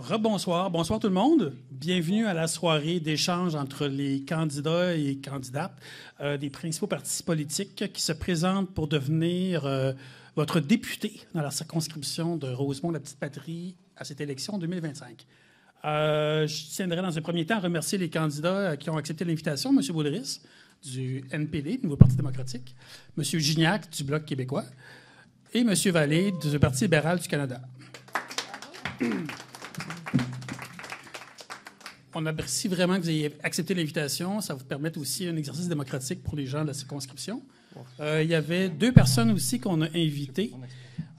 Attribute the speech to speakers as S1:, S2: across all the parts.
S1: Rebonsoir. Bonsoir tout le monde. Bienvenue à la soirée d'échange entre les candidats et candidates des principaux partis politiques qui se présentent pour devenir votre député dans la circonscription de Rosemont-la-Petite-Patrie à cette élection 2025. Je tiendrai dans un premier temps à remercier les candidats qui ont accepté l'invitation. M. Boulris du NPD, du Nouveau Parti démocratique, M. Gignac du Bloc québécois et M. Vallée du Parti libéral du Canada. On apprécie vraiment que vous ayez accepté l'invitation. Ça vous permet aussi un exercice démocratique pour les gens de la circonscription. Il y avait deux personnes aussi qu'on a invitées.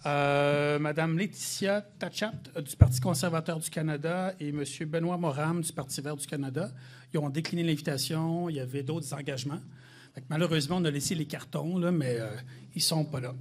S1: Mme Laetitia Tachat du Parti conservateur du Canada et M. Benoît Moram du Parti vert du Canada. Ils ont décliné l'invitation. Il y avait d'autres engagements. Malheureusement, on a laissé les cartons, là, mais ils ne sont pas là.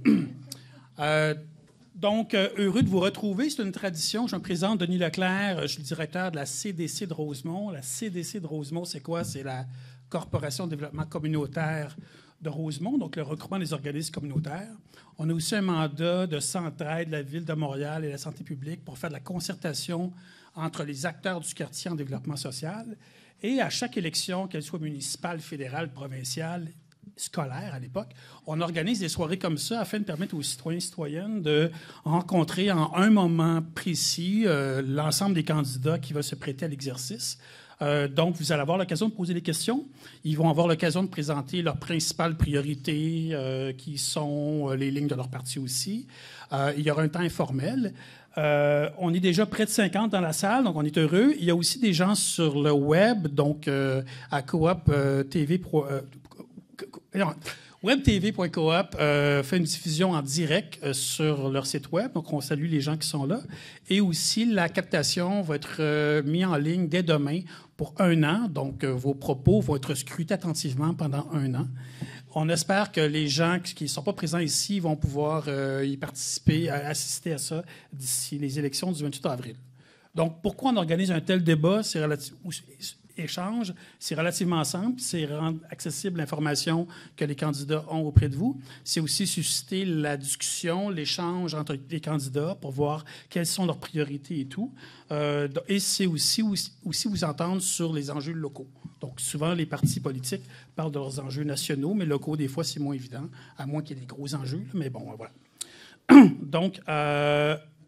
S1: Donc, heureux de vous retrouver. C'est une tradition. Je me présente Denis Leclerc. Je suis le directeur de la CDC de Rosemont. La CDC de Rosemont, c'est quoi? C'est la Corporation de développement communautaire de Rosemont, donc le regroupement des organismes communautaires. On a aussi un mandat de centraide de la Ville de Montréal et la santé publique pour faire de la concertation entre les acteurs du quartier en développement social. Et à chaque élection, qu'elle soit municipale, fédérale, provinciale, scolaire à l'époque, on organise des soirées comme ça afin de permettre aux citoyens et citoyennes de rencontrer en un moment précis l'ensemble des candidats qui veulent se prêter à l'exercice. Donc, vous allez avoir l'occasion de poser des questions. Ils vont avoir l'occasion de présenter leurs principales priorités, qui sont les lignes de leur parti aussi. Il y aura un temps informel. On est déjà près de 50 dans la salle, donc on est heureux. Il y a aussi des gens sur le web, donc à Coop TV webtv.coop fait une diffusion en direct sur leur site web. Donc, on salue les gens qui sont là. Et aussi, la captation va être mise en ligne dès demain pour 1 an. Donc, vos propos vont être scrutés attentivement pendant 1 an. On espère que les gens qui ne sont pas présents ici vont pouvoir y participer, assister à ça d'ici les élections du 28 avril. Donc, pourquoi on organise un tel débat? Échange, c'est relativement simple, c'est rendre accessible l'information que les candidats ont auprès de vous. C'est aussi susciter la discussion, l'échange entre les candidats pour voir quelles sont leurs priorités et tout. Et c'est aussi vous entendre sur les enjeux locaux. Donc, souvent, les partis politiques parlent de leurs enjeux nationaux, mais locaux, des fois, c'est moins évident, à moins qu'il y ait des gros enjeux. Mais bon, voilà. Donc,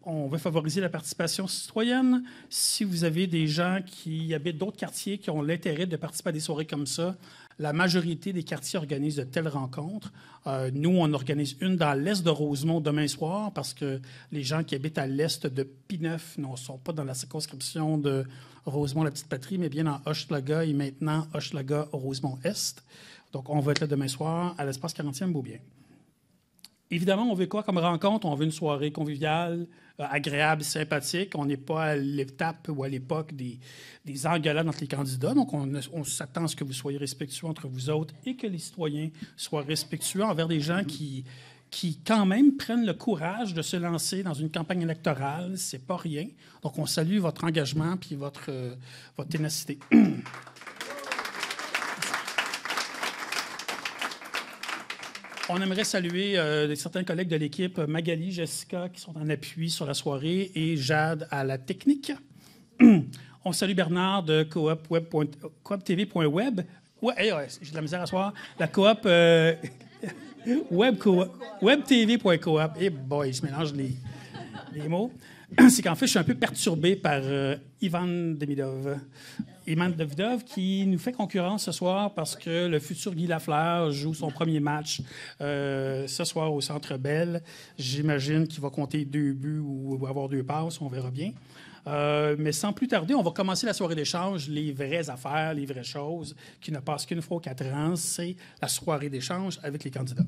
S1: on veut favoriser la participation citoyenne. Si vous avez des gens qui habitent d'autres quartiers qui ont l'intérêt de participer à des soirées comme ça, la majorité des quartiers organisent de telles rencontres. Nous, on organise une dans l'est de Rosemont demain soir parce que les gens qui habitent à l'est de P9 ne sont pas dans la circonscription de Rosemont-la-Petite-Patrie, mais bien dans Hochelaga et maintenant Hochelaga-Rosemont-Est. Donc, on va être là demain soir à l'espace 40e Beaubien. Évidemment, on veut quoi comme rencontre? On veut une soirée conviviale, agréable, sympathique. On n'est pas à l'étape ou à l'époque des engueulades entre les candidats. Donc, on s'attend à ce que vous soyez respectueux entre vous autres et que les citoyens soient respectueux envers des gens qui quand même, prennent le courage de se lancer dans une campagne électorale. C'est pas rien. Donc, on salue votre engagement puis votre ténacité. On aimerait saluer certains collègues de l'équipe, Magali, Jessica, qui sont en appui sur la soirée, et Jade à la technique. On salue Bernard de cooptv.web. Ouais, j'ai de la misère à soir. La coop webtv.coop. Et boy, je mélange les mots. C'est qu'en fait, je suis un peu perturbé par Ivan Demidov. Ivan Demidov qui nous fait concurrence ce soir parce que le futur Guy Lafleur joue son premier match ce soir au Centre Bell. J'imagine qu'il va compter 2 buts ou avoir 2 passes, on verra bien. Mais sans plus tarder, on va commencer la soirée d'échange, les vraies affaires, les vraies choses qui ne passent qu'une fois aux 4 ans. C'est la soirée d'échange avec les candidats.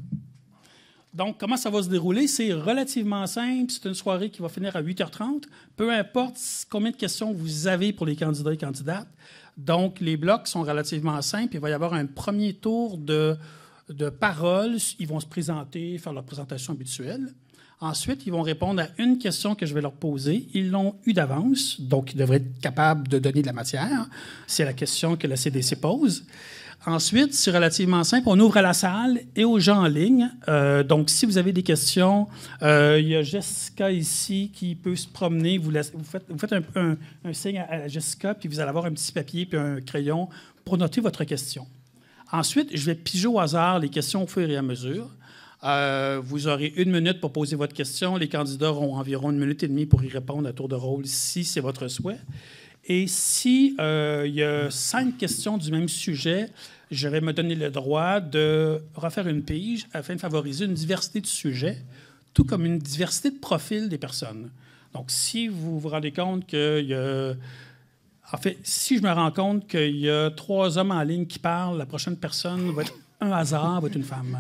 S1: Donc, comment ça va se dérouler? C'est relativement simple. C'est une soirée qui va finir à 8h30. Peu importe combien de questions vous avez pour les candidats et candidates. Donc, les blocs sont relativement simples. Il va y avoir un premier tour de paroles. Ils vont se présenter, faire leur présentation habituelle. Ensuite, ils vont répondre à une question que je vais leur poser. Ils l'ont eu d'avance, donc ils devraient être capables de donner de la matière. C'est la question que la CDC pose. Ensuite, c'est relativement simple. On ouvre à la salle et aux gens en ligne. Donc, si vous avez des questions, il y a Jessica ici qui peut se promener. Vous faites un signe à Jessica, puis vous allez avoir un petit papier puis un crayon pour noter votre question. Ensuite, je vais piger au hasard les questions au fur et à mesure. Vous aurez 1 minute pour poser votre question. Les candidats auront environ 1 minute et demie pour y répondre à tour de rôle, si c'est votre souhait. Et si il y a 5 questions du même sujet, je vais me donner le droit de refaire une pige afin de favoriser une diversité de sujets, tout comme une diversité de profils des personnes. Donc, si vous vous rendez compte qu'il y a... En fait, si je me rends compte qu'il y a 3 hommes en ligne qui parlent, la prochaine personne va être un hasard, va être une femme.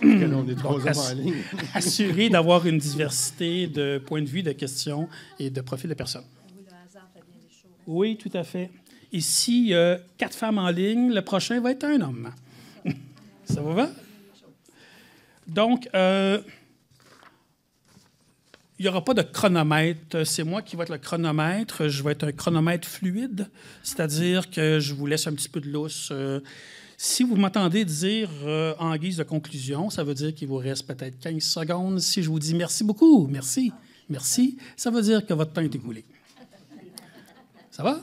S2: On est 3 hommes en ligne.
S1: Assurer d'avoir une diversité de points de vue, de questions et de profils de personnes. Oui, tout à fait. Et s'il y a 4 femmes en ligne, le prochain va être un homme. Ça vous va? Donc, il n'y aura pas de chronomètre. C'est moi qui vais être le chronomètre. Je vais être un chronomètre fluide, c'est-à-dire que je vous laisse un petit peu de lousse. Si vous m'entendez dire en guise de conclusion, ça veut dire qu'il vous reste peut-être 15 secondes. Si je vous dis merci beaucoup, merci, merci, ça veut dire que votre temps est écoulé. Ça va?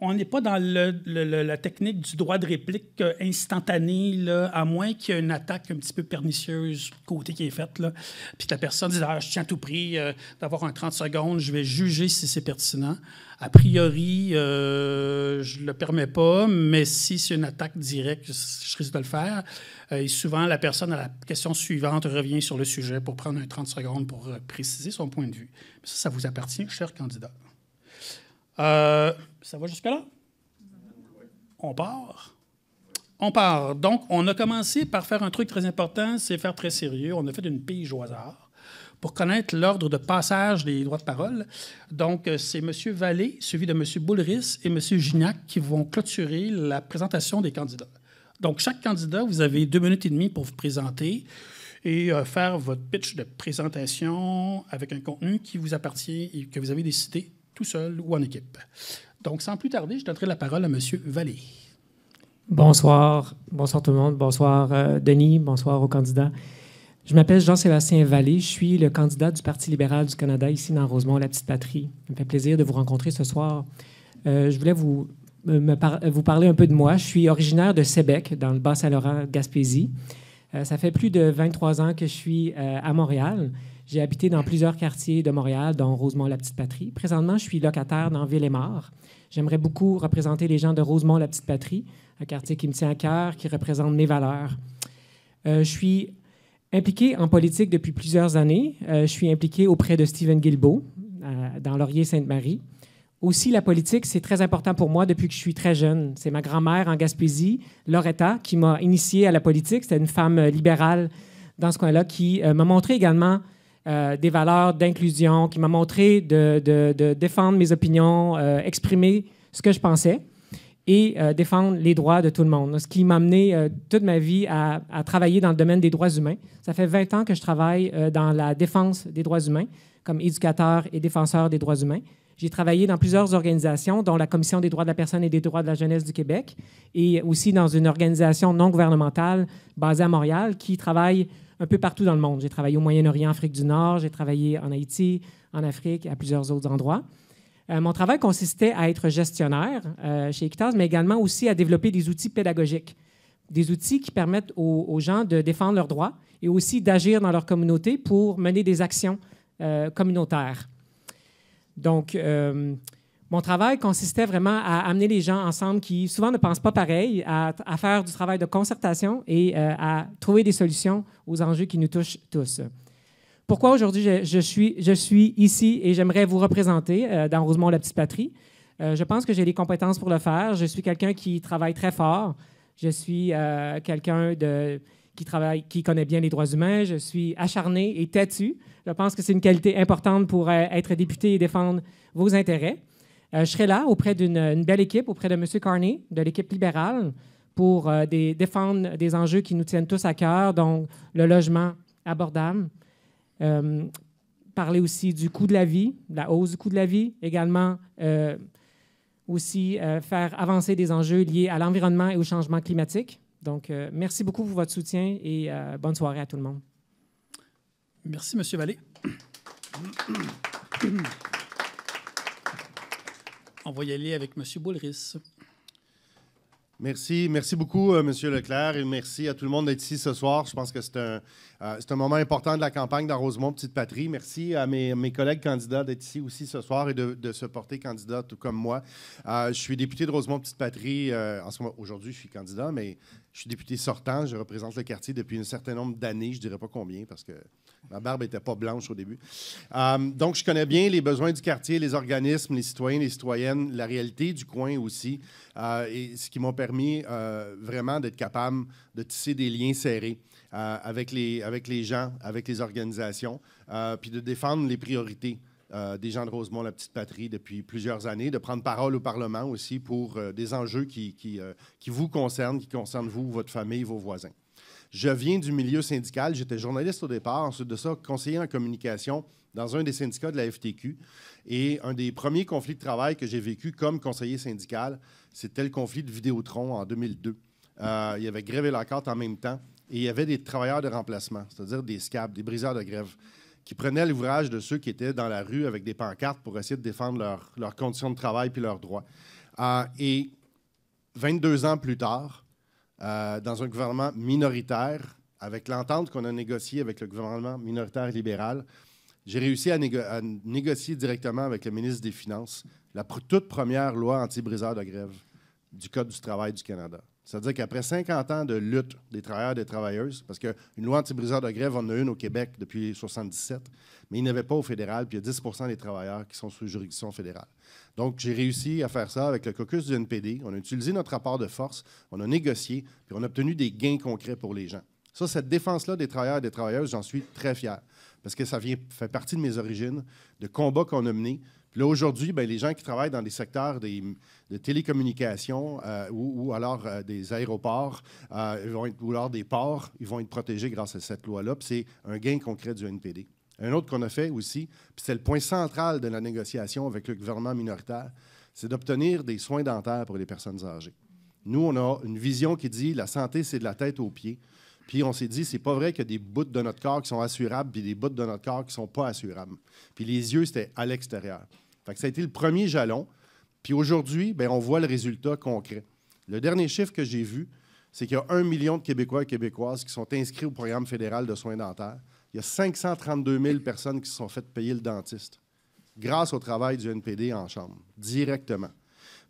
S1: On n'est pas dans la technique du droit de réplique instantané, là, à moins qu'il y ait une attaque un petit peu pernicieuse du côté qui est faite, là, puis que la personne dise « Ah, je tiens à tout prix d'avoir un 30 secondes, je vais juger si c'est pertinent. » A priori, je ne le permets pas, mais si c'est une attaque directe, je risque de le faire. Et souvent, la personne, à la question suivante, revient sur le sujet pour prendre un 30 secondes pour préciser son point de vue. Ça vous appartient, cher candidat. Ça va jusque-là? On part? On part. Donc, on a commencé par faire un truc très important, c'est faire très sérieux. On a fait une pige au hasard pour connaître l'ordre de passage des droits de parole. Donc, c'est M. Vallée, suivi de M. Boulris et M. Gignac qui vont clôturer la présentation des candidats. Donc, chaque candidat, vous avez 2 minutes et demie pour vous présenter et faire votre pitch de présentation avec un contenu qui vous appartient et que vous avez décidé tout seul ou en équipe. Donc, sans plus tarder, je donnerai la parole à M. Vallée.
S3: Bonsoir. Bonsoir tout le monde. Bonsoir Denis. Bonsoir aux candidats. Je m'appelle Jean-Sébastien Vallée. Je suis le candidat du Parti libéral du Canada ici dans Rosemont, la petite patrie. Ça me fait plaisir de vous rencontrer ce soir. Je voulais vous parler un peu de moi. Je suis originaire de Sébec, dans le Bas-Saint-Laurent, Gaspésie. Ça fait plus de 23 ans que je suis à Montréal. J'ai habité dans plusieurs quartiers de Montréal, dont Rosemont, la petite patrie. Présentement, je suis locataire dans Ville-et-Mare. J'aimerais beaucoup représenter les gens de Rosemont, la petite patrie, un quartier qui me tient à cœur, qui représente mes valeurs. Je suis impliqué en politique depuis plusieurs années. Je suis impliqué auprès de Stephen Guilbeault, dans Laurier-Sainte-Marie. Aussi, la politique, c'est très important pour moi depuis que je suis très jeune. C'est ma grand-mère en Gaspésie, Loretta, qui m'a initié à la politique. C'était une femme libérale dans ce coin-là qui m'a montré également des valeurs d'inclusion, qui m'a montré de défendre mes opinions, exprimer ce que je pensais et défendre les droits de tout le monde. Ce qui m'a amené toute ma vie à travailler dans le domaine des droits humains. Ça fait 20 ans que je travaille dans la défense des droits humains comme éducateur et défenseur des droits humains. J'ai travaillé dans plusieurs organisations, dont la Commission des droits de la personne et des droits de la jeunesse du Québec, et aussi dans une organisation non gouvernementale basée à Montréal qui travaille un peu partout dans le monde. J'ai travaillé au Moyen-Orient, Afrique du Nord, j'ai travaillé en Haïti, en Afrique et à plusieurs autres endroits. Mon travail consistait à être gestionnaire chez Equitas, mais également aussi à développer des outils pédagogiques, des outils qui permettent aux gens de défendre leurs droits et aussi d'agir dans leur communauté pour mener des actions communautaires. Donc, mon travail consistait vraiment à amener les gens ensemble qui souvent ne pensent pas pareil, à faire du travail de concertation et à trouver des solutions aux enjeux qui nous touchent tous. Pourquoi aujourd'hui je suis ici et j'aimerais vous représenter dans Rosemont, la petite patrie? Je pense que j'ai les compétences pour le faire. Je suis quelqu'un qui travaille très fort. Je suis quelqu'un qui connaît bien les droits humains. Je suis acharné et têtu. Je pense que c'est une qualité importante pour être député et défendre vos intérêts. Je serai là auprès d'une belle équipe, auprès de M. Carney, de l'équipe libérale, pour défendre des enjeux qui nous tiennent tous à cœur, dont le logement abordable, parler aussi du coût de la vie, de la hausse du coût de la vie, également aussi faire avancer des enjeux liés à l'environnement et au changement climatique. Donc, merci beaucoup pour votre soutien et bonne soirée à tout le monde.
S1: Merci, M. Vallée. On va y aller avec M. Boulris.
S2: Merci. Merci beaucoup, M. Leclerc, et merci à tout le monde d'être ici ce soir. Je pense que c'est un moment important de la campagne dans Rosemont, Petite Patrie. Merci à mes collègues candidats d'être ici aussi ce soir et de se porter candidat, tout comme moi. Je suis député de Rosemont, Petite Patrie. Aujourd'hui, je suis candidat, mais je suis député sortant. Je représente le quartier depuis un certain nombre d'années. Je ne dirais pas combien, parce que ma barbe n'était pas blanche au début. Donc, je connais bien les besoins du quartier, les organismes, les citoyens, les citoyennes, la réalité du coin aussi, et ce qui m'a permis vraiment d'être capable de tisser des liens serrés avec les gens, avec les organisations, puis de défendre les priorités des gens de Rosemont, la Petite Patrie, depuis plusieurs années, de prendre parole au Parlement aussi pour des enjeux qui vous concernent, qui concernent vous, votre famille, vos voisins. Je viens du milieu syndical. J'étais journaliste au départ. Ensuite de ça, conseiller en communication dans un des syndicats de la FTQ. Et un des premiers conflits de travail que j'ai vécu comme conseiller syndical, c'était le conflit de Vidéotron en 2002. Il y avait grève et lockout en même temps. Et il y avait des travailleurs de remplacement, c'est-à-dire des SCAP, des briseurs de grève, qui prenaient l'ouvrage de ceux qui étaient dans la rue avec des pancartes pour essayer de défendre leurs conditions de travail puis leurs droits. Et 22 ans plus tard, dans un gouvernement minoritaire, avec l'entente qu'on a négociée avec le gouvernement minoritaire libéral, j'ai réussi à négocier directement avec le ministre des Finances la toute première loi anti-briseur de grève du Code du travail du Canada. C'est-à-dire qu'après 50 ans de lutte des travailleurs et des travailleuses, parce qu'une loi anti-briseur de grève, on en a une au Québec depuis 1977, mais il n'y en avait pas au fédéral, puis il y a 10 des travailleurs qui sont sous juridiction fédérale. Donc, j'ai réussi à faire ça avec le caucus du NPD. On a utilisé notre rapport de force, on a négocié, puis on a obtenu des gains concrets pour les gens. Ça, cette défense-là des travailleurs et des travailleuses, j'en suis très fier, parce que ça fait partie de mes origines, de combats qu'on a menés. Puis là, aujourd'hui, bien, les gens qui travaillent dans des secteurs de télécommunications ou alors des aéroports ou alors des ports, ils vont être protégés grâce à cette loi-là. Puis c'est un gain concret du NPD. Un autre qu'on a fait aussi, puis c'est le point central de la négociation avec le gouvernement minoritaire, c'est d'obtenir des soins dentaires pour les personnes âgées. Nous, on a une vision qui dit la santé, c'est de la tête aux pieds. Puis on s'est dit, c'est pas vrai qu'il y a des bouts de notre corps qui sont assurables puis des bouts de notre corps qui ne sont pas assurables. Puis les yeux, c'était à l'extérieur. Fait que ça a été le premier jalon. Puis aujourd'hui, bien, on voit le résultat concret. Le dernier chiffre que j'ai vu, c'est qu'il y a 1 million de Québécois et Québécoises qui sont inscrits au programme fédéral de soins dentaires. Il y a 532 000 personnes qui se sont faites payer le dentiste grâce au travail du NPD en chambre, directement.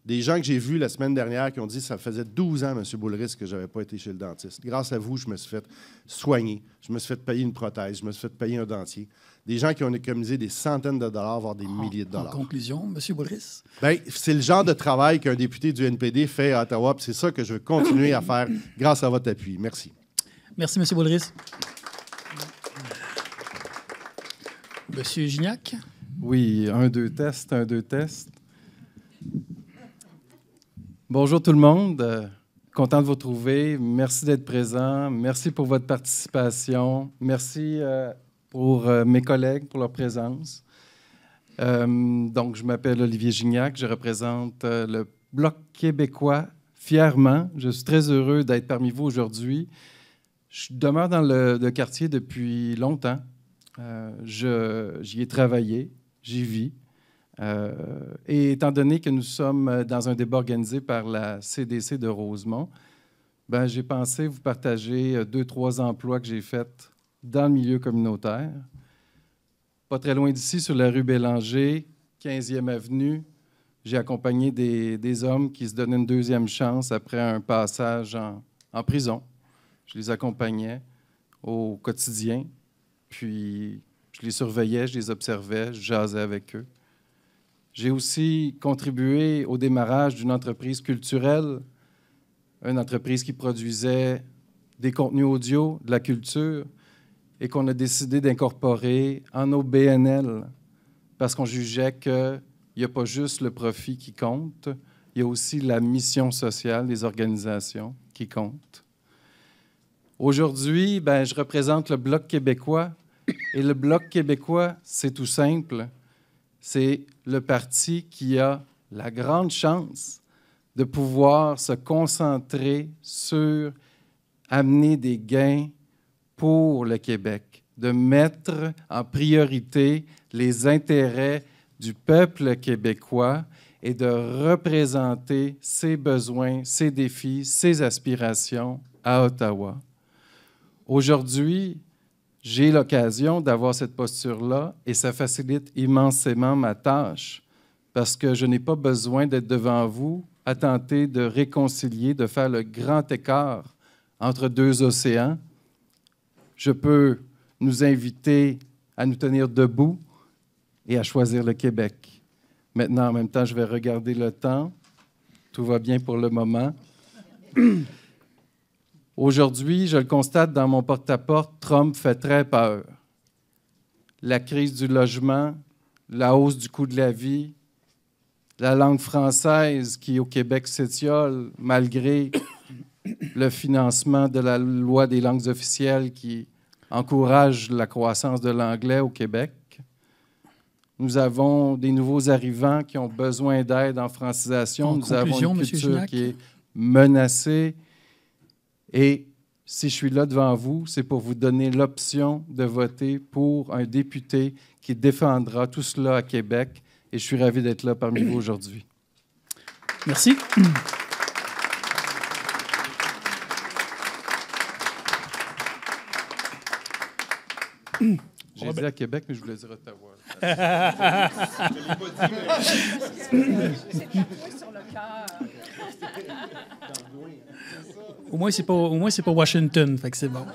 S2: Des gens que j'ai vus la semaine dernière qui ont dit que ça faisait 12 ans, M. Boulris, que je n'avais pas été chez le dentiste. Grâce à vous, je me suis fait soigner. Je me suis fait payer une prothèse. Je me suis fait payer un dentier. Des gens qui ont économisé des centaines de dollars, voire des milliers de dollars.
S1: En conclusion, M. Boulris?
S2: Bien, c'est le genre de travail qu'un député du NPD fait à Ottawa. C'est ça que je veux continuer à faire grâce à votre appui. Merci.
S1: Merci, M. Boulris. M. Gignac?
S4: Oui, 1, 2 tests, 1, 2 tests. Bonjour tout le monde, content de vous retrouver. Merci d'être présent. Merci pour votre participation. Merci pour mes collègues pour leur présence. Donc, je m'appelle Olivier Gignac. Je représente le Bloc québécois fièrement. Je suis très heureux d'être parmi vous aujourd'hui. Je demeure dans le quartier depuis longtemps. J'y ai travaillé, j'y vis. Et étant donné que nous sommes dans un débat organisé par la CDC de Rosemont, ben, j'ai pensé vous partager 2-3 emplois que j'ai faits dans le milieu communautaire. Pas très loin d'ici, sur la rue Bélanger, 15e avenue, j'ai accompagné des hommes qui se donnaient une deuxième chance après un passage en prison. Je les accompagnais au quotidien, puis je les surveillais, je les observais, je jasais avec eux. J'ai aussi contribué au démarrage d'une entreprise culturelle, une entreprise qui produisait des contenus audio, de la culture, et qu'on a décidé d'incorporer en nos BNL parce qu'on jugeait qu'il n'y a pas juste le profit qui compte, il y a aussi la mission sociale des organisations qui compte. Aujourd'hui, ben, je représente le Bloc québécois, et le Bloc québécois, c'est tout simple. C'est le parti qui a la grande chance de pouvoir se concentrer sur amener des gains pour le Québec, de mettre en priorité les intérêts du peuple québécois et de représenter ses besoins, ses défis, ses aspirations à Ottawa. Aujourd'hui, j'ai l'occasion d'avoir cette posture-là et ça facilite immensément ma tâche parce que je n'ai pas besoin d'être devant vous à tenter de réconcilier, de faire le grand écart entre deux océans. Je peux nous inviter à nous tenir debout et à choisir le Québec. Maintenant, en même temps, je vais regarder le temps. Tout va bien pour le moment. Aujourd'hui, je le constate dans mon porte-à-porte, Trump fait très peur. La crise du logement, la hausse du coût de la vie, la langue française qui, au Québec, s'étiole malgré le financement de la loi des langues officielles qui encourage la croissance de l'anglais au Québec. Nous avons des nouveaux arrivants qui ont besoin d'aide en francisation. Nous avons une culture qui est menacée. Et si je suis là devant vous, c'est pour vous donner l'option de voter pour un député qui défendra tout cela à Québec. Et je suis ravi d'être là parmi vous aujourd'hui.
S1: Merci.
S4: J'ai dit à Québec, mais je voulais dire Ottawa.
S1: Au moins, c'est pas Washington, fait que c'est bon.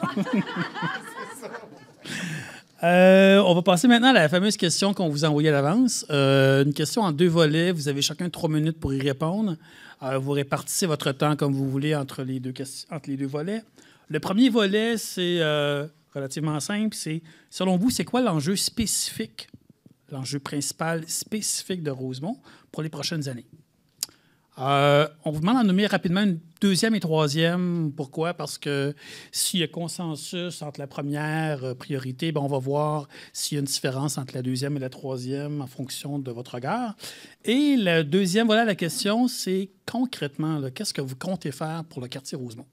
S1: On va passer maintenant à la fameuse question qu'on vous a envoyée à l'avance. Une question en 2 volets. Vous avez chacun 3 minutes pour y répondre. Vous répartissez votre temps comme vous voulez entre les deux volets. Le premier volet, c'est relativement simple. C'est, selon vous, c'est quoi l'enjeu spécifique, l'enjeu principal spécifique de Rosemont pour les prochaines années? On vous demande d'en nommer rapidement une deuxième et troisième. Pourquoi? Parce que s'il y a consensus entre la première priorité, bien, on va voir s'il y a une différence entre la deuxième et la troisième en fonction de votre regard. Et le deuxième, voilà la question, c'est concrètement, là, qu'est-ce que vous comptez faire pour le quartier Rosemont?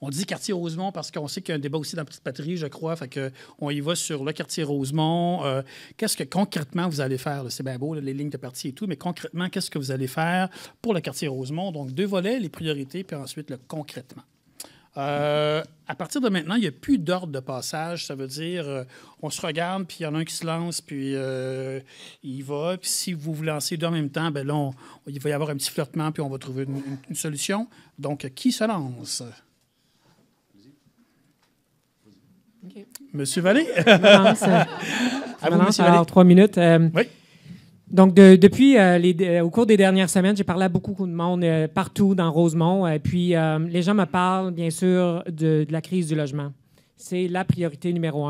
S1: On dit quartier Rosemont parce qu'on sait qu'il y a un débat aussi dans la Petite Patrie, je crois. Fait qu'on y va sur le quartier Rosemont. Qu'est-ce que concrètement vous allez faire? C'est bien beau, là, les lignes de parti et tout, mais concrètement, qu'est-ce que vous allez faire pour le quartier Rosemont? Donc, 2 volets, les priorités, puis ensuite le concrètement. À partir de maintenant, il n'y a plus d'ordre de passage. Ça veut dire, on se regarde, puis il y en a un qui se lance, puis il va. Puis si vous vous lancez deux en même temps, bien là, il va y avoir un petit flottement, puis on va trouver une solution. Donc, qui se lance? Okay. Monsieur Vallée?
S3: À vous, Monsieur Vallée. Alors, 3 minutes.
S1: Oui.
S3: Donc, depuis, au cours des dernières semaines, j'ai parlé à beaucoup de monde partout dans Rosemont. Puis, les gens me parlent, bien sûr, de la crise du logement. C'est la priorité numéro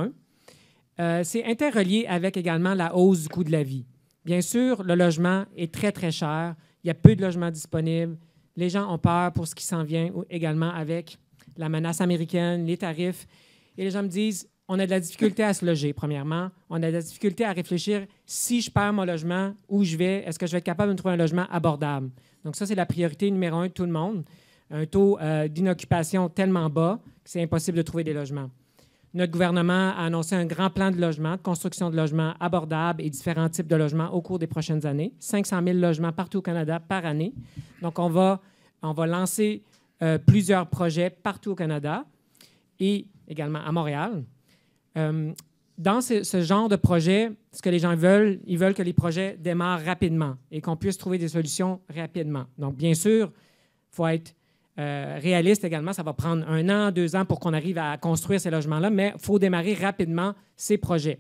S3: 1. C'est interrelié avec également la hausse du coût de la vie. Bien sûr, le logement est très, très cher. Il y a peu de logements disponibles. Les gens ont peur pour ce qui s'en vient également avec la menace américaine, les tarifs. Et les gens me disent, on a de la difficulté à se loger, premièrement. On a de la difficulté à réfléchir, si je perds mon logement, où je vais, est-ce que je vais être capable de me trouver un logement abordable? Donc ça, c'est la priorité numéro 1 de tout le monde. Un taux d'inoccupation tellement bas que c'est impossible de trouver des logements. Notre gouvernement a annoncé un grand plan de logement, de construction de logements abordables et différents types de logements au cours des prochaines années. 500 000 logements partout au Canada par année. Donc, on va lancer plusieurs projets partout au Canada et également à Montréal. Dans ce genre de projet, ce que les gens veulent, ils veulent que les projets démarrent rapidement et qu'on puisse trouver des solutions rapidement. Donc, bien sûr, il faut être réaliste également. Ça va prendre 1 an, 2 ans pour qu'on arrive à construire ces logements-là, mais il faut démarrer rapidement ces projets.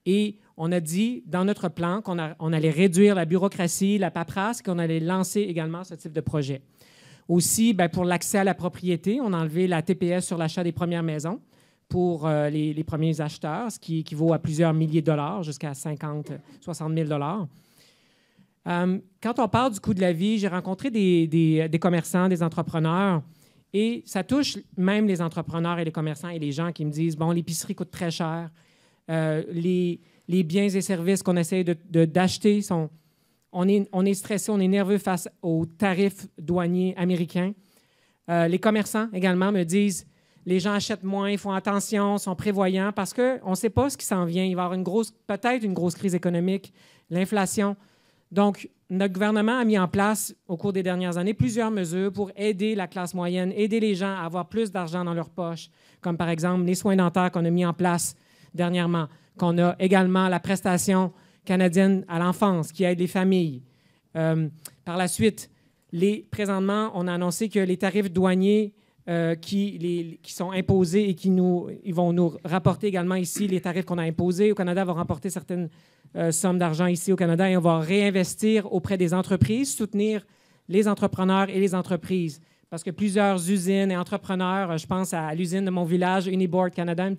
S3: Et on a dit dans notre plan qu'on allait réduire la bureaucratie, la paperasse, qu'on allait lancer également ce type de projet. Aussi, bien, pour l'accès à la propriété, on a enlevé la TPS sur l'achat des premières maisons pour les premiers acheteurs, ce qui équivaut à plusieurs milliers de dollars, jusqu'à 50 000, 60 000 $. Quand on parle du coût de la vie, j'ai rencontré des commerçants, des entrepreneurs, et ça touche même les entrepreneurs et les commerçants et les gens qui me disent, bon, l'épicerie coûte très cher, les biens et services qu'on essaie d'acheter sont On est stressé, on est nerveux face aux tarifs douaniers américains. Les commerçants également me disent les gens achètent moins, ils font attention, sont prévoyants parce qu'on ne sait pas ce qui s'en vient. Il va y avoir peut-être une grosse crise économique, l'inflation. Donc, notre gouvernement a mis en place, au cours des dernières années, plusieurs mesures pour aider la classe moyenne, aider les gens à avoir plus d'argent dans leur poche, comme par exemple les soins dentaires qu'on a mis en place dernièrement, qu'on a également la prestation canadienne à l'enfance qui aide les familles. Par la suite, présentement, on a annoncé que les tarifs douaniers qui sont imposés et ils vont nous rapporter également ici les tarifs qu'on a imposés. Au Canada, vont rapporter certaines sommes d'argent ici au Canada et on va réinvestir auprès des entreprises, soutenir les entrepreneurs et les entreprises. Parce que plusieurs usines et entrepreneurs, je pense à l'usine de mon village, Uniboard Canada,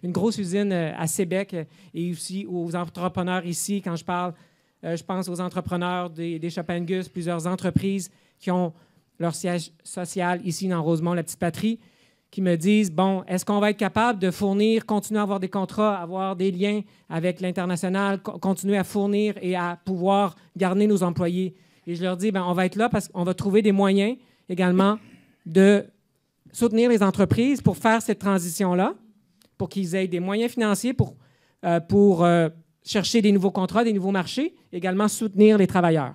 S3: une grosse usine à Sébec, et aussi aux entrepreneurs ici, quand je pense aux entrepreneurs des Chopin-Gus, plusieurs entreprises qui ont leur siège social ici dans Rosemont, la petite patrie, qui me disent, bon, est-ce qu'on va être capable de fournir, continuer à avoir des contrats, avoir des liens avec l'international, continuer à fournir et à pouvoir garder nos employés? Et je leur dis, bien, on va être là parce qu'on va trouver des moyens également de soutenir les entreprises pour faire cette transition-là, pour qu'ils aient des moyens financiers pour chercher des nouveaux contrats, des nouveaux marchés, également soutenir les travailleurs.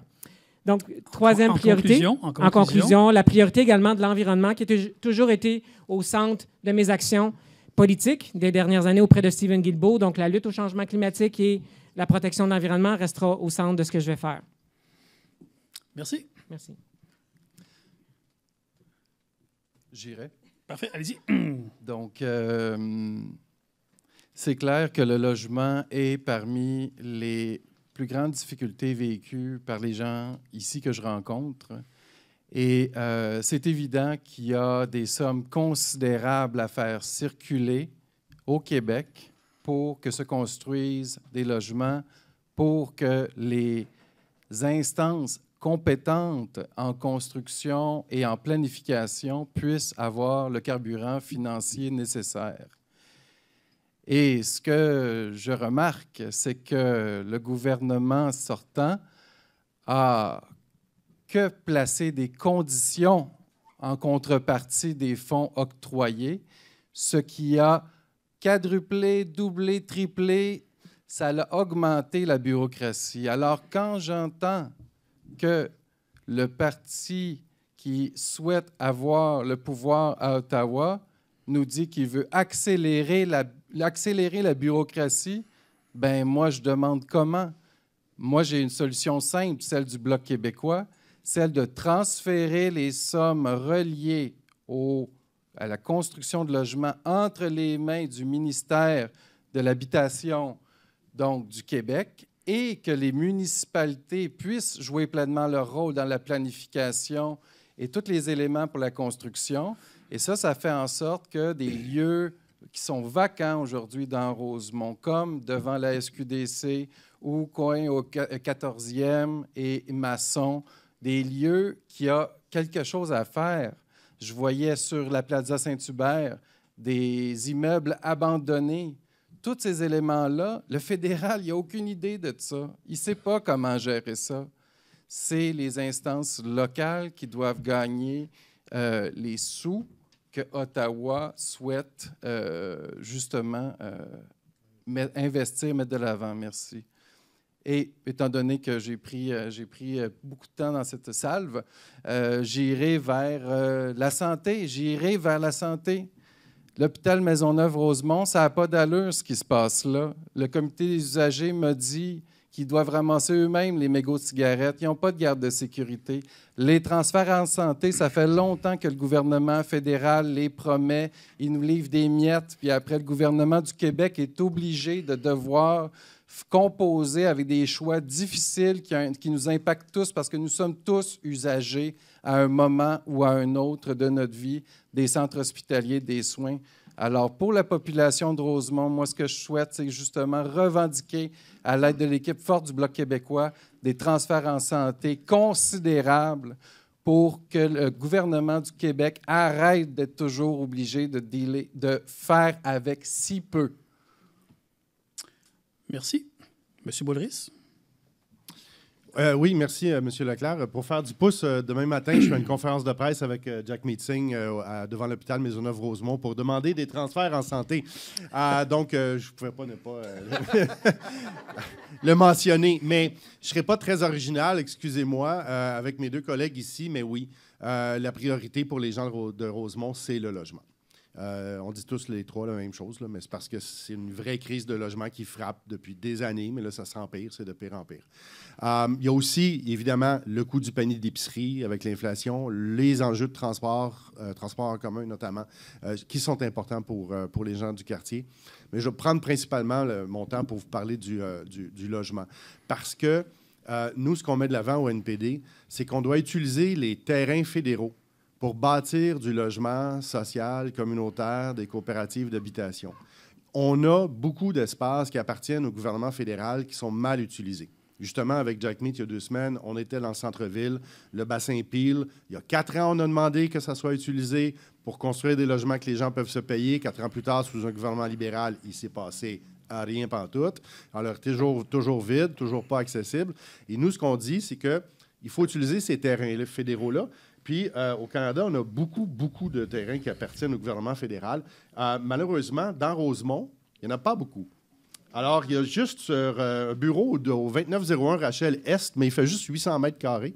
S3: Donc, troisième priorité. En conclusion, la priorité également de l'environnement qui a toujours été au centre de mes actions politiques des dernières années auprès de Stephen Guilbeault. Donc, la lutte au changement climatique et la protection de l'environnement restera au centre de ce que je vais faire.
S1: Merci.
S3: Merci.
S4: J'irai.
S1: Parfait, allez-y.
S4: Donc, c'est clair que le logement est parmi les plus grandes difficultés vécues par les gens ici que je rencontre. Et c'est évident qu'il y a des sommes considérables à faire circuler au Québec pour que se construisent des logements, pour que les instances compétentes en construction et en planification puissent avoir le carburant financier nécessaire. Et ce que je remarque, c'est que le gouvernement sortant a que placé des conditions en contrepartie des fonds octroyés, ce qui a quadruplé, doublé, triplé, ça a augmenté la bureaucratie. Alors, quand j'entends que le parti qui souhaite avoir le pouvoir à Ottawa nous dit qu'il veut accélérer la bureaucratie, ben moi, je demande comment. Moi, j'ai une solution simple, celle du Bloc québécois, celle de transférer les sommes reliées à la construction de logements entre les mains du ministère de l'Habitation, donc du Québec, et que les municipalités puissent jouer pleinement leur rôle dans la planification et tous les éléments pour la construction. Et ça fait en sorte que des lieux qui sont vacants aujourd'hui dans Rosemont, comme devant la SQDC ou coin au 14e et Masson, des lieux qui ont quelque chose à faire. Je voyais sur la Plaza Saint-Hubert des immeubles abandonnés. Tous ces éléments-là, le fédéral, il n'a aucune idée de ça. Il ne sait pas comment gérer ça. C'est les instances locales qui doivent gagner les sous que Ottawa souhaite justement investir, mettre de l'avant. Merci. Et étant donné que j'ai pris beaucoup de temps dans cette salve, j'irai vers la santé. J'irai vers la santé. L'hôpital Maisonneuve-Rosemont, ça n'a pas d'allure ce qui se passe là. Le comité des usagers m'a dit qu'ils doivent ramasser eux-mêmes les mégots de cigarettes. Ils n'ont pas de garde de sécurité. Les transferts en santé, ça fait longtemps que le gouvernement fédéral les promet. Il nous livre des miettes. Puis après, le gouvernement du Québec est obligé de devoir composer avec des choix difficiles qui nous impactent tous parce que nous sommes tous usagers à un moment ou à un autre de notre vie des centres hospitaliers, des soins. Alors, pour la population de Rosemont, moi, ce que je souhaite, c'est justement revendiquer, à l'aide de l'équipe forte du Bloc québécois, des transferts en santé considérables pour que le gouvernement du Québec arrête d'être toujours obligé de faire avec si peu.
S1: Merci. Monsieur Boulris.
S2: Oui, merci, M. Leclerc. Pour faire du pouce, demain matin, je fais une conférence de presse avec Jack Meeting devant l'hôpital Maisonneuve-Rosemont pour demander des transferts en santé. Donc, je ne pouvais pas ne pas le mentionner. Mais je ne serai pas très original, excusez-moi, avec mes deux collègues ici, mais oui, la priorité pour les gens de Rosemont, c'est le logement. On dit tous les trois la même chose, là, mais c'est parce que c'est une vraie crise de logement qui frappe depuis des années, mais là, ça s'empire, c'est de pire en pire. Il y a aussi, évidemment, le coût du panier d'épicerie avec l'inflation, les enjeux de transport en commun notamment, qui sont importants pour les gens du quartier. Mais je vais prendre principalement mon temps pour vous parler du logement. Parce que nous, ce qu'on met de l'avant au NPD, c'est qu'on doit utiliser les terrains fédéraux pour bâtir du logement social, communautaire, des coopératives d'habitation. On a beaucoup d'espaces qui appartiennent au gouvernement fédéral qui sont mal utilisés. Justement, avec Jack Meat, il y a 2 semaines, on était dans le centre-ville, le bassin Peel. Il y a 4 ans, on a demandé que ça soit utilisé pour construire des logements que les gens peuvent se payer. 4 ans plus tard, sous un gouvernement libéral, il s'est passé à rien pantoute. Alors, toujours vide, toujours pas accessible. Et nous, ce qu'on dit, c'est qu'il faut utiliser ces terrains fédéraux-là. Puis, au Canada, on a beaucoup de terrains qui appartiennent au gouvernement fédéral. Malheureusement, dans Rosemont, il n'y en a pas beaucoup. Alors, il y a juste sur un bureau au 2901 Rachel Est, mais il fait juste 800 mètres carrés.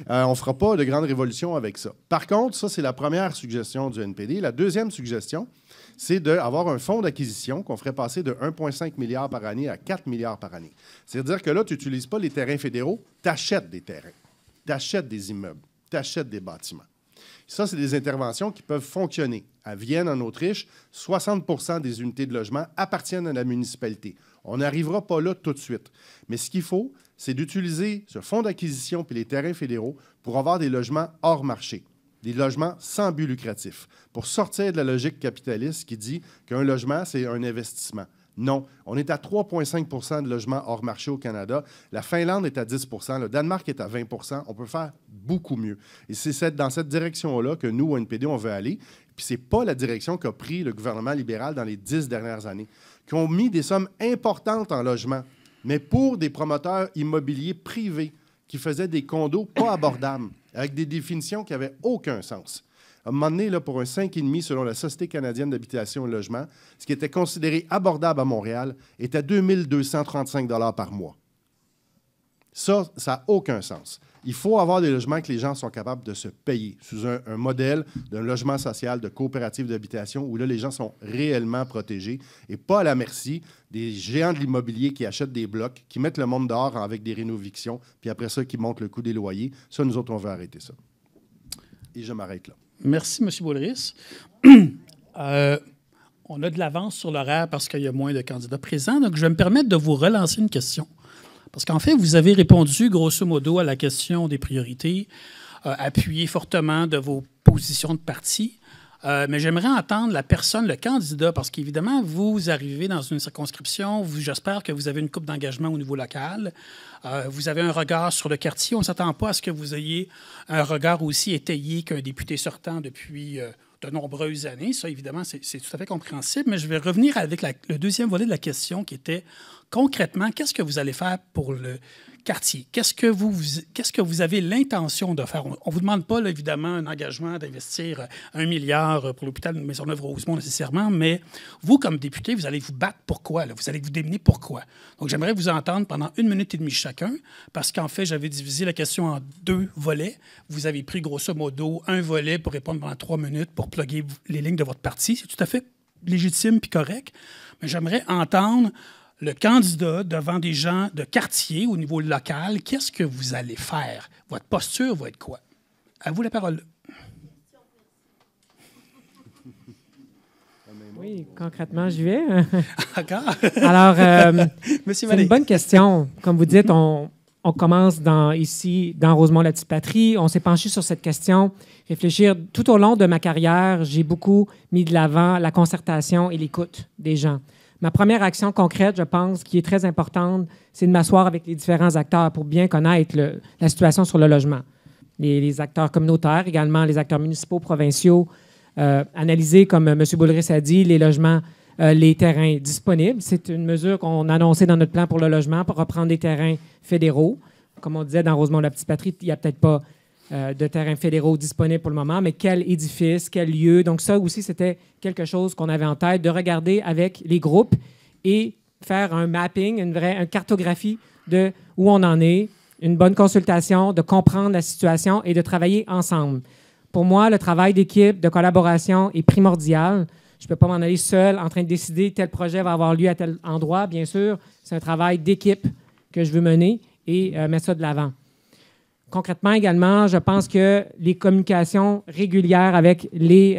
S2: On ne fera pas de grande révolution avec ça. Par contre, ça, c'est la première suggestion du NPD. La deuxième suggestion, c'est d'avoir un fonds d'acquisition qu'on ferait passer de 1,5 milliard par année à 4 milliards par année. C'est-à-dire que là, tu n'utilises pas les terrains fédéraux, tu achètes des terrains, tu achètes des immeubles, tu achètes des bâtiments. Ça, c'est des interventions qui peuvent fonctionner. À Vienne, en Autriche, 60 des unités de logement appartiennent à la municipalité. On n'arrivera pas là tout de suite. Mais ce qu'il faut, c'est d'utiliser ce fonds d'acquisition puis les terrains fédéraux pour avoir des logements hors marché, des logements sans but lucratif, pour sortir de la logique capitaliste qui dit qu'un logement, c'est un investissement. Non, on est à 3,5 de logements hors marché au Canada. La Finlande est à 10 le Danemark est à 20 On peut faire beaucoup mieux. Et c'est dans cette direction-là que nous, au NPD, on veut aller. Puis ce n'est pas la direction qu'a pris le gouvernement libéral dans les 10 dernières années, qui ont mis des sommes importantes en logement, mais pour des promoteurs immobiliers privés qui faisaient des condos pas abordables, avec des définitions qui n'avaient aucun sens. À un moment donné, là, pour un 5,5 selon la Société canadienne d'habitation et de logement, ce qui était considéré abordable à Montréal était 2 235 $ par mois. Ça n'a aucun sens. Il faut avoir des logements que les gens sont capables de se payer sous un modèle d'un logement social, de coopérative d'habitation où là, les gens sont réellement protégés et pas à la merci des géants de l'immobilier qui achètent des blocs, qui mettent le monde dehors avec des rénovictions, puis après ça, qui montent le coût des loyers. Ça, nous autres, on veut arrêter ça. Et je m'arrête là.
S1: Merci, M. Baudris. On a de l'avance sur l'horaire parce qu'il y a moins de candidats présents, donc je vais me permettre de vous relancer une question. Parce qu'en fait, vous avez répondu grosso modo à la question des priorités, appuyé fortement de vos positions de parti. Mais j'aimerais entendre la personne, le candidat, parce qu'évidemment, vous arrivez dans une circonscription, j'espère que vous avez une coupe d'engagement au niveau local, vous avez un regard sur le quartier. On ne s'attend pas à ce que vous ayez un regard aussi étayé qu'un député sortant depuis de nombreuses années. Ça, évidemment, c'est tout à fait compréhensible, mais je vais revenir avec le deuxième volet de la question qui était, concrètement, qu'est-ce que vous allez faire pour le quartier? Qu'est-ce que vous avez l'intention de faire? On ne vous demande pas, là, évidemment, un engagement d'investir 1 milliard pour l'hôpital de Maisonneuve-Rosemont nécessairement, mais vous, comme député, vous allez vous battre pourquoi? Là? Vous allez vous démener pourquoi? Donc, j'aimerais vous entendre pendant 1 minute et demie chacun, parce qu'en fait, j'avais divisé la question en 2 volets. Vous avez pris, grosso modo, un volet pour répondre pendant 3 minutes pour plugger les lignes de votre parti. C'est tout à fait légitime puis correct, mais j'aimerais entendre le candidat devant des gens de quartier au niveau local. Qu'est-ce que vous allez faire? Votre posture va être quoi? À vous la parole.
S3: Oui, concrètement, j'y vais.
S1: D'accord.
S3: Alors,
S1: Monsieur
S3: c'est une bonne question. Comme vous dites, on commence ici, dans Rosemont-la-Petite-Patrie. On s'est penché sur cette question. Réfléchir. Tout au long de ma carrière, j'ai beaucoup mis de l'avant la concertation et l'écoute des gens. Ma première action concrète, je pense, qui est très importante, c'est de m'asseoir avec les différents acteurs pour bien connaître la situation sur le logement. Les acteurs communautaires, également les acteurs municipaux, provinciaux, analyser, comme M. Baudris a dit, les logements, les terrains disponibles. C'est une mesure qu'on a annoncée dans notre plan pour le logement pour reprendre des terrains fédéraux comme on disait, dans Rosemont-la-Petite-Patrie, il n'y a peut-être pas de terrains fédéraux disponibles pour le moment, mais quel édifice, quel lieu. Donc ça aussi, c'était quelque chose qu'on avait en tête, de regarder avec les groupes et faire un mapping, une cartographie de où on en est, une bonne consultation, de comprendre la situation et de travailler ensemble. Pour moi, le travail d'équipe, de collaboration est primordial. Je ne peux pas m'en aller seul en train de décider tel projet va avoir lieu à tel endroit. Bien sûr, c'est un travail d'équipe que je veux mener et mettre ça de l'avant. Concrètement également, je pense que les communications régulières avec les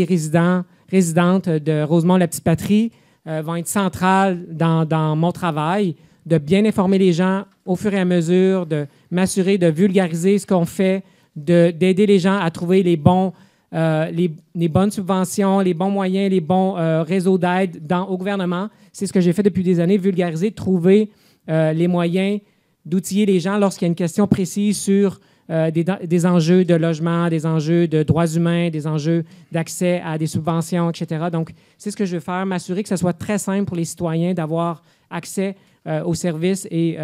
S3: résidentes de Rosemont-la-Petite-Patrie vont être centrales dans mon travail, de bien informer les gens au fur et à mesure, de m'assurer de vulgariser ce qu'on fait, d'aider les gens à trouver les bonnes subventions, les bons moyens, les bons réseaux d'aide au gouvernement. C'est ce que j'ai fait depuis des années, vulgariser, trouver les moyens d'outiller les gens lorsqu'il y a une question précise sur des enjeux de logement, des enjeux de droits humains, des enjeux d'accès à des subventions, etc. Donc, c'est ce que je veux faire, m'assurer que ce soit très simple pour les citoyens d'avoir accès aux services et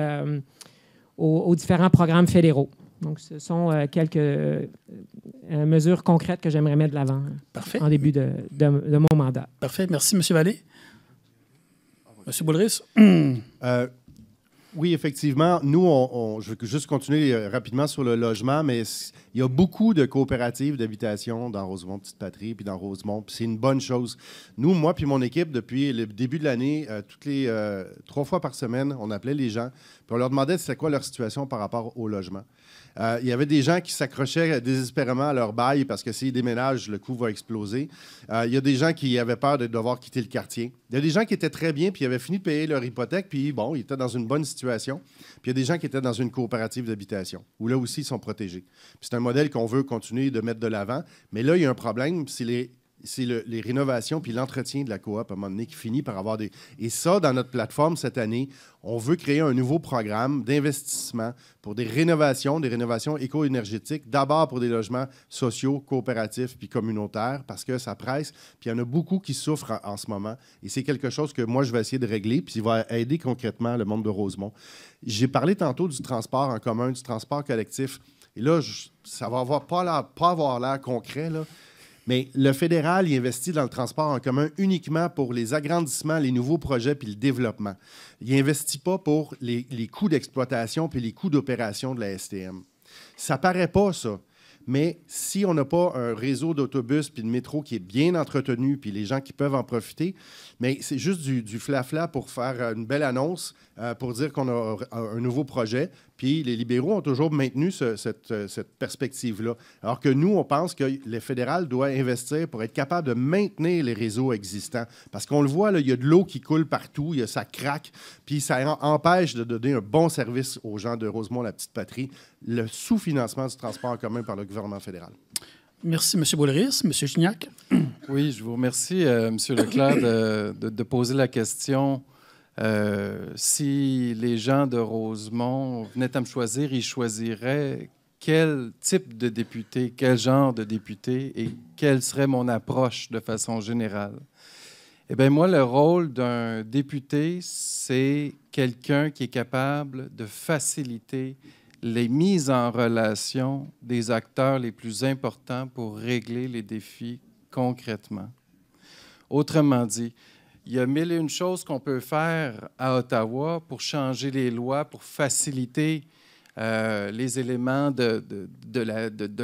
S3: aux différents programmes fédéraux. Donc, ce sont quelques mesures concrètes que j'aimerais mettre de l'avant en début de mon mandat.
S1: Parfait. Merci, M. Vallée. M. Boulris?
S2: Oui, effectivement. Nous, je veux juste continuer rapidement sur le logement, mais il y a beaucoup de coopératives d'habitation dans Rosemont-Petite-Patrie puis dans Rosemont, puis c'est une bonne chose. Nous, moi puis mon équipe, depuis le début de l'année, toutes les 3 fois par semaine, on appelait les gens, puis on leur demandait c'était quoi leur situation par rapport au logement. Il y avait des gens qui s'accrochaient désespérément à leur bail parce que s'ils déménagent, le coût va exploser. Il y a des gens qui avaient peur de devoir quitter le quartier. Il y a des gens qui étaient très bien, puis ils avaient fini de payer leur hypothèque, puis bon, ils étaient dans une bonne situation. Puis il y a des gens qui étaient dans une coopérative d'habitation, où là aussi, ils sont protégés. Puis c'est un modèle qu'on veut continuer de mettre de l'avant. Mais là, il y a un problème, c'est les rénovations puis l'entretien de la coop à un moment donné qui finit par avoir des... Et ça, dans notre plateforme cette année, on veut créer un nouveau programme d'investissement pour des rénovations éco-énergétiques, d'abord pour des logements sociaux, coopératifs puis communautaires, parce que ça presse. Puis il y en a beaucoup qui souffrent en ce moment. Et c'est quelque chose que moi, je vais essayer de régler, puis il va aider concrètement le monde de Rosemont. J'ai parlé tantôt du transport en commun, du transport collectif. Et là, ça va pas avoir l'air concret, là. Mais le fédéral, il investit dans le transport en commun uniquement pour les agrandissements, les nouveaux projets puis le développement. Il n'investit pas pour les coûts d'exploitation puis les coûts d'opération de la STM. Ça paraît pas, ça. Mais si on n'a pas un réseau d'autobus puis de métro qui est bien entretenu puis les gens qui peuvent en profiter, mais c'est juste du flafla pour faire une belle annonce, pour dire qu'on a un nouveau projet. Puis les libéraux ont toujours maintenu cette perspective-là. Alors que nous, on pense que le fédéral doit investir pour être capable de maintenir les réseaux existants. Parce qu'on le voit, là, il y a de l'eau qui coule partout, ça craque, puis ça empêche de donner un bon service aux gens de Rosemont-la-Petite-Patrie, le sous-financement du transport en commun par le gouvernement fédéral.
S1: Merci, M. Boulris. M. Gignac?
S4: Oui, je vous remercie, M. Leclerc, de poser la question. Si les gens de Rosemont venaient à me choisir, ils choisiraient quel type de député, quel genre de député et quelle serait mon approche de façon générale. Eh bien, moi, le rôle d'un député, c'est quelqu'un qui est capable de faciliter les mises en relation des acteurs les plus importants pour régler les défis concrètement. Autrement dit, il y a 1001 choses qu'on peut faire à Ottawa pour changer les lois, pour faciliter les éléments de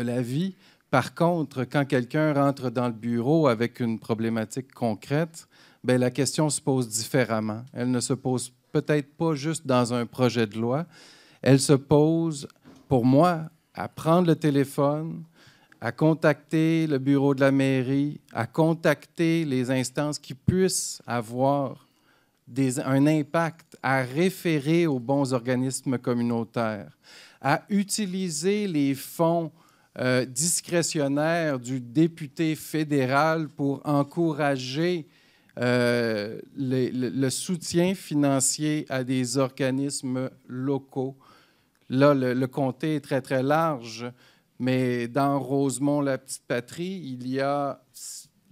S4: la vie. Par contre, quand quelqu'un rentre dans le bureau avec une problématique concrète, bien, la question se pose différemment. Elle ne se pose peut-être pas juste dans un projet de loi. Elle se pose, pour moi, à prendre le téléphone, à contacter le bureau de la mairie, à contacter les instances qui puissent avoir un impact, à référer aux bons organismes communautaires, à utiliser les fonds discrétionnaires du député fédéral pour encourager le soutien financier à des organismes locaux. Là, le comté est très, très large. Mais dans Rosemont-la-Petite-Patrie,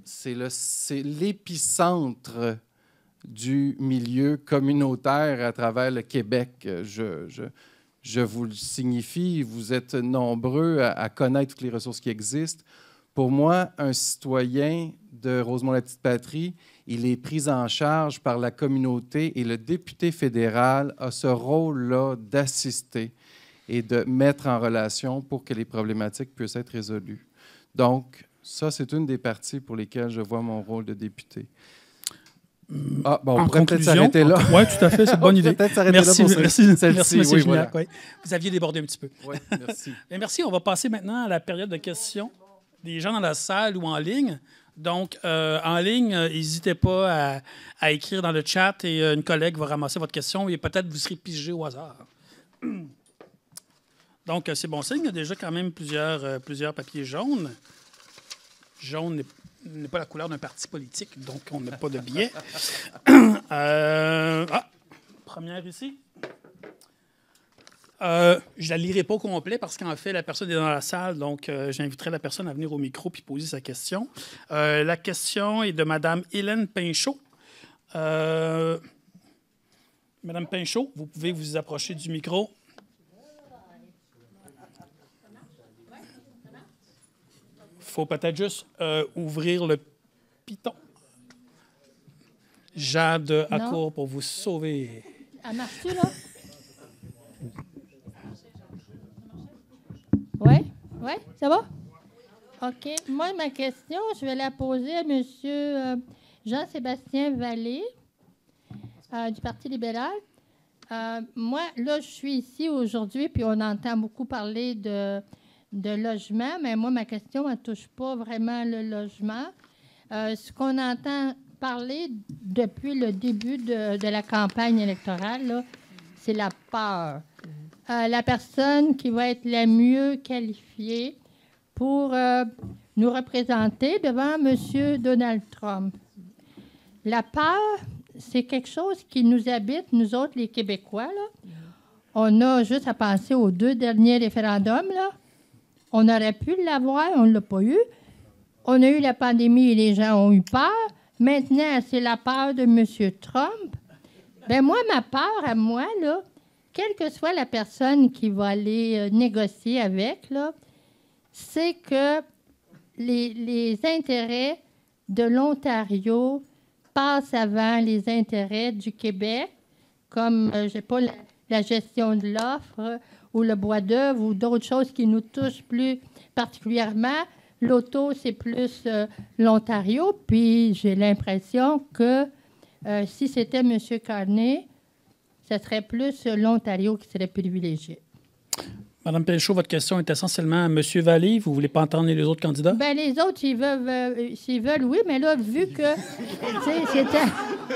S4: c'est l'épicentre du milieu communautaire à travers le Québec. Je vous le signifie, vous êtes nombreux à connaître toutes les ressources qui existent. Pour moi, un citoyen de Rosemont-la-Petite-Patrie, il est pris en charge par la communauté et le député fédéral a ce rôle-là d'assister et de mettre en relation pour que les problématiques puissent être résolues. Donc, ça, c'est une des parties pour lesquelles je vois mon rôle de député. Ah, bon, on pourrait peut-être s'arrêter là.
S1: Oui, tout à fait, c'est une bonne idée.
S4: Peut-être s'arrêter
S1: merci,
S4: là pour
S1: merci,
S4: celle-ci.
S1: merci, M.
S4: Oui,
S1: Gignac.
S4: voilà.
S1: Oui. Vous aviez débordé un petit peu.
S4: Oui, merci.
S1: Merci. On va passer maintenant à la période de questions des gens dans la salle ou en ligne. Donc, en ligne, n'hésitez pas à écrire dans le chat et une collègue va ramasser votre question et peut-être vous serez pigé au hasard. Donc, c'est bon signe. Il y a déjà quand même plusieurs papiers jaunes. Jaune n'est pas la couleur d'un parti politique, donc on n'a pas de biais. Première ici. Je ne la lirai pas au complet parce qu'en fait, la personne est dans la salle, donc j'inviterai la personne à venir au micro puis poser sa question. La question est de Mme Hélène Pinchot. Mme Pinchot, vous pouvez vous approcher du micro. Il faut peut-être juste ouvrir le piton. Jade accourt pour vous sauver.
S5: Elle marche-tu, là? Oui? Oui? Ça va? OK. Moi, ma question, je vais la poser à M. Jean-Sébastien Vallée du Parti libéral. Moi, là, je suis ici aujourd'hui, puis on entend beaucoup parler de logement, mais moi, ma question, elle ne touche pas vraiment le logement. Ce qu'on entend parler depuis le début de la campagne électorale, là, c'est la peur. La personne qui va être la mieux qualifiée pour nous représenter devant M. Donald Trump. La peur, c'est quelque chose qui nous habite, nous autres, les Québécois. Là. On a juste à penser aux 2 derniers référendums, là. On aurait pu l'avoir, on ne l'a pas eu. On a eu la pandémie et les gens ont eu peur. Maintenant, c'est la peur de M. Trump. Bien, moi, ma peur à moi, là, quelle que soit la personne qui va aller négocier avec, là, c'est que les intérêts de l'Ontario passent avant les intérêts du Québec, comme, je sais pas, la gestion de l'offre ou le bois d'œuvre ou d'autres choses qui nous touchent plus particulièrement. L'auto, c'est plus l'Ontario. Puis j'ai l'impression que si c'était M. Carney, ce serait plus l'Ontario qui serait privilégié.
S1: Madame Pinchot, votre question est essentiellement à M. Vallée. Vous ne voulez pas entendre les autres candidats?
S5: Bien, les autres, s'ils veulent, oui, mais là, vu que c'était...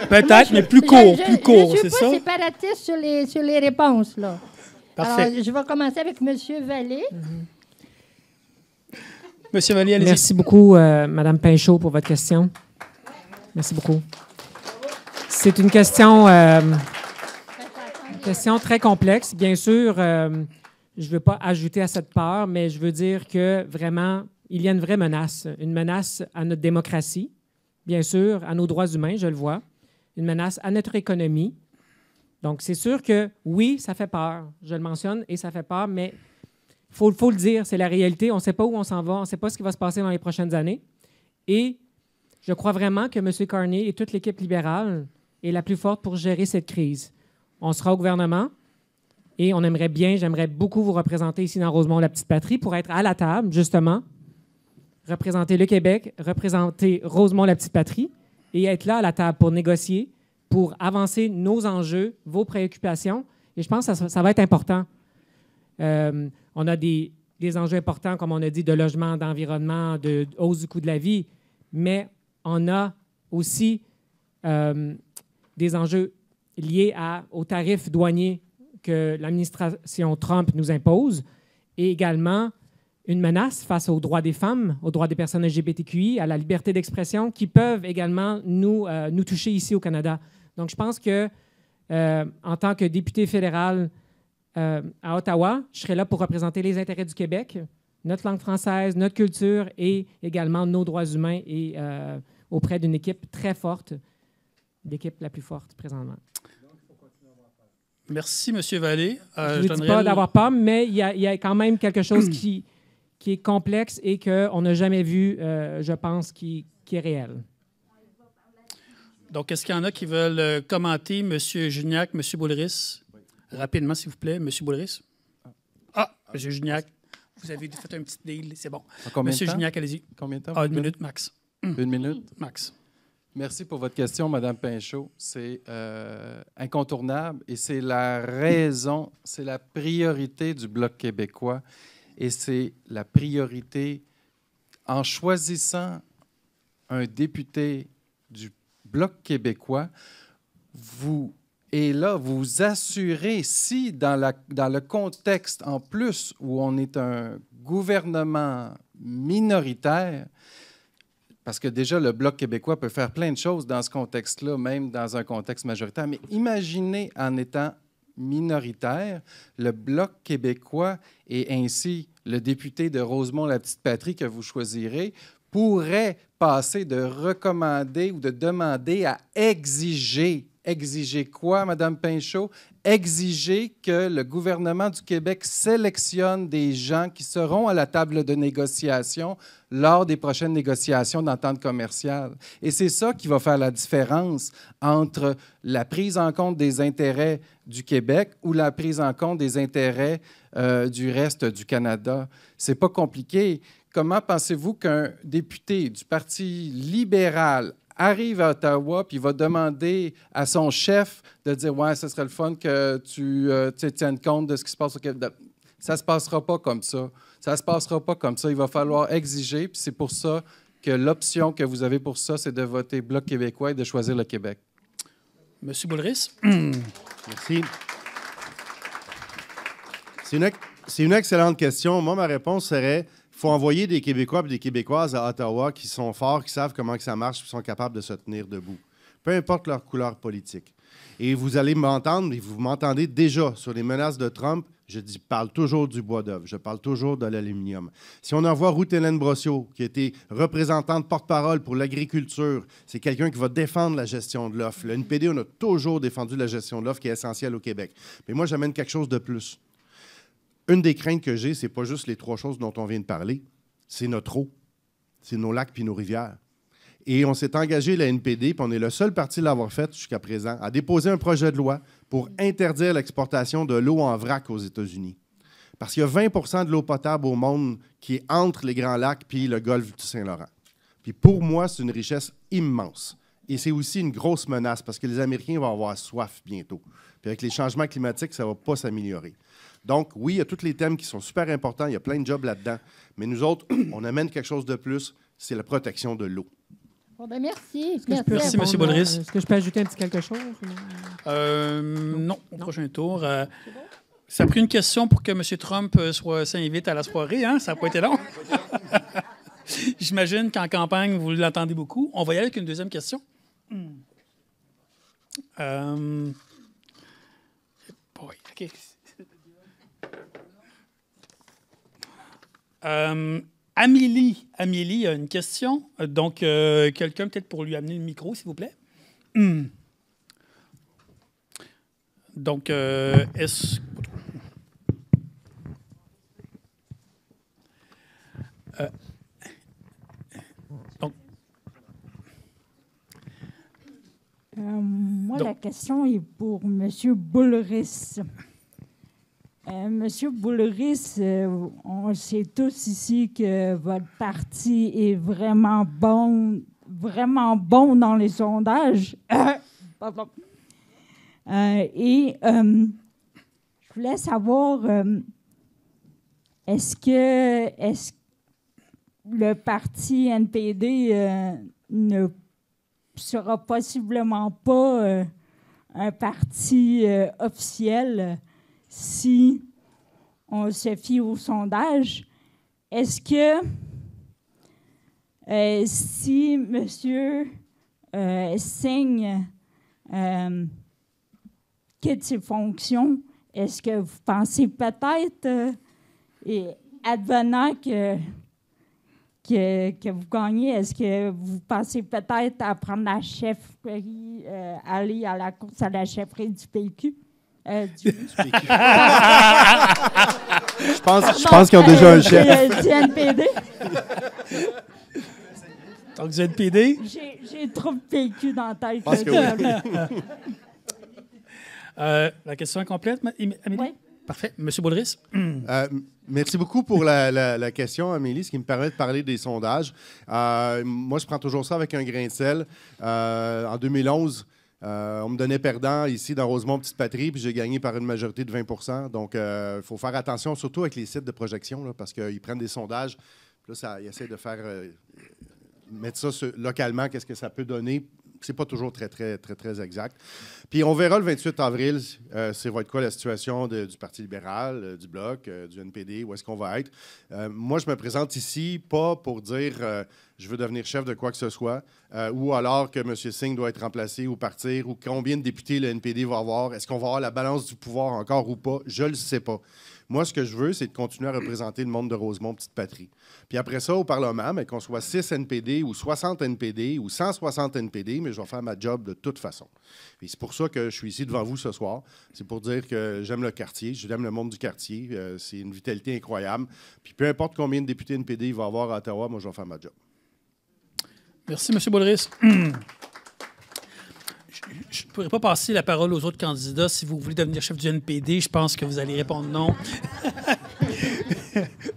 S1: Peut-être, mais plus court, c'est ça?
S5: Je ne suis pas séparatiste sur les réponses, là.
S1: Parfait.
S5: Alors, je vais commencer avec M. Vallée.
S1: Monsieur Vallée, allez-y.
S3: Merci beaucoup, Mme Pinchot, pour votre question. Merci beaucoup. C'est une question très complexe. Bien sûr, je ne veux pas ajouter à cette peur, mais je veux dire que vraiment, il y a une vraie menace. Une menace à notre démocratie, bien sûr, à nos droits humains, je le vois. Une menace à notre économie. Donc, c'est sûr que, oui, ça fait peur. Je le mentionne et ça fait peur, mais il faut le dire, c'est la réalité. On ne sait pas où on s'en va, on ne sait pas ce qui va se passer dans les prochaines années. Et je crois vraiment que M. Carney et toute l'équipe libérale est la plus forte pour gérer cette crise. On sera au gouvernement et j'aimerais beaucoup vous représenter ici dans Rosemont-la-Petite-Patrie pour être à la table, justement, représenter le Québec, représenter Rosemont-la-Petite-Patrie et être là à la table pour négocier, pour avancer nos enjeux, vos préoccupations. Et je pense que ça va être important. On a des enjeux importants, comme on a dit, de logement, d'environnement, de hausse du coût de la vie, mais on a aussi des enjeux liés aux tarifs douaniers que l'administration Trump nous impose et également une menace face aux droits des femmes, aux droits des personnes LGBTQI, à la liberté d'expression qui peuvent également nous toucher ici au Canada. Donc, je pense que en tant que député fédéral à Ottawa, je serai là pour représenter les intérêts du Québec, notre langue française, notre culture et également nos droits humains et auprès d'une équipe très forte, l'équipe la plus forte présentement.
S1: Merci, M. Vallée.
S3: Je ne dis pas d'avoir peur, mais il y a quand même quelque chose qui est complexe et qu'on n'a jamais vu, je pense, qui est réel.
S1: Donc, est-ce qu'il y en a qui veulent commenter? M. Gignac, M. Boulris? Rapidement, s'il vous plaît. M. Boulris? Ah, M. Gignac, vous avez fait un petit deal, c'est bon. M. Gignac, allez-y.
S4: Combien de temps?
S1: Ah, 1 minute max.
S4: 1 minute?
S1: Max.
S4: Merci pour votre question, Mme Pinchot. C'est incontournable et c'est la raison, c'est la priorité du Bloc québécois et c'est la priorité en choisissant un député du Bloc québécois. Vous assurez, si dans le contexte en plus où on est un gouvernement minoritaire, parce que déjà, le Bloc québécois peut faire plein de choses dans ce contexte-là, même dans un contexte majoritaire. Mais imaginez en étant minoritaire, le Bloc québécois et ainsi le député de Rosemont-la-Petite-Patrie que vous choisirez pourrait passer de recommander ou de demander à exiger. Exiger quoi, Mme Pinchot? Exiger que le gouvernement du Québec sélectionne des gens qui seront à la table de négociation lors des prochaines négociations d'entente commerciale. Et c'est ça qui va faire la différence entre la prise en compte des intérêts du Québec ou la prise en compte des intérêts du reste du Canada. C'est pas compliqué. Comment pensez-vous qu'un député du Parti libéral arrive à Ottawa puis va demander à son chef de dire « Ouais, ce serait le fun que tu tiennes compte de ce qui se passe au Québec. » Ça ne se passera pas comme ça. Ça ne se passera pas comme ça. Il va falloir exiger, puis c'est pour ça que l'option que vous avez pour ça, c'est de voter Bloc québécois et de choisir le Québec.
S1: Monsieur Boulris.
S2: Merci. C'est une excellente question. Moi, ma réponse serait il faut envoyer des Québécois et des Québécoises à Ottawa qui sont forts, qui savent comment que ça marche, qui sont capables de se tenir debout, peu importe leur couleur politique. Et vous allez m'entendre, et vous m'entendez déjà sur les menaces de Trump, parle toujours du bois d'œuvre, je parle toujours de l'aluminium. Si on envoie Ruth-Hélène Brossio, qui a été représentante porte-parole pour l'agriculture, c'est quelqu'un qui va défendre la gestion de l'offre. Le NPD, on a toujours défendu la gestion de l'offre qui est essentielle au Québec. Mais moi, j'amène quelque chose de plus. Une des craintes que j'ai, c'est pas juste les 3 choses dont on vient de parler, c'est notre eau, c'est nos lacs puis nos rivières. Et on s'est engagé, la NPD, puis on est le seul parti à l'avoir fait jusqu'à présent, à déposer un projet de loi pour interdire l'exportation de l'eau en vrac aux États-Unis. Parce qu'il y a 20 de l'eau potable au monde qui est entre les Grands Lacs puis le golfe du Saint-Laurent. Puis pour moi, c'est une richesse immense. Et c'est aussi une grosse menace parce que les Américains vont avoir soif bientôt. Puis avec les changements climatiques, ça ne va pas s'améliorer. Donc, oui, il y a tous les thèmes qui sont super importants. Il y a plein de jobs là-dedans. Mais nous autres, on amène quelque chose de plus, c'est la protection de l'eau.
S5: Bon, ben merci.
S1: Merci, M. Boulris.
S3: Est-ce que je peux ajouter un petit quelque chose?
S1: Non, au prochain tour. Ça a pris une question pour que M. Trump s'invite à la soirée. Hein? Ça n'a pas été long. J'imagine qu'en campagne, vous l'entendez beaucoup. On va y aller avec une deuxième question. OK. Amélie a une question. Donc, quelqu'un peut-être pour lui amener le micro, s'il vous plaît. Donc, est-ce...
S6: Moi, la question est pour M. Boulris. Monsieur Boulris, on sait tous ici que votre parti est vraiment bon dans les sondages. Pardon. Je voulais savoir, est-ce que le parti NPD ne sera possiblement pas un parti officiel si on se fie au sondage? Est-ce que si M. Singh quitte ses fonctions, est-ce que vous pensez peut-être, et advenant que vous gagnez, est-ce que vous pensez peut-être à prendre la chefferie, aller à la course à la chefferie du PQ?
S2: Je pense qu'ils ont déjà un chef.
S6: Du NPD.
S1: Donc, du NPD.
S6: J'ai trop de PQ dans la tête.
S2: Parce que oui.
S1: La question est complète, Amélie?
S6: Oui.
S1: Parfait. Monsieur Boulris?
S2: Merci beaucoup pour la question, Amélie, ce qui me permet de parler des sondages. Moi, je prends toujours ça avec un grain de sel. En 2011, on me donnait perdant ici dans Rosemont, Petite Patrie, puis j'ai gagné par une majorité de 20 %. Donc, il faut faire attention, surtout avec les sites de projection, là, parce qu'ils prennent des sondages. Puis là, ils essaient de faire mettre ça localement, qu'est-ce que ça peut donner. C'est pas toujours très exact. Puis on verra le 28 avril, c'est va être quoi la situation du Parti libéral, du Bloc, du NPD, où est-ce qu'on va être. Moi, je me présente ici pas pour dire je veux devenir chef de quoi que ce soit, ou alors que M. Singh doit être remplacé ou partir, ou combien de députés le NPD va avoir. Est-ce qu'on va avoir la balance du pouvoir encore ou pas? Je le sais pas. Moi, ce que je veux, c'est de continuer à représenter le monde de Rosemont, Petite Patrie. Puis après ça, au Parlement, mais qu'on soit 6 NPD ou 60 NPD ou 160 NPD, mais je vais faire ma job de toute façon. Et c'est pour ça que je suis ici devant vous ce soir. C'est pour dire que j'aime le quartier, j'aime le monde du quartier. C'est une vitalité incroyable. Puis peu importe combien de députés NPD il va y avoir à Ottawa, moi, je vais faire ma job.
S1: Merci, M. Boulris. Je ne pourrais pas passer la parole aux autres candidats. Si vous voulez devenir chef du NPD, je pense que vous allez répondre non.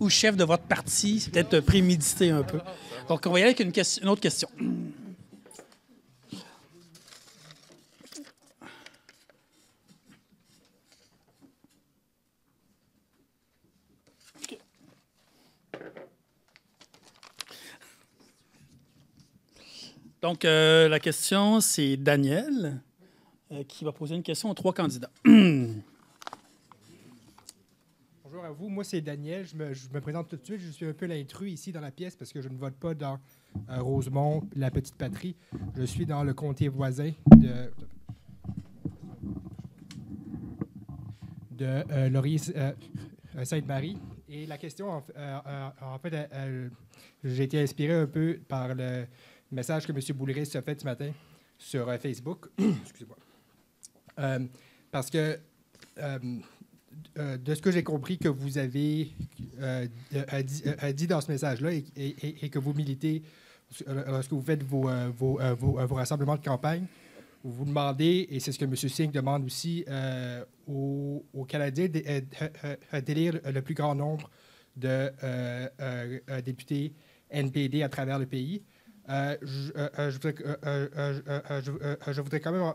S1: Ou chef de votre parti, c'est peut-être prémédité un peu. Donc, on va y aller avec une autre question. Donc, la question, c'est Daniel qui va poser une question aux 3 candidats.
S7: Bonjour à vous. Moi, c'est Daniel. Je me présente tout de suite. Je suis un peu l'intrus ici dans la pièce parce que je ne vote pas dans Rosemont, la Petite Patrie. Je suis dans le comté voisin de Laurier-Sainte-Marie. Et la question, en fait, j'ai été inspiré un peu par le message que M. Boulris a fait ce matin sur Facebook. Excusez-moi. Parce que de ce que j'ai compris que vous avez dit dans ce message-là et que vous militez lorsque vous faites vos rassemblements de campagne, vous demandez, et c'est ce que M. Singh demande aussi, aux Canadiens d'élire le plus grand nombre de députés NPD à travers le pays. Je voudrais quand même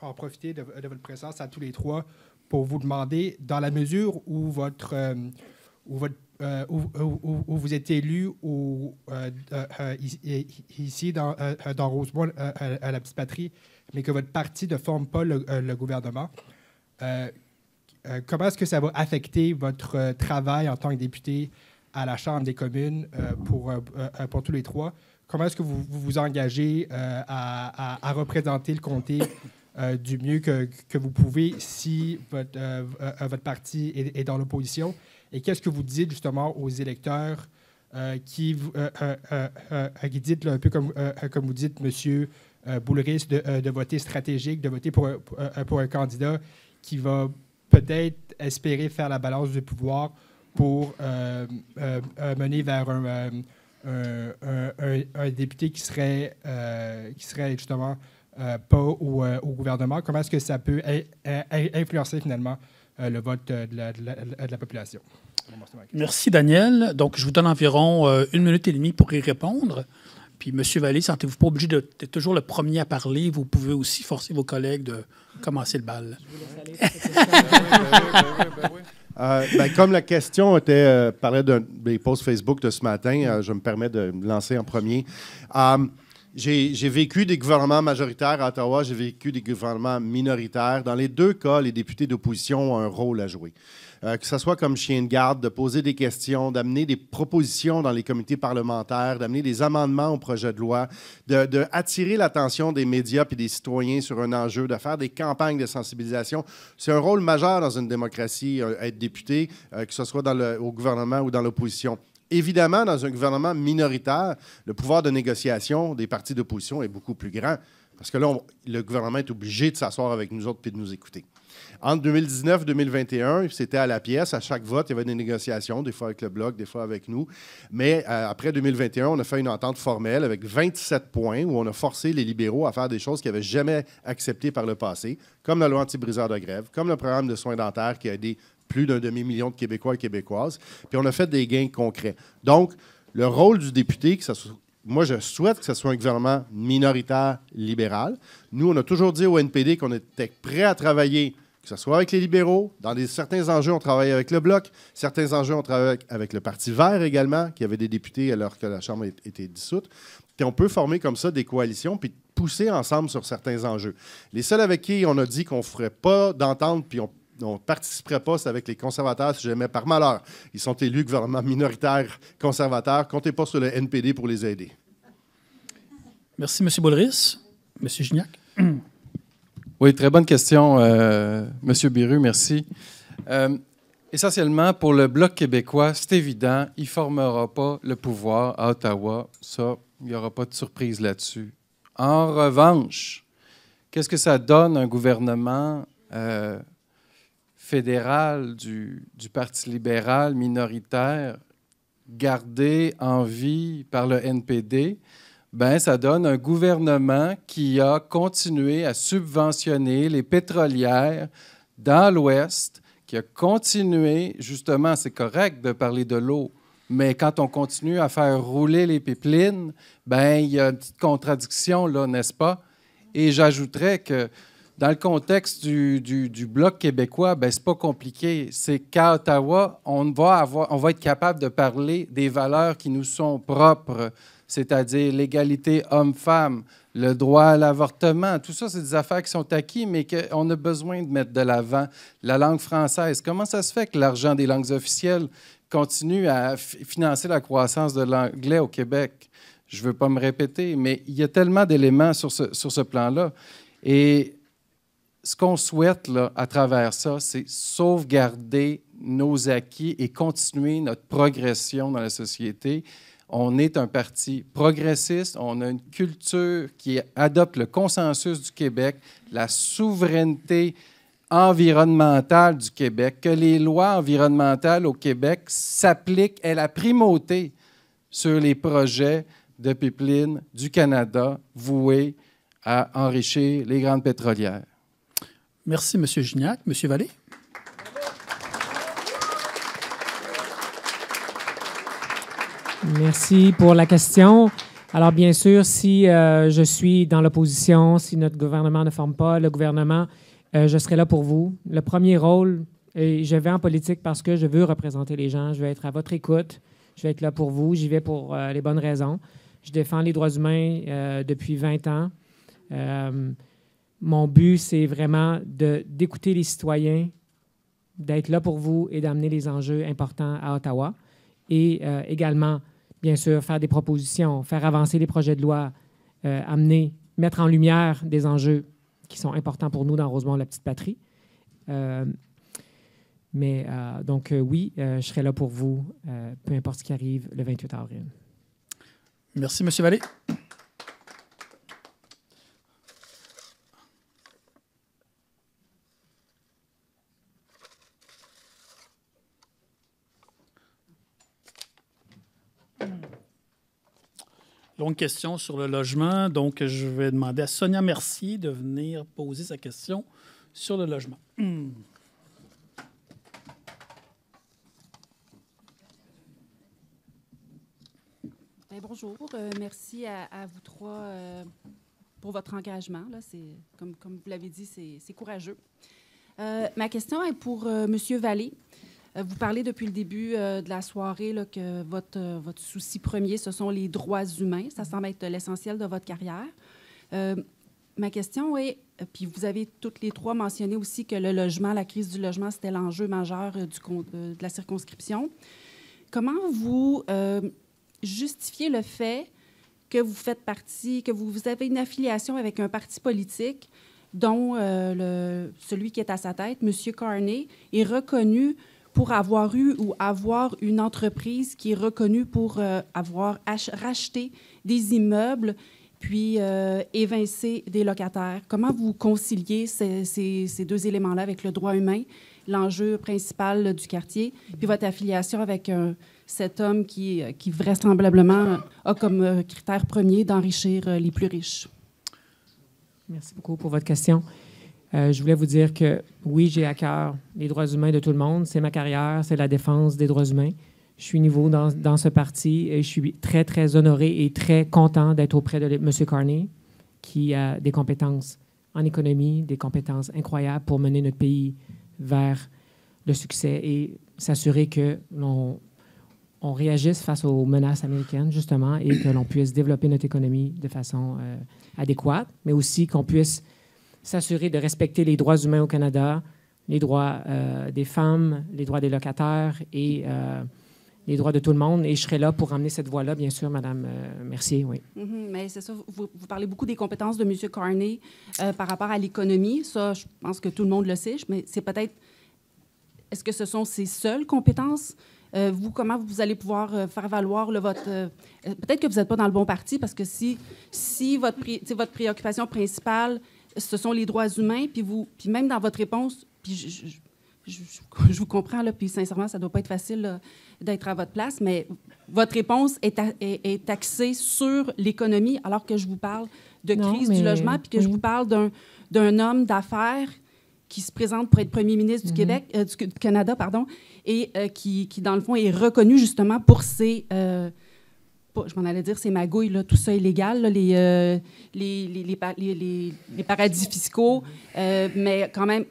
S7: en profiter de votre présence à tous les 3 pour vous demander, dans la mesure où vous êtes élu ici dans Rosemont, à la Petite Patrie, mais que votre parti ne forme pas le gouvernement, comment est-ce que ça va affecter votre travail en tant que député à la Chambre des communes pour tous les 3? Comment est-ce que vous vous engagez à représenter le comté du mieux que vous pouvez si votre parti est dans l'opposition? Et qu'est-ce que vous dites justement aux électeurs qui dites, là, un peu comme vous dites, M. Boulris, de voter stratégique, de voter pour un candidat qui va peut-être espérer faire la balance du pouvoir pour mener vers un député qui serait justement pas au gouvernement? Comment est-ce que ça peut influencer finalement le vote de la population?
S1: Merci, Daniel. Donc, je vous donne environ 1 minute et demie pour y répondre. Puis, M. Vallée, sentez-vous pas obligé d'être toujours le premier à parler. Vous pouvez aussi forcer vos collègues de commencer le bal.
S2: Comme la question parlait des posts Facebook de ce matin, je me permets de me lancer en premier. J'ai vécu des gouvernements majoritaires à Ottawa, j'ai vécu des gouvernements minoritaires. Dans les 2 cas, les députés d'opposition ont un rôle à jouer. Que ce soit comme chien de garde, de poser des questions, d'amener des propositions dans les comités parlementaires, d'amener des amendements au projet de loi, d'attirer l'attention des médias et des citoyens sur un enjeu, de faire des campagnes de sensibilisation. C'est un rôle majeur dans une démocratie, être député, que ce soit au gouvernement ou dans l'opposition. Évidemment, dans un gouvernement minoritaire, le pouvoir de négociation des partis d'opposition est beaucoup plus grand parce que là, le gouvernement est obligé de s'asseoir avec nous autres et de nous écouter. Entre 2019 et 2021, c'était à la pièce. À chaque vote, il y avait des négociations, des fois avec le Bloc, des fois avec nous. Mais après 2021, on a fait une entente formelle avec 27 points où on a forcé les libéraux à faire des choses qu'ils n'avaient jamais acceptées par le passé, comme la loi anti-briseur de grève, comme le programme de soins dentaires qui a aidé plus d'un demi-million de Québécois et Québécoises. Puis on a fait des gains concrets. Donc, le rôle du député, moi, je souhaite que ce soit un gouvernement minoritaire libéral. Nous, on a toujours dit au NPD qu'on était prêt à travailler, que ce soit avec les libéraux. Dans certains enjeux, on travaille avec le Bloc. Certains enjeux, on travaille avec le Parti vert également, qui avait des députés alors que la Chambre était dissoute. Puis on peut former comme ça des coalitions puis pousser ensemble sur certains enjeux. Les seuls avec qui on a dit qu'on ne ferait pas d'entente puis on ne participerait pas, c'est avec les conservateurs, si jamais par malheur. Ils sont élus gouvernement minoritaire conservateur. Comptez pas sur le NPD pour les aider.
S1: Merci, M. Boulris. M. Gignac.
S4: Oui, très bonne question, M. Biru, merci. Essentiellement, pour le Bloc québécois, c'est évident, il ne formera pas le pouvoir à Ottawa. Ça, il n'y aura pas de surprise là-dessus. En revanche, qu'est-ce que ça donne un gouvernement fédéral du Parti libéral minoritaire gardé en vie par le NPD? Ben, ça donne un gouvernement qui a continué à subventionner les pétrolières dans l'Ouest, qui a continué, justement, c'est correct de parler de l'eau, mais quand on continue à faire rouler les pipelines, ben, il y a une petite contradiction, là, n'est-ce pas? Et j'ajouterais que dans le contexte du Bloc québécois, ben, c'est pas compliqué. C'est qu'à Ottawa, on va être capable de parler des valeurs qui nous sont propres, c'est-à-dire l'égalité homme-femme, le droit à l'avortement. Tout ça, c'est des affaires qui sont acquises, mais qu'on a besoin de mettre de l'avant. La langue française. Comment ça se fait que l'argent des langues officielles continue à financer la croissance de l'anglais au Québec? Je ne veux pas me répéter, mais il y a tellement d'éléments sur ce plan-là. Et ce qu'on souhaite là, à travers ça, c'est sauvegarder nos acquis et continuer notre progression dans la société. On est un parti progressiste, on a une culture qui adopte le consensus du Québec, la souveraineté environnementale du Québec, que les lois environnementales au Québec s'appliquent, aient la primauté sur les projets de pipeline du Canada voués à enrichir les grandes pétrolières.
S1: Merci, M. Gignac. M. Vallée?
S3: Merci pour la question. Alors, bien sûr, si je suis dans l'opposition, si notre gouvernement ne forme pas le gouvernement, je serai là pour vous. Le premier rôle, et je vais en politique parce que je veux représenter les gens, je vais être à votre écoute, je vais être là pour vous, j'y vais pour les bonnes raisons. Je défends les droits humains depuis 20 ans. Mon but, c'est vraiment d'écouter les citoyens, d'être là pour vous et d'amener les enjeux importants à Ottawa. Et également, bien sûr, faire des propositions, faire avancer les projets de loi, mettre en lumière des enjeux qui sont importants pour nous dans Rosemont-la-Petite-Patrie. Donc, oui, je serai là pour vous, peu importe ce qui arrive le 28 avril.
S1: Merci, M. Vallée. Longue question sur le logement. Donc, je vais demander à Sonia Mercier de venir poser sa question sur le logement.
S8: Bonjour. Merci à vous trois pour votre engagement. Là, comme vous l'avez dit, c'est courageux. Ma question est pour M. Vallée. Vous parlez depuis le début de la soirée là, que votre souci premier, ce sont les droits humains. Ça semble être l'essentiel de votre carrière. Ma question est, puis vous avez toutes les trois mentionné aussi que le logement, la crise du logement, c'était l'enjeu majeur de la circonscription. Comment vous justifiez le fait que vous faites partie, que vous avez une affiliation avec un parti politique dont celui qui est à sa tête, M. Carney, est reconnu pour avoir eu ou avoir une entreprise qui est reconnue pour avoir racheté des immeubles puis évincer des locataires. Comment vous conciliez ces deux éléments-là avec le droit humain, l'enjeu principal du quartier, puis votre affiliation avec cet homme qui vraisemblablement a comme critère premier d'enrichir les plus riches?
S3: Merci beaucoup pour votre question. Je voulais vous dire que oui, j'ai à cœur les droits humains de tout le monde. C'est ma carrière, c'est la défense des droits humains. Je suis nouveau dans ce parti et je suis très, très honoré et très content d'être auprès de M. Carney, qui a des compétences en économie, des compétences incroyables pour mener notre pays vers le succès et s'assurer que l'on réagisse face aux menaces américaines, justement, et que l'on puisse développer notre économie de façon adéquate, mais aussi qu'on puisse s'assurer de respecter les droits humains au Canada, les droits des femmes, les droits des locataires et les droits de tout le monde. Et je serai là pour emmener cette voie-là, bien sûr, Mme Mercier, oui.
S8: Mais c'est ça, vous parlez beaucoup des compétences de M. Carney par rapport à l'économie. Ça, je pense que tout le monde le sait, mais c'est peut-être... Est-ce que ce sont ses seules compétences? Vous, comment vous allez pouvoir faire valoir votre... peut-être que vous n'êtes pas dans le bon parti, parce que si votre préoccupation principale, ce sont les droits humains, puis même dans votre réponse, puis je vous comprends, là, puis sincèrement, ça ne doit pas être facile là, d'être à votre place, mais votre réponse est axée sur l'économie, alors que je vous parle de crise du logement, puis que je vous parle d'un homme d'affaires qui se présente pour être premier ministre du Québec, du Canada, pardon, et qui, dans le fond, est reconnu justement pour ses... je m'en allais dire, c'est magouilles, là, tout ça illégal, là, les paradis fiscaux, mais quand même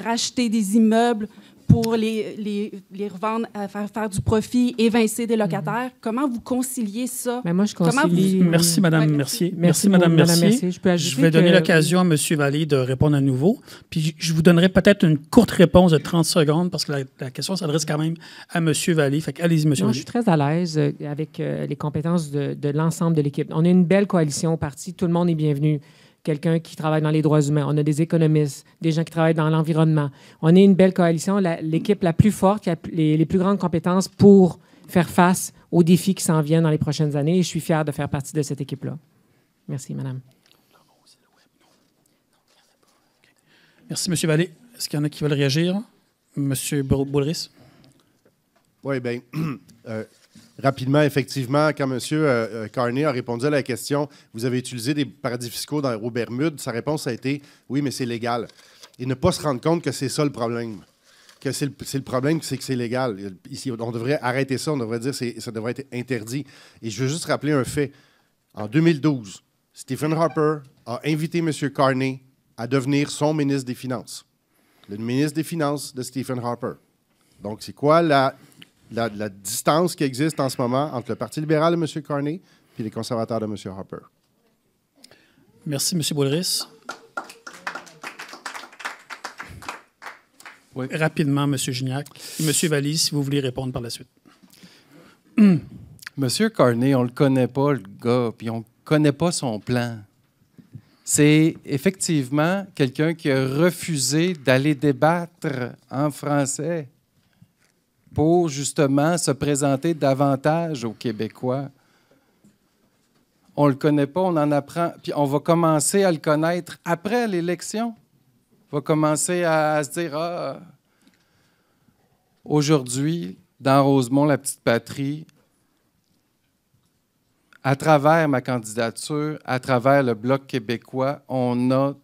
S8: racheter des immeubles pour les revendre, faire du profit, évincer des locataires. Comment vous conciliez ça?
S3: Mais moi, je concilie...
S1: Merci, Mme Mercier. Merci, Mme Mercier. Je vais donner l'occasion à M. Vallée de répondre à nouveau. Puis je vous donnerai peut-être une courte réponse de 30 secondes parce que la question s'adresse quand même à M. Vallée. Fait allez-y, M. Vallée.
S3: Je suis très à l'aise avec les compétences de l'ensemble de l'équipe. On a une belle coalition au parti. Tout le monde est bienvenu. Quelqu'un qui travaille dans les droits humains. On a des économistes, des gens qui travaillent dans l'environnement. On est une belle coalition, l'équipe la plus forte, qui a les plus grandes compétences pour faire face aux défis qui s'en viennent dans les prochaines années. Et je suis fier de faire partie de cette équipe-là. Merci, madame.
S1: Merci, M. Vallée. Est-ce qu'il y en a qui veulent réagir? M. Boulris?
S2: Oui, bien, rapidement, effectivement, quand M. Carney a répondu à la question « Vous avez utilisé des paradis fiscaux aux Bermudes », sa réponse a été « Oui, mais c'est légal ». Et ne pas se rendre compte que c'est ça le problème. Que c'est le problème, c'est que c'est légal. Ici, on devrait arrêter ça, on devrait dire que ça devrait être interdit. Et je veux juste rappeler un fait. En 2012, Stephen Harper a invité M. Carney à devenir son ministre des Finances. Le ministre des Finances de Stephen Harper. Donc, c'est quoi la distance qui existe en ce moment entre le Parti libéral de M. Carney et les conservateurs de M. Harper?
S1: Merci, M. Boulris. Oui. Rapidement, M. Gignac. Et M. Vallée, si vous voulez répondre par la suite.
S4: M. Carney, on ne le connaît pas, le gars, puis on ne connaît pas son plan. C'est effectivement quelqu'un qui a refusé d'aller débattre en français pour justement se présenter davantage aux Québécois. On ne le connaît pas, on en apprend, puis on va commencer à le connaître après l'élection. On va commencer à se dire, aujourd'hui, dans Rosemont, la petite patrie, à travers ma candidature, à travers le Bloc québécois, on a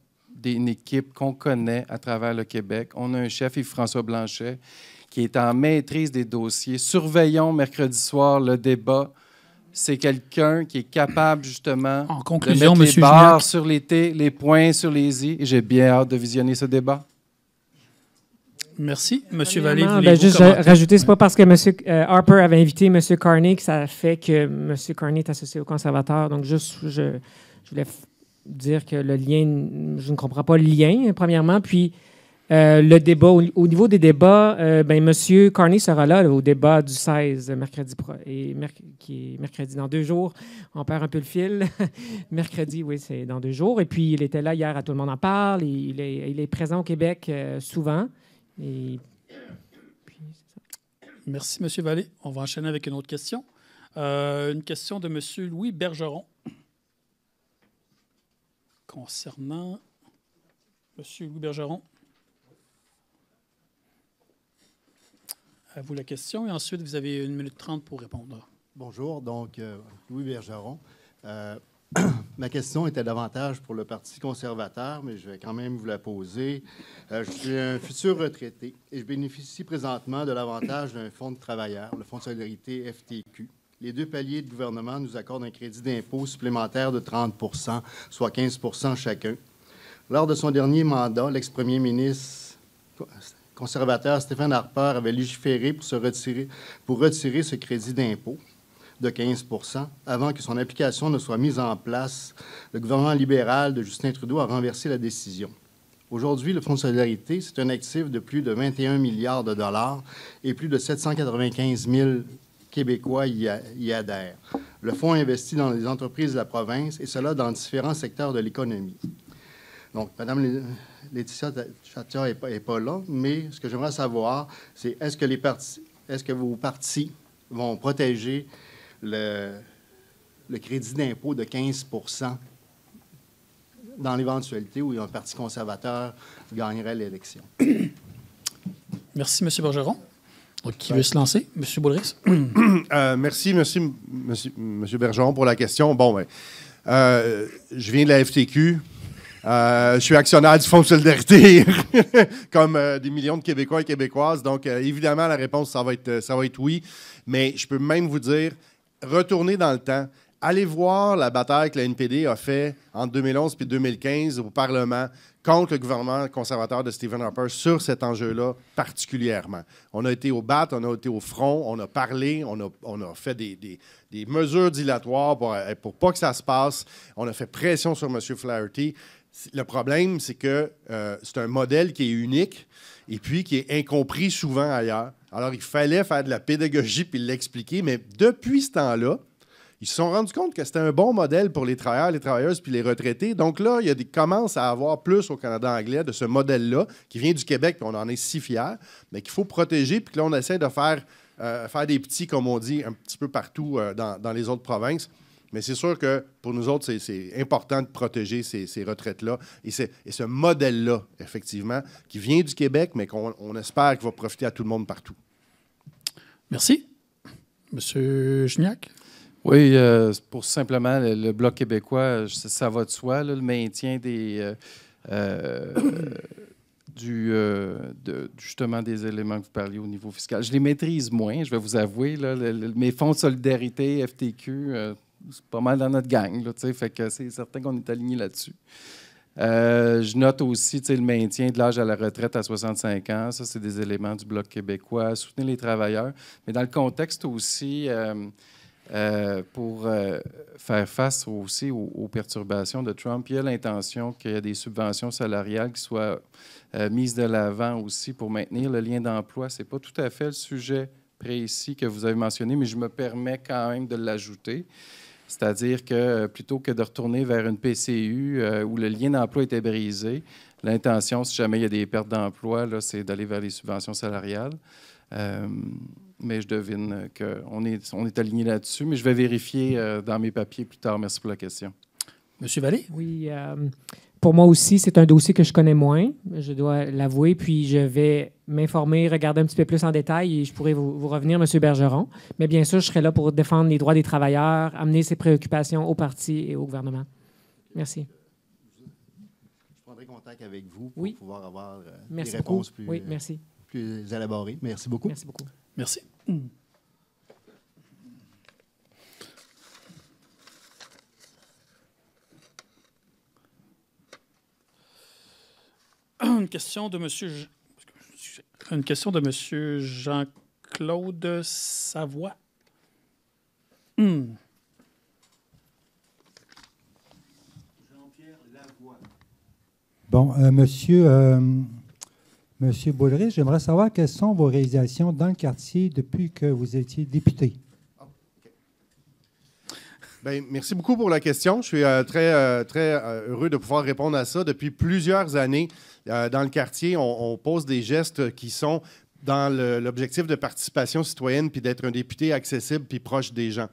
S4: une équipe qu'on connaît à travers le Québec. On a un chef, Yves-François Blanchet, qui est en maîtrise des dossiers. Surveillons mercredi soir le débat. C'est quelqu'un qui est capable, justement,
S1: en conclusion,
S4: de mettre les barres sur les T, les points sur les I. Et j'ai bien hâte de visionner ce débat.
S1: Merci. M. Vallée,
S3: juste rajouter, c'est pas parce que M. Harper avait invité M. Carney que ça fait que M. Carney est associé aux conservateurs. Donc, juste, je voulais dire que le lien, je ne comprends pas le lien, premièrement. Puis, le débat, au niveau des débats, M. Carney sera là au débat du 16, qui est mercredi dans 2 jours. On perd un peu le fil. Mercredi, oui, c'est dans 2 jours. Et puis, il était là hier à Tout le monde en parle. Il est présent au Québec souvent. Et puis, c'est ça.
S1: Merci, M. Vallée. On va enchaîner avec une autre question. Une question de M. Louis Bergeron. concernant M. Louis Bergeron. À vous la question. Et ensuite, vous avez 1 minute 30 pour répondre.
S9: Bonjour, donc Louis Bergeron. Ma question était davantage pour le Parti conservateur, mais je vais quand même vous la poser. Je suis un futur retraité et je bénéficie présentement de l'avantage d'un fonds de travailleurs, le Fonds de solidarité FTQ. Les 2 paliers de gouvernement nous accordent un crédit d'impôt supplémentaire de 30 %, soit 15 % chacun. Lors de son dernier mandat, l'ex-premier ministre conservateur Stephen Harper avait légiféré pour retirer ce crédit d'impôt de 15 % avant que son application ne soit mise en place. Le gouvernement libéral de Justin Trudeau a renversé la décision. Aujourd'hui, le Fonds de solidarité, c'est un actif de plus de 21 milliards de dollars et plus de 795 000 Québécois y adhèrent. Le fonds investit dans les entreprises de la province et cela dans différents secteurs de l'économie. Donc, Mme Laetitia Chattia n'est pas là, mais ce que j'aimerais savoir, c'est est-ce que vos partis vont protéger le crédit d'impôt de 15 % dans l'éventualité où un parti conservateur gagnerait l'élection?
S1: Merci, M. Bergeron. Donc, qui veut se lancer? M. Boulris?
S2: Merci, M. Bergeron, pour la question. Bon, ben, je viens de la FTQ. Je suis actionnaire du Fonds de solidarité, comme des millions de Québécois et Québécoises. Donc, évidemment, la réponse, ça va être oui. Mais je peux même vous dire, retournez dans le temps. Allez voir la bataille que la NPD a fait entre 2011 et 2015 au Parlement contre le gouvernement conservateur de Stephen Harper sur cet enjeu-là particulièrement. On a été au bat, on a été au front, on a parlé, on a fait des mesures dilatoires pour pas que ça se passe. On a fait pression sur M. Flaherty. Le problème, c'est que c'est un modèle qui est unique et puis qui est incompris souvent ailleurs. Alors, il fallait faire de la pédagogie puis l'expliquer, mais depuis ce temps-là, ils se sont rendus compte que c'était un bon modèle pour les travailleurs, les travailleuses puis les retraités. Donc là, il y a commence à avoir plus au Canada anglais de ce modèle-là qui vient du Québec, puis on en est si fiers, mais qu'il faut protéger, puis que là, on essaie de faire des petits, comme on dit, un petit peu partout dans les autres provinces. Mais c'est sûr que pour nous autres, c'est important de protéger ces retraites-là et ce modèle-là, effectivement, qui vient du Québec, mais qu'on espère qu'il va profiter à tout le monde partout.
S1: Merci. Monsieur Gignac?
S4: Oui, pour simplement le Bloc québécois, ça va de soi, là, le maintien justement des éléments que vous parliez au niveau fiscal. Je les maîtrise moins, je vais vous avouer. Là, mes fonds de solidarité, FTQ, c'est pas mal dans notre gang. Là, fait que c'est certain qu'on est aligné là-dessus. Je note aussi le maintien de l'âge à la retraite à 65 ans. Ça, c'est des éléments du Bloc québécois. Soutenir les travailleurs. Mais dans le contexte aussi, pour faire face aussi aux perturbations de Trump, il y a l'intention qu'il y ait des subventions salariales qui soient mises de l'avant aussi pour maintenir le lien d'emploi. Ce n'est pas tout à fait le sujet précis que vous avez mentionné, mais je me permets quand même de l'ajouter. C'est-à-dire que plutôt que de retourner vers une PCU où le lien d'emploi était brisé, l'intention, si jamais il y a des pertes d'emploi, c'est d'aller vers les subventions salariales. Mais je devine qu'on est aligné là-dessus, mais je vais vérifier dans mes papiers plus tard. Merci pour la question.
S1: Monsieur Vallée?
S3: Oui, pour moi aussi, c'est un dossier que je connais moins, je dois l'avouer, puis je vais m'informer, regarder un petit peu plus en détail et je pourrai vous revenir, M. Bergeron. Mais bien sûr, je serai là pour défendre les droits des travailleurs, amener ces préoccupations au parti et au gouvernement. Merci.
S9: Je prendrai contact avec vous pour
S3: oui.
S9: pouvoir avoir
S3: des
S9: réponses
S3: beaucoup. Oui, merci.
S9: plus élaborées. Merci beaucoup.
S3: Merci beaucoup.
S1: Merci. Une question de M. Jean-Claude Savoie.
S10: Jean-Pierre Lavoie. Bon, Monsieur Boulris, j'aimerais savoir quelles sont vos réalisations dans le quartier depuis que vous étiez député.
S2: Bien, merci beaucoup pour la question. Je suis très heureux de pouvoir répondre à ça. Depuis plusieurs années, dans le quartier, on pose des gestes qui sont dans l'objectif de participation citoyenne puis d'être un député accessible puis proche des gens.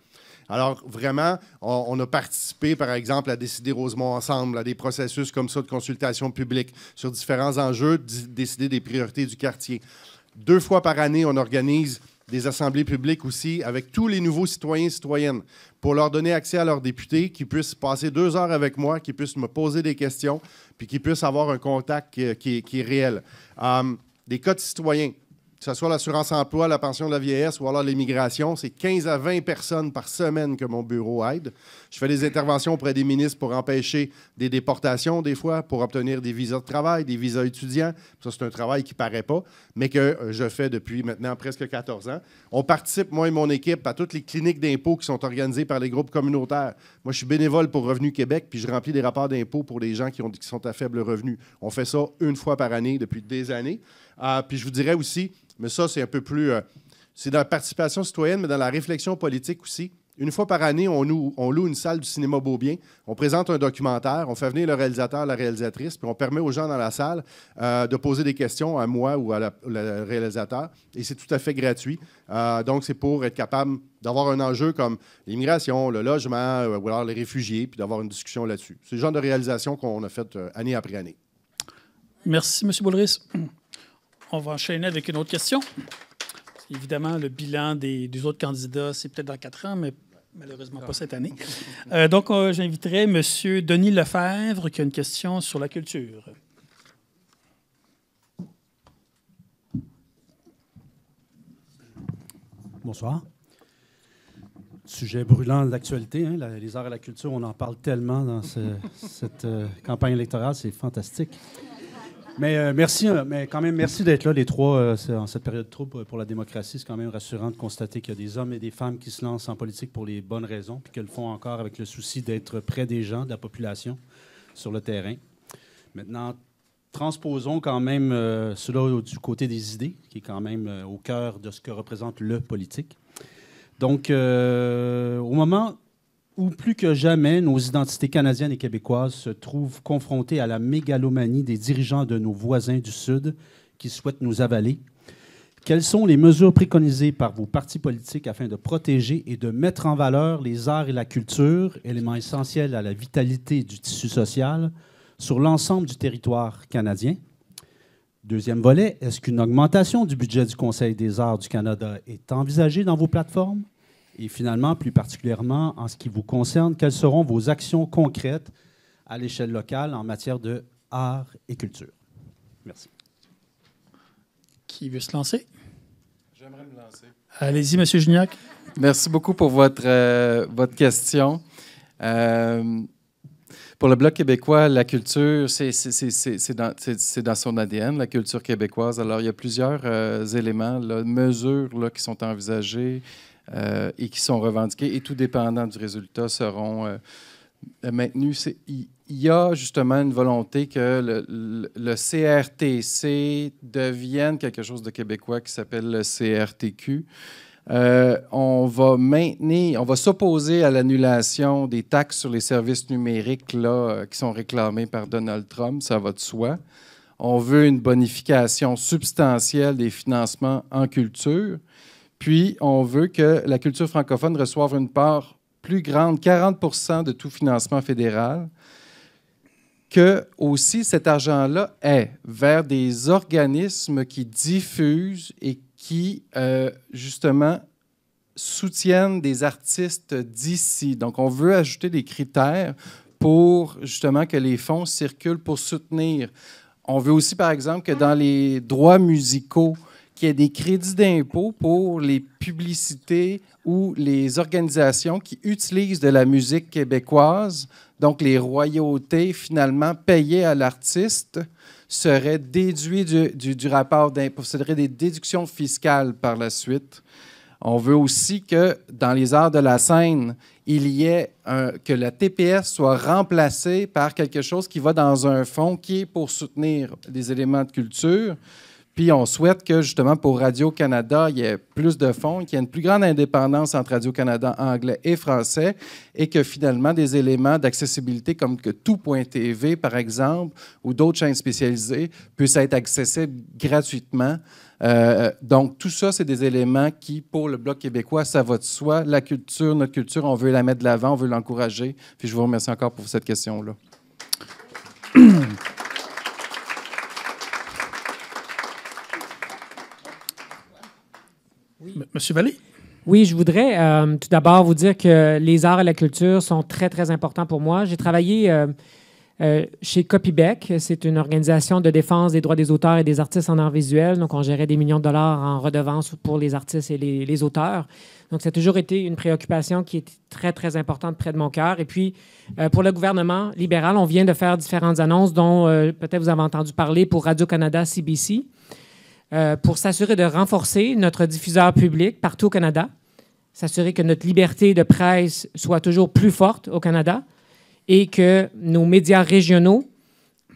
S2: Alors, vraiment, on a participé, par exemple, à Décider Rosemont ensemble, à des processus comme ça de consultation publique sur différents enjeux, décider des priorités du quartier. 2 fois par année, on organise des assemblées publiques aussi avec tous les nouveaux citoyens et citoyennes pour leur donner accès à leurs députés, qui puissent passer 2 heures avec moi, qui puissent me poser des questions, puis qui puissent avoir un contact qui est réel. Des codes citoyens, que ce soit l'assurance-emploi, la pension de la vieillesse ou alors l'immigration, c'est 15 à 20 personnes par semaine que mon bureau aide. Je fais des interventions auprès des ministres pour empêcher des déportations, des fois, pour obtenir des visas de travail, des visas étudiants. Ça, c'est un travail qui ne paraît pas, mais que je fais depuis maintenant presque 14 ans. On participe, moi et mon équipe, à toutes les cliniques d'impôts qui sont organisées par les groupes communautaires. Moi, je suis bénévole pour Revenu Québec, puis je remplis des rapports d'impôts pour les gens qui sont à faible revenu. On fait ça 1 fois par année depuis des années. Puis je vous dirais aussi, mais ça, c'est un peu plus... c'est dans la participation citoyenne, mais dans la réflexion politique aussi. 1 fois par année, on loue une salle du cinéma Beaubien, on présente un documentaire, on fait venir le réalisateur, la réalisatrice, puis on permet aux gens dans la salle de poser des questions à moi ou à le réalisateur, et c'est tout à fait gratuit. Donc, c'est pour être capable d'avoir un enjeu comme l'immigration, le logement, ou alors les réfugiés, puis d'avoir une discussion là-dessus. C'est le genre de réalisation qu'on a fait année après année.
S1: Merci, M. Boulris. On va enchaîner avec une autre question. Évidemment, le bilan des autres candidats, c'est peut-être dans 4 ans, mais malheureusement pas cette année. Donc, j'inviterai M. Denis Lefebvre qui a une question sur la culture.
S11: Bonsoir. Sujet brûlant de l'actualité, hein, les arts et la culture, on en parle tellement dans cette campagne électorale, c'est fantastique. Mais merci, mais quand même, merci d'être là, les trois, en cette période trouble pour la démocratie. C'est quand même rassurant de constater qu'il y a des hommes et des femmes qui se lancent en politique pour les bonnes raisons, puis qu'ils le font encore avec le souci d'être près des gens, de la population, sur le terrain. Maintenant, transposons quand même cela du côté des idées, qui est quand même au cœur de ce que représente le politique. Donc, au moment où plus que jamais nos identités canadiennes et québécoises se trouvent confrontées à la mégalomanie des dirigeants de nos voisins du Sud qui souhaitent nous avaler, quelles sont les mesures préconisées par vos partis politiques afin de protéger et de mettre en valeur les arts et la culture, éléments essentiels à la vitalité du tissu social, sur l'ensemble du territoire canadien? Deuxième volet, est-ce qu'une augmentation du budget du Conseil des arts du Canada est envisagée dans vos plateformes? Et finalement, plus particulièrement, en ce qui vous concerne, quelles seront vos actions concrètes à l'échelle locale en matière de art et culture? Merci.
S1: Qui veut se lancer?
S4: J'aimerais me lancer.
S1: Allez-y, M. Gignac.
S4: Merci beaucoup pour votre question. Pour le Bloc québécois, la culture, c'est dans son ADN, la culture québécoise. Alors, il y a plusieurs éléments, là, mesures là, qui sont envisagées et qui sont revendiquées, et tout dépendant du résultat seront maintenus. Il y a justement une volonté que le CRTC devienne quelque chose de québécois qui s'appelle le CRTQ. On va s'opposer à l'annulation des taxes sur les services numériques là, qui sont réclamées par Donald Trump, ça va de soi. On veut une bonification substantielle des financements en culture. Puis, on veut que la culture francophone reçoive une part plus grande, 40 % de tout financement fédéral, que aussi cet argent-là est vers des organismes qui diffusent et qui, justement, soutiennent des artistes d'ici. Donc, on veut ajouter des critères pour, justement, que les fonds circulent pour soutenir. On veut aussi, par exemple, que dans les droits musicaux, qu'il y ait des crédits d'impôt pour les publicités ou les organisations qui utilisent de la musique québécoise. Donc, les royautés, finalement, payées à l'artiste seraient déduites du rapport d'impôt. Ce seraient des déductions fiscales par la suite. On veut aussi que, dans les arts de la scène, il y ait que la TPS soit remplacée par quelque chose qui va dans un fonds qui est pour soutenir des éléments de culture. Puis on souhaite que, justement, pour Radio-Canada, il y ait plus de fonds, qu'il y ait une plus grande indépendance entre Radio-Canada anglais et français, et que, finalement, des éléments d'accessibilité comme que Tout.tv, par exemple, ou d'autres chaînes spécialisées puissent être accessibles gratuitement Donc, tout ça, c'est des éléments qui, pour le Bloc québécois, ça va de soi. La culture, notre culture, on veut la mettre de l'avant, on veut l'encourager. Puis je vous remercie encore pour cette question-là.
S1: Monsieur Vallée?
S3: Oui, je voudrais tout d'abord vous dire que les arts et la culture sont très, très importants pour moi. J'ai travaillé chez Copybec. C'est une organisation de défense des droits des auteurs et des artistes en arts visuels. Donc, on gérait des millions de dollars en redevances pour les artistes et les auteurs. Donc, ça a toujours été une préoccupation qui est très, très importante près de mon cœur. Et puis, pour le gouvernement libéral, on vient de faire différentes annonces dont peut-être vous avez entendu parler pour Radio-Canada, CBC. Pour s'assurer de renforcer notre diffuseur public partout au Canada, s'assurer que notre liberté de presse soit toujours plus forte au Canada et que nos médias régionaux,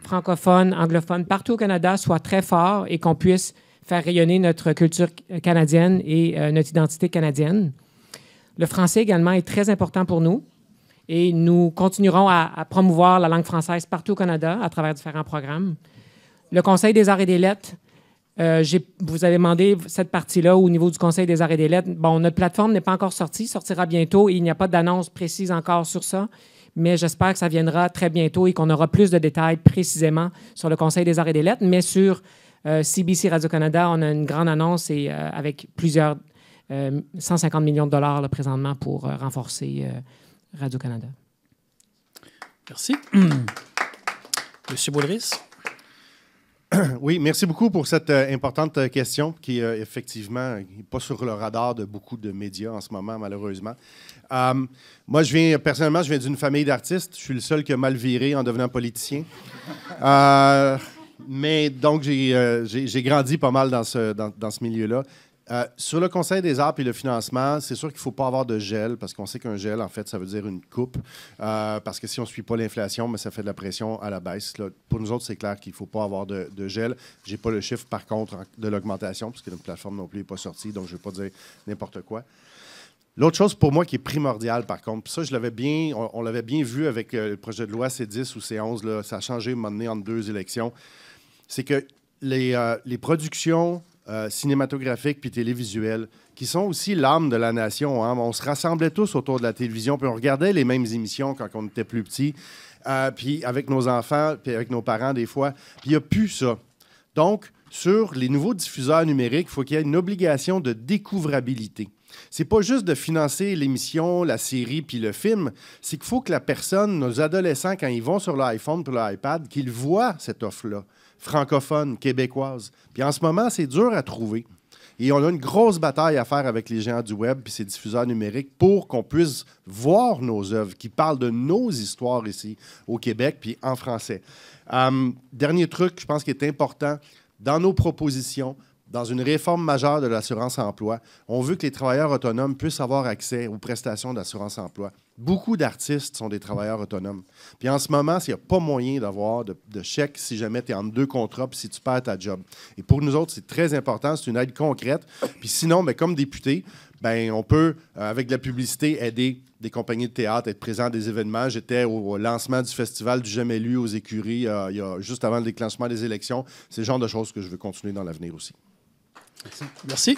S3: francophones, anglophones, partout au Canada, soient très forts et qu'on puisse faire rayonner notre culture canadienne et notre identité canadienne. Le français également est très important pour nous et nous continuerons à promouvoir la langue française partout au Canada à travers différents programmes. Le Conseil des arts et des lettres, vous avez demandé cette partie-là au niveau du Conseil des arts et des lettres. Bon, notre plateforme n'est pas encore sortie, sortira bientôt et il n'y a pas d'annonce précise encore sur ça, mais j'espère que ça viendra très bientôt et qu'on aura plus de détails précisément sur le Conseil des arts et des lettres. Mais sur CBC Radio-Canada, on a une grande annonce et avec plusieurs 150 millions de dollars là, présentement pour renforcer Radio-Canada.
S1: Merci. Monsieur Boulris?
S2: Oui, merci beaucoup pour cette importante question qui, effectivement, n'est pas sur le radar de beaucoup de médias en ce moment, malheureusement. Moi, personnellement, je viens d'une famille d'artistes. Je suis le seul qui a mal viré en devenant politicien. Mais donc, j'ai grandi pas mal dans ce milieu-là. Sur le Conseil des arts et le financement, c'est sûr qu'il ne faut pas avoir de gel, parce qu'on sait qu'un gel, en fait, ça veut dire une coupe. Parce que si on ne suit pas l'inflation, mais ça fait de la pression à la baisse. Là. Pour nous autres, c'est clair qu'il ne faut pas avoir de gel. Je n'ai pas le chiffre, par contre, de l'augmentation, parce que notre plateforme non plus n'est pas sortie, donc je ne vais pas dire n'importe quoi. L'autre chose pour moi qui est primordiale, par contre, puis ça, on l'avait bien vu avec le projet de loi C10 ou C11, là, ça a changé à un moment donné entre deux élections, c'est que les productions cinématographiques puis télévisuelles, qui sont aussi l'âme de la nation. Hein. On se rassemblait tous autour de la télévision, puis on regardait les mêmes émissions quand on était plus petits, puis avec nos enfants, puis avec nos parents des fois. Puis il n'y a plus ça. Donc, sur les nouveaux diffuseurs numériques, il faut qu'il y ait une obligation de découvrabilité. C'est pas juste de financer l'émission, la série puis le film, c'est qu'il faut que la personne, nos adolescents, quand ils vont sur l'iPhone ou l'iPad, qu'ils voient cette offre-là, francophone, québécoise. Puis en ce moment, c'est dur à trouver. Et on a une grosse bataille à faire avec les géants du web puis ces diffuseurs numériques pour qu'on puisse voir nos œuvres qui parlent de nos histoires ici au Québec puis en français. Dernier truc, je pense, qui est important, dans nos propositions, dans une réforme majeure de l'assurance-emploi, on veut que les travailleurs autonomes puissent avoir accès aux prestations d'assurance-emploi. Beaucoup d'artistes sont des travailleurs autonomes. Puis en ce moment, il n'y a pas moyen d'avoir de chèque si jamais tu es entre deux contrats puis si tu perds ta job. Et pour nous autres, c'est très important, c'est une aide concrète. Puis sinon, bien, comme député, bien, on peut, avec de la publicité, aider des compagnies de théâtre, être présent à des événements. J'étais au lancement du Festival du Jamais Lu aux Écuries, juste avant le déclenchement des élections. C'est le genre de choses que je veux continuer dans l'avenir aussi.
S1: Merci.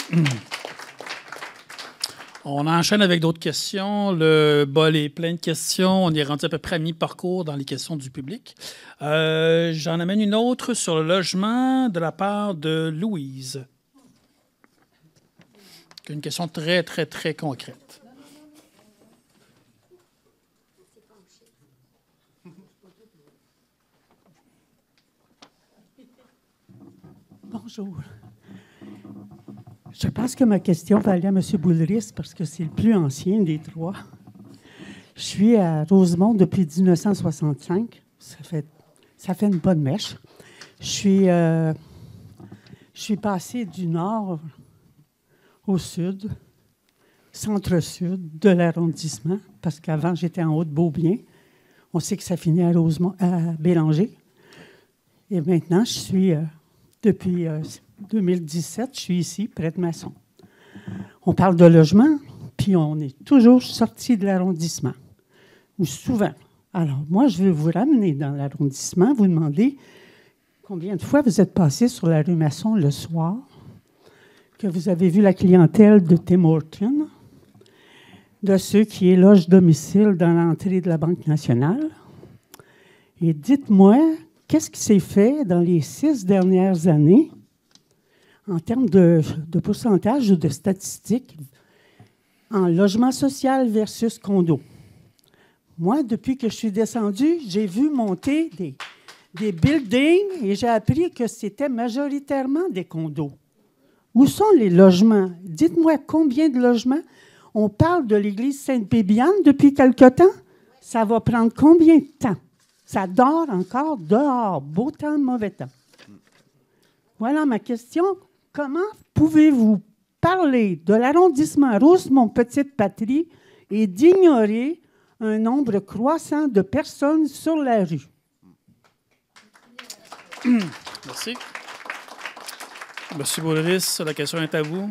S1: On enchaîne avec d'autres questions. Le bol est plein de questions. On est rendu à peu près à mi-parcours dans les questions du public. J'en amène une autre sur le logement de la part de Louise. Une question très, très, très concrète.
S12: Bonjour. Je pense que ma question va aller à M. Boulris parce que c'est le plus ancien des trois. Je suis à Rosemont depuis 1965. Ça fait une bonne mèche. Je suis passé du nord au sud, centre-sud de l'arrondissement, parce qu'avant, j'étais en Haute-Beaubien. On sait que ça finit à Rosemont, à Bélanger. Et maintenant, je suis, depuis 2017, je suis ici, près de Masson. On parle de logement, puis on est toujours sorti de l'arrondissement, ou souvent. Alors, moi, je veux vous ramener dans l'arrondissement, vous demander combien de fois vous êtes passé sur la rue Masson le soir, que vous avez vu la clientèle de Tim Hortons, de ceux qui logent domicile dans l'entrée de la Banque nationale. Et dites-moi, qu'est-ce qui s'est fait dans les 6 dernières années en termes de pourcentage ou de statistiques en logement social versus condo? Moi, depuis que je suis descendue, j'ai vu monter des buildings et j'ai appris que c'était majoritairement des condos. Où sont les logements? Dites-moi combien de logements? On parle de l'église Sainte-Pébiane depuis quelque temps. Ça va prendre combien de temps? Ça dort encore dehors, beau temps, mauvais temps. Voilà ma question. Comment pouvez-vous parler de l'arrondissement Rousemont-Petite-Patrie et d'ignorer un nombre croissant de personnes sur la rue?
S1: Merci. Monsieur Boulris, la question est à vous.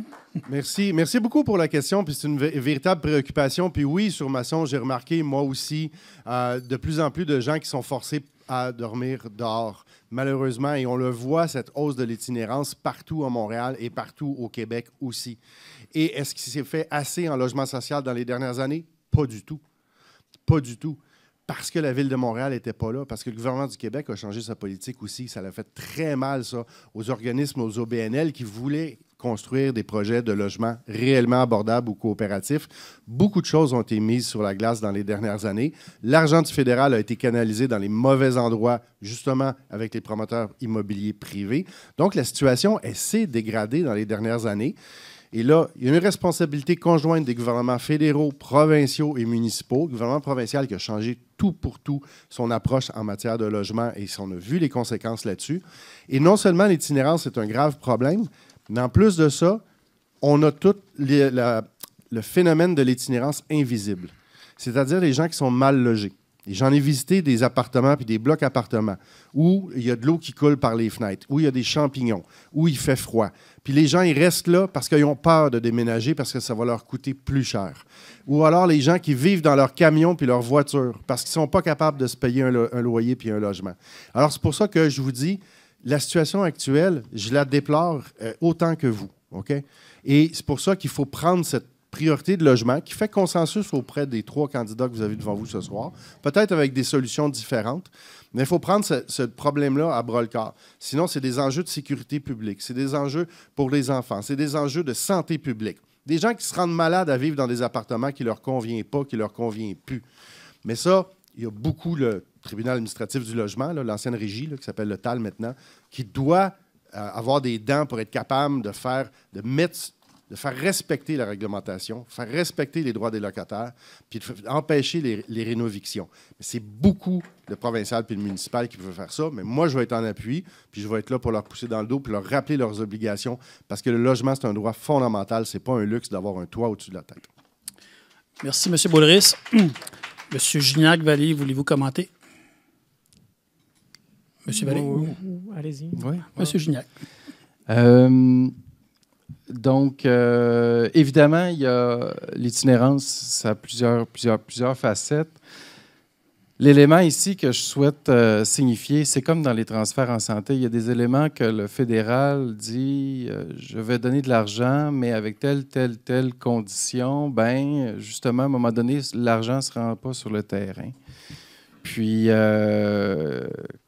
S2: Merci. Merci beaucoup pour la question. Puis c'est une véritable préoccupation. Puis oui, sur Masson, j'ai remarqué, moi aussi, de plus en plus de gens qui sont forcés à dormir dehors, malheureusement. Et on le voit, cette hausse de l'itinérance partout à Montréal et partout au Québec aussi. Et est-ce qu'il s'est fait assez en logement social dans les dernières années? Pas du tout. Pas du tout. Parce que la Ville de Montréal n'était pas là, parce que le gouvernement du Québec a changé sa politique aussi. Ça l'a fait très mal, ça, aux organismes, aux OBNL qui voulaient construire des projets de logement réellement abordables ou coopératifs. Beaucoup de choses ont été mises sur la glace dans les dernières années. L'argent du fédéral a été canalisé dans les mauvais endroits, justement avec les promoteurs immobiliers privés. Donc, la situation s'est dégradée dans les dernières années. Et là, il y a une responsabilité conjointe des gouvernements fédéraux, provinciaux et municipaux. Le gouvernement provincial qui a changé tout pour tout son approche en matière de logement et on a vu les conséquences là-dessus. Et non seulement l'itinérance est un grave problème, mais en plus de ça, on a tout le phénomène de l'itinérance invisible, c'est-à-dire les gens qui sont mal logés. Et j'en ai visité des appartements puis des blocs appartements où il y a de l'eau qui coule par les fenêtres, où il y a des champignons, où il fait froid. Puis les gens, ils restent là parce qu'ils ont peur de déménager parce que ça va leur coûter plus cher. Ou alors les gens qui vivent dans leur camion puis leur voiture parce qu'ils ne sont pas capables de se payer un loyer puis un logement. Alors, c'est pour ça que je vous dis, la situation actuelle, je la déplore autant que vous. OK? Et c'est pour ça qu'il faut prendre cette priorité de logement qui fait consensus auprès des 3 candidats que vous avez devant vous ce soir, peut-être avec des solutions différentes, mais il faut prendre ce problème-là à bras-le-corps. Sinon, c'est des enjeux de sécurité publique, c'est des enjeux pour les enfants, c'est des enjeux de santé publique. Des gens qui se rendent malades à vivre dans des appartements qui ne leur conviennent pas, qui ne leur conviennent plus. Mais ça, il y a beaucoup le tribunal administratif du logement, là, l'ancienne régie, là, qui s'appelle le TAL maintenant, qui doit avoir des dents pour être capable de faire respecter la réglementation, faire respecter les droits des locataires, puis empêcher les rénovictions. Mais c'est beaucoup le provincial puis le municipal qui peuvent faire ça, mais moi, je vais être en appui, puis je vais être là pour leur pousser dans le dos, puis leur rappeler leurs obligations, parce que le logement, c'est un droit fondamental, c'est pas un luxe d'avoir un toit au-dessus de la tête.
S1: Merci, M. Boulris. M. Gignac-Vallée, voulez-vous commenter? M. Vallée?
S3: Allez-y.
S4: Oui.
S1: M. Gignac.
S4: Donc, évidemment, il y a l'itinérance, ça a plusieurs facettes. L'élément ici que je souhaite signifier, c'est comme dans les transferts en santé, il y a des éléments que le fédéral dit je vais donner de l'argent, mais avec telle condition, ben justement, à un moment donné, l'argent ne se rend pas sur le terrain. Puis,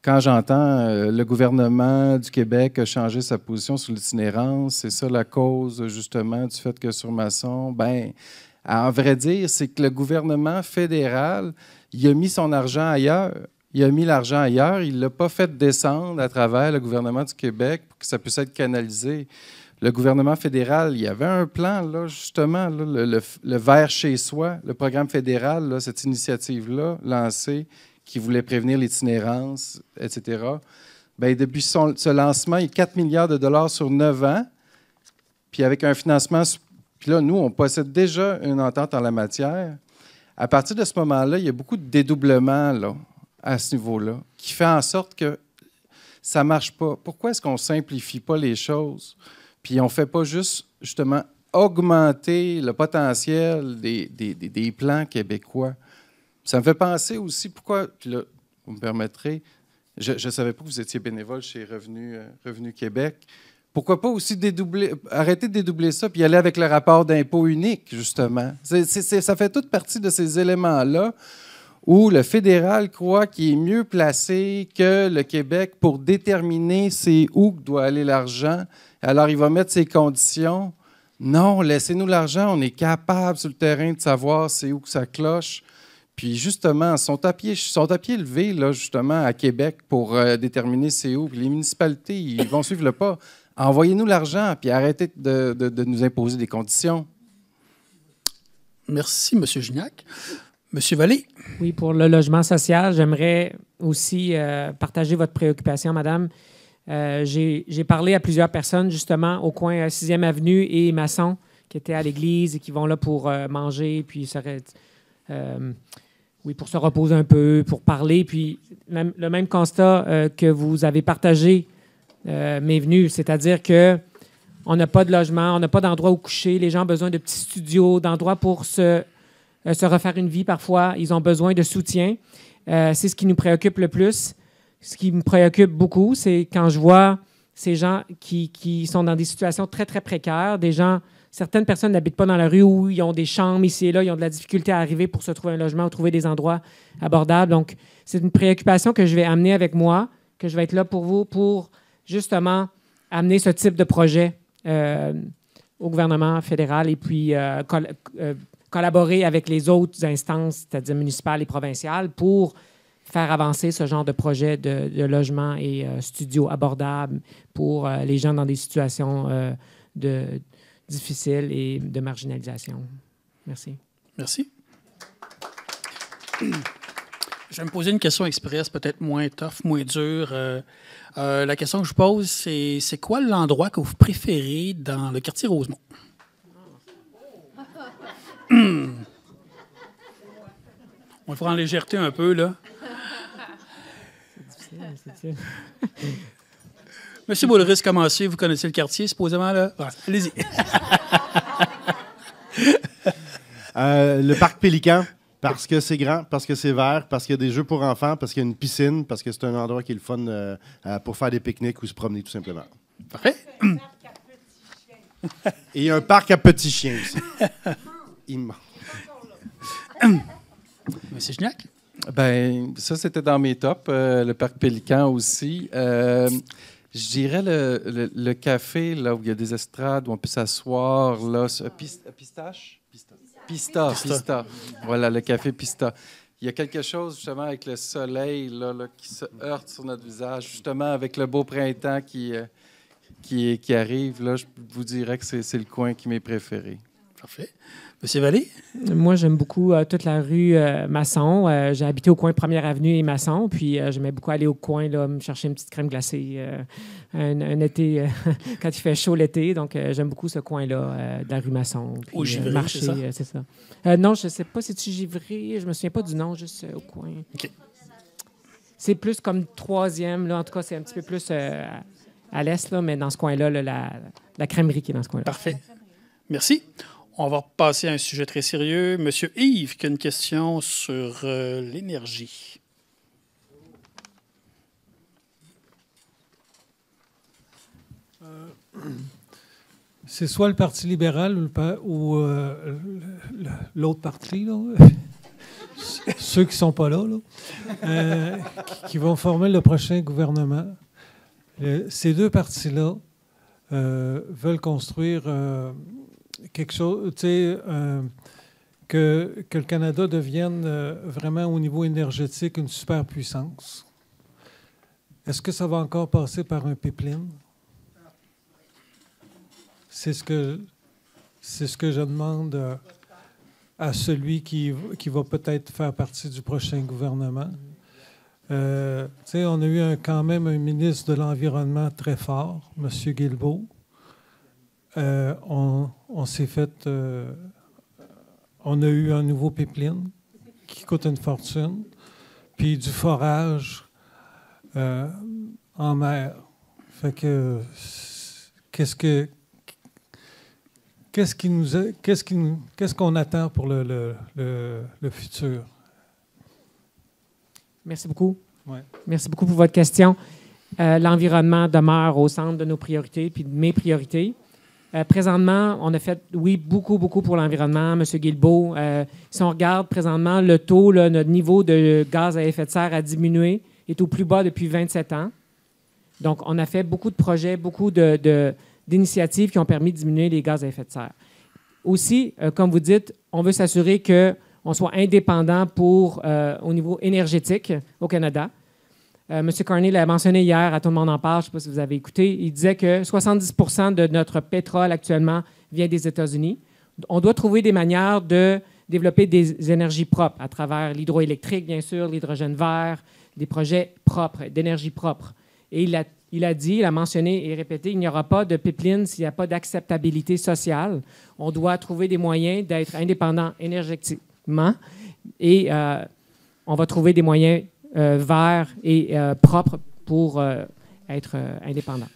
S4: quand j'entends le gouvernement du Québec a changé sa position sur l'itinérance, c'est ça la cause, justement, du fait que sur Masson, bien, à vrai dire, c'est que le gouvernement fédéral, il a mis son argent ailleurs. Il a mis l'argent ailleurs. Il ne l'a pas fait descendre à travers le gouvernement du Québec pour que ça puisse être canalisé. Le gouvernement fédéral, il y avait un plan, là, justement, là, le Vers chez soi, le programme fédéral, là, cette initiative-là, lancée, qui voulait prévenir l'itinérance, etc. Bien, depuis ce lancement, il y a 4 milliards de dollars sur 9 ans, puis avec un financement. Puis là, nous, on possède déjà une entente en la matière. À partir de ce moment-là, il y a beaucoup de dédoublement là, à ce niveau-là, qui fait en sorte que ça ne marche pas. Pourquoi est-ce qu'on ne simplifie pas les choses? Puis on ne fait pas juste, justement, augmenter le potentiel des plans québécois. Ça me fait penser aussi, pourquoi, puis là, vous me permettrez, je ne savais pas que vous étiez bénévole chez Revenu Québec. Pourquoi pas aussi arrêter de dédoubler ça puis aller avec le rapport d'impôt unique, justement. Ça fait toute partie de ces éléments-là où le fédéral croit qu'il est mieux placé que le Québec pour déterminer c'est où doit aller l'argent. Alors, il va mettre ses conditions. Non, laissez-nous l'argent. On est capable sur le terrain de savoir c'est où que ça cloche. Puis justement, sont à pied levé, là, justement, à Québec pour déterminer c'est où. Puis les municipalités, ils vont suivre le pas. Envoyez-nous l'argent, puis arrêtez de nous imposer des conditions.
S1: Merci, M. Gignac. M. Vallée.
S3: Oui, pour le logement social, j'aimerais aussi partager votre préoccupation, madame. J'ai parlé à plusieurs personnes, justement, au coin 6e Avenue et Masson, qui étaient à l'église et qui vont là pour manger, puis pour se reposer un peu, pour parler. Puis le même constat que vous avez partagé m'est venu, c'est-à-dire qu'on n'a pas de logement, on n'a pas d'endroit où coucher, les gens ont besoin de petits studios, d'endroits pour se refaire une vie parfois, ils ont besoin de soutien. C'est ce qui nous préoccupe le plus. Ce qui me préoccupe beaucoup, c'est quand je vois ces gens qui sont dans des situations très, très précaires, certaines personnes n'habitent pas dans la rue où ils ont des chambres ici et là, ils ont de la difficulté à arriver pour se trouver un logement ou trouver des endroits abordables. Donc, c'est une préoccupation que je vais amener avec moi, que je vais être là pour vous, pour justement amener ce type de projet au gouvernement fédéral et puis collaborer avec les autres instances, c'est-à-dire municipales et provinciales, pour faire avancer ce genre de projet de logement et studios abordables pour les gens dans des situations difficiles et de marginalisation. Merci.
S1: Merci. Je vais me poser une question express, peut-être moins tough, moins dure. La question que je pose, c'est quoi l'endroit que vous préférez dans le quartier Rosemont? On va faire en légèreté un peu, là. C'est difficile. Monsieur Boulris, commencez. Vous connaissez le quartier, supposément, là? Ouais, allez-y.
S2: Le parc Pélican, parce que c'est grand, parce que c'est vert, parce qu'il y a des jeux pour enfants, parce qu'il y a une piscine, parce que c'est un endroit qui est le fun pour faire des pique-niques ou se promener, tout simplement.
S1: Parfait.
S2: Et il y a un parc à petits chiens aussi. Immense.
S1: Monsieur Gignac?
S4: Ben, ça, c'était dans mes tops. Le parc Pélican aussi. Je dirais le café, là, où il y a des estrades, où on peut s'asseoir, là. Pistache? Pista. Voilà, le café Pista. Il y a quelque chose, justement, avec le soleil, là, qui se heurte sur notre visage, justement, avec le beau printemps qui arrive, là, je vous dirais que c'est le coin qui m'est préféré.
S1: Parfait. Monsieur Vallée?
S3: Moi, j'aime beaucoup toute la rue Masson. J'ai habité au coin 1er Avenue et Masson, puis j'aimais beaucoup aller au coin, là, me chercher une petite crème glacée un été, quand il fait chaud l'été. Donc, j'aime beaucoup ce coin-là de la rue Masson. Puis,
S1: au Givré,
S3: marcher, c'est ça. Non, je ne sais pas si c'est Givré. Je me souviens pas du nom, juste au coin.
S1: OK.
S3: C'est plus comme 3e, là. En tout cas, c'est un petit peu plus à l'est, là, mais dans ce coin-là, là, la crèmerie qui est dans ce coin-là.
S1: Parfait. Merci. On va passer à un sujet très sérieux. Monsieur Yves, qui a une question sur l'énergie.
S13: C'est soit le Parti libéral ou l'autre parti, là. Ceux qui ne sont pas là, qui vont former le prochain gouvernement. Ces deux partis-là veulent construire quelque chose, tu sais, que le Canada devienne vraiment au niveau énergétique une superpuissance. Est-ce que ça va encore passer par un pipeline? C'est ce que je demande à celui qui va peut-être faire partie du prochain gouvernement. On a eu quand même un ministre de l'Environnement très fort, M. Guilbeault. On s'est fait... on a eu un nouveau pipeline qui coûte une fortune, puis du forage en mer. Fait que qu'est-ce qu'on attend pour le futur?
S3: Merci beaucoup.
S13: Ouais.
S3: Merci beaucoup pour votre question. l'environnement demeure au centre de nos priorités puis de mes priorités. Présentement, on a fait, oui, beaucoup pour l'environnement. M. Guilbeault, si on regarde présentement le taux, là, notre niveau de gaz à effet de serre a diminué, est au plus bas depuis 27 ans. Donc, on a fait beaucoup de projets, beaucoup d'initiatives qui ont permis de diminuer les gaz à effet de serre. Aussi, comme vous dites, on veut s'assurer qu'on soit indépendant au niveau énergétique au Canada. M. Carney l'a mentionné hier, à Tout le monde en parle, je ne sais pas si vous avez écouté, il disait que 70% de notre pétrole actuellement vient des États-Unis. On doit trouver des manières de développer des énergies propres à travers l'hydroélectrique, bien sûr, l'hydrogène vert, des projets propres, d'énergie propre. Et il a mentionné et répété, il n'y aura pas de pipeline s'il n'y a pas d'acceptabilité sociale. On doit trouver des moyens d'être indépendant énergétiquement et on va trouver des moyens verts et propres pour être indépendant.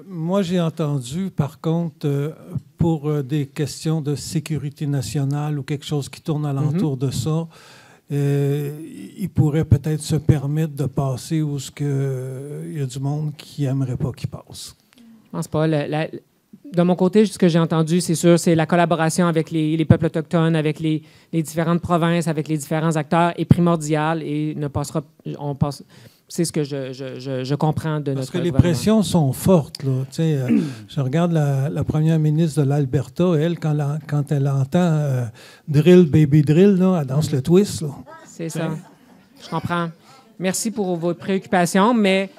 S13: Moi, j'ai entendu, par contre, pour des questions de sécurité nationale ou quelque chose qui tourne alentour de ça, il pourrait peut-être se permettre de passer où il y a du monde qui n'aimerait pas qu'il passe.
S3: Je pense pas. De mon côté, ce que j'ai entendu, c'est sûr, c'est la collaboration avec les peuples autochtones, avec les différentes provinces, avec les différents acteurs est primordiale et c'est ce que je comprends de notre
S13: Parce que les
S3: gouvernement.
S13: pressions sont fortes. Là. Je regarde la première ministre de l'Alberta, elle, quand elle entend drill, baby drill, là, elle danse le twist. Là.
S3: C'est ça. Je comprends. Merci pour vos préoccupations, mais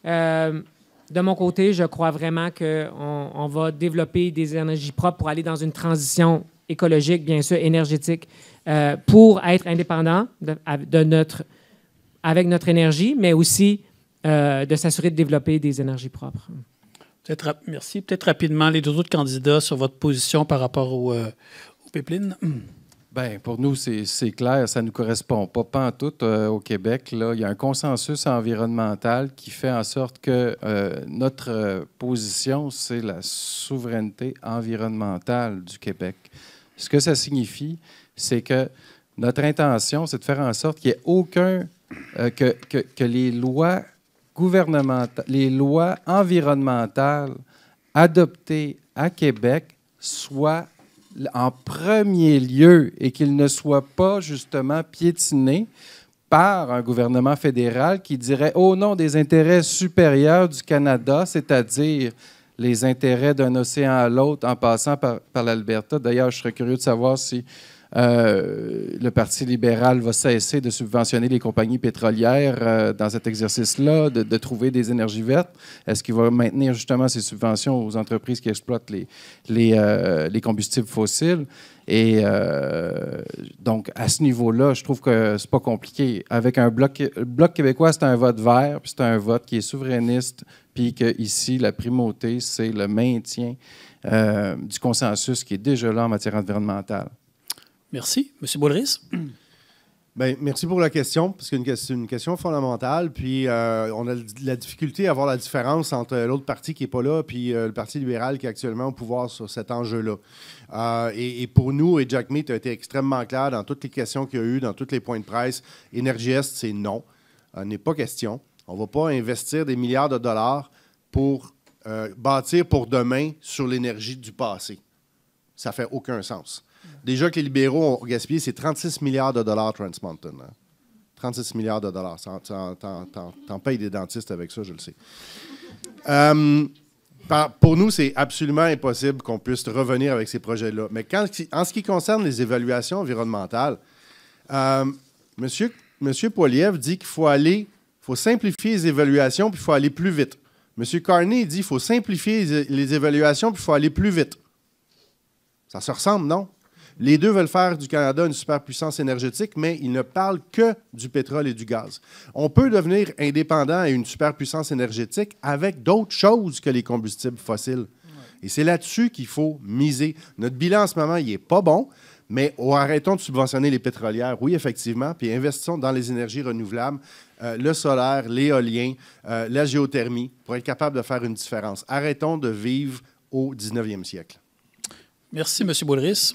S3: de mon côté, je crois vraiment qu'on va développer des énergies propres pour aller dans une transition écologique, bien sûr, énergétique, pour être indépendant avec notre énergie, mais aussi de s'assurer de développer des énergies propres.
S1: Merci. Peut-être rapidement, les deux autres candidats sur votre position par rapport au pipeline.
S4: Bien, pour nous, c'est clair, ça ne nous correspond pas en tout au Québec. Là. Il y a un consensus environnemental qui fait en sorte que notre position, c'est la souveraineté environnementale du Québec. Ce que ça signifie, c'est que notre intention, c'est de faire en sorte qu'il n'y ait aucun... que les lois gouvernementales, les lois environnementales adoptées à Québec soient en premier lieu et qu'ils ne soient pas justement piétinés par un gouvernement fédéral qui dirait au nom des intérêts supérieurs du Canada, c'est-à-dire les intérêts d'un océan à l'autre en passant par l'Alberta. D'ailleurs, je serais curieux de savoir si le Parti libéral va cesser de subventionner les compagnies pétrolières dans cet exercice-là, de trouver des énergies vertes. Est-ce qu'il va maintenir justement ces subventions aux entreprises qui exploitent les combustibles fossiles? Et donc, à ce niveau-là, je trouve que c'est pas compliqué. Avec le Bloc québécois, c'est un vote vert, puis c'est un vote qui est souverainiste, puis qu'ici, la primauté, c'est le maintien du consensus qui est déjà là en matière environnementale.
S1: Merci. M. Boulris?
S2: Bien, merci pour la question, parce que c'est une question fondamentale. Puis, on a la difficulté à voir la différence entre l'autre parti qui n'est pas là puis le Parti libéral qui est actuellement au pouvoir sur cet enjeu-là. Et pour nous, et Jack Meat a été extrêmement clair dans toutes les questions qu'il y a eu, dans tous les points de presse. Énergie Est, c'est non. N'est pas question. On ne va pas investir des milliards de dollars pour bâtir pour demain sur l'énergie du passé. Ça ne fait aucun sens. Déjà que les libéraux ont gaspillé, c'est 36 milliards de dollars Trans Mountain. Hein? 36 milliards de dollars. T'en payes des dentistes avec ça, je le sais. Pour nous, c'est absolument impossible qu'on puisse revenir avec ces projets-là. Mais en ce qui concerne les évaluations environnementales, Monsieur Poilievre dit qu'il faut simplifier les évaluations puis il faut aller plus vite. M. Carney dit qu'il faut simplifier les évaluations puis il faut aller plus vite. Ça se ressemble, non? Les deux veulent faire du Canada une superpuissance énergétique, mais ils ne parlent que du pétrole et du gaz. On peut devenir indépendant et une superpuissance énergétique avec d'autres choses que les combustibles fossiles. Et c'est là-dessus qu'il faut miser. Notre bilan en ce moment, il n'est pas bon, mais arrêtons de subventionner les pétrolières, oui, effectivement, puis investissons dans les énergies renouvelables, le solaire, l'éolien, la géothermie, pour être capable de faire une différence. Arrêtons de vivre au 19e siècle.
S1: Merci, M. Boulris.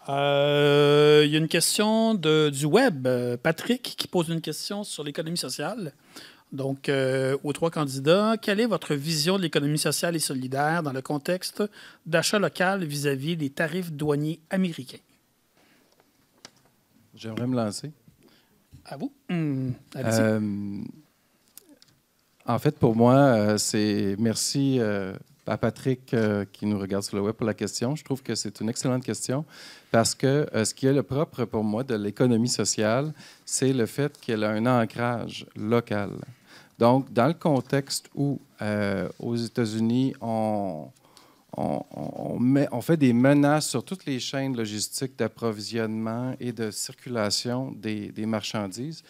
S1: Il y a une question du web. Patrick qui pose une question sur l'économie sociale. Donc, aux 3 candidats, quelle est votre vision de l'économie sociale et solidaire dans le contexte d'achat local vis-à-vis des tarifs douaniers américains?
S4: J'aimerais me lancer.
S1: À vous. Allez-y.
S4: En fait, pour moi, c'est merci à Patrick qui nous regarde sur le web pour la question. Je trouve que c'est une excellente question parce que ce qui est le propre pour moi de l'économie sociale, c'est le fait qu'elle a un ancrage local. Donc, dans le contexte où, aux États-Unis, on fait des menaces sur toutes les chaînes logistiques d'approvisionnement et de circulation des marchandises,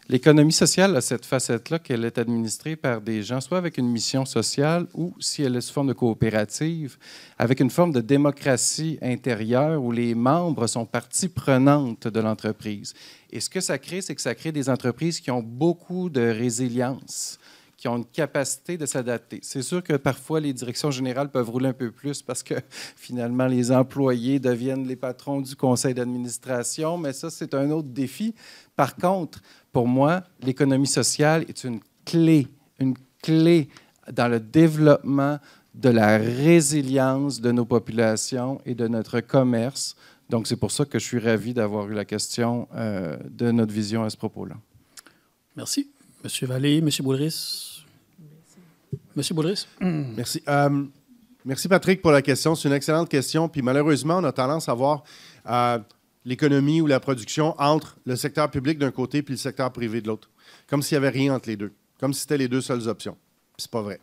S4: l'économie sociale a cette facette-là qu'elle est administrée par des gens, soit avec une mission sociale ou, si elle est sous forme de coopérative, avec une forme de démocratie intérieure où les membres sont partie prenante de l'entreprise. Et ce que ça crée, c'est que ça crée des entreprises qui ont beaucoup de résilience, qui ont une capacité de s'adapter. C'est sûr que parfois, les directions générales peuvent rouler un peu plus parce que finalement, les employés deviennent les patrons du conseil d'administration, mais ça, c'est un autre défi. Par contre, pour moi, l'économie sociale est une clé dans le développement de la résilience de nos populations et de notre commerce. Donc, c'est pour ça que je suis ravi d'avoir eu la question de notre vision à ce propos-là.
S1: Merci. Monsieur Vallée, Monsieur Boulris. Monsieur Boulris.
S2: Merci. Merci, Patrick, pour la question. C'est une excellente question. Puis malheureusement, on a tendance à voir l'économie ou la production entre le secteur public d'un côté puis le secteur privé de l'autre. Comme s'il n'y avait rien entre les deux. Comme si c'était les deux seules options. Puis c'est pas vrai.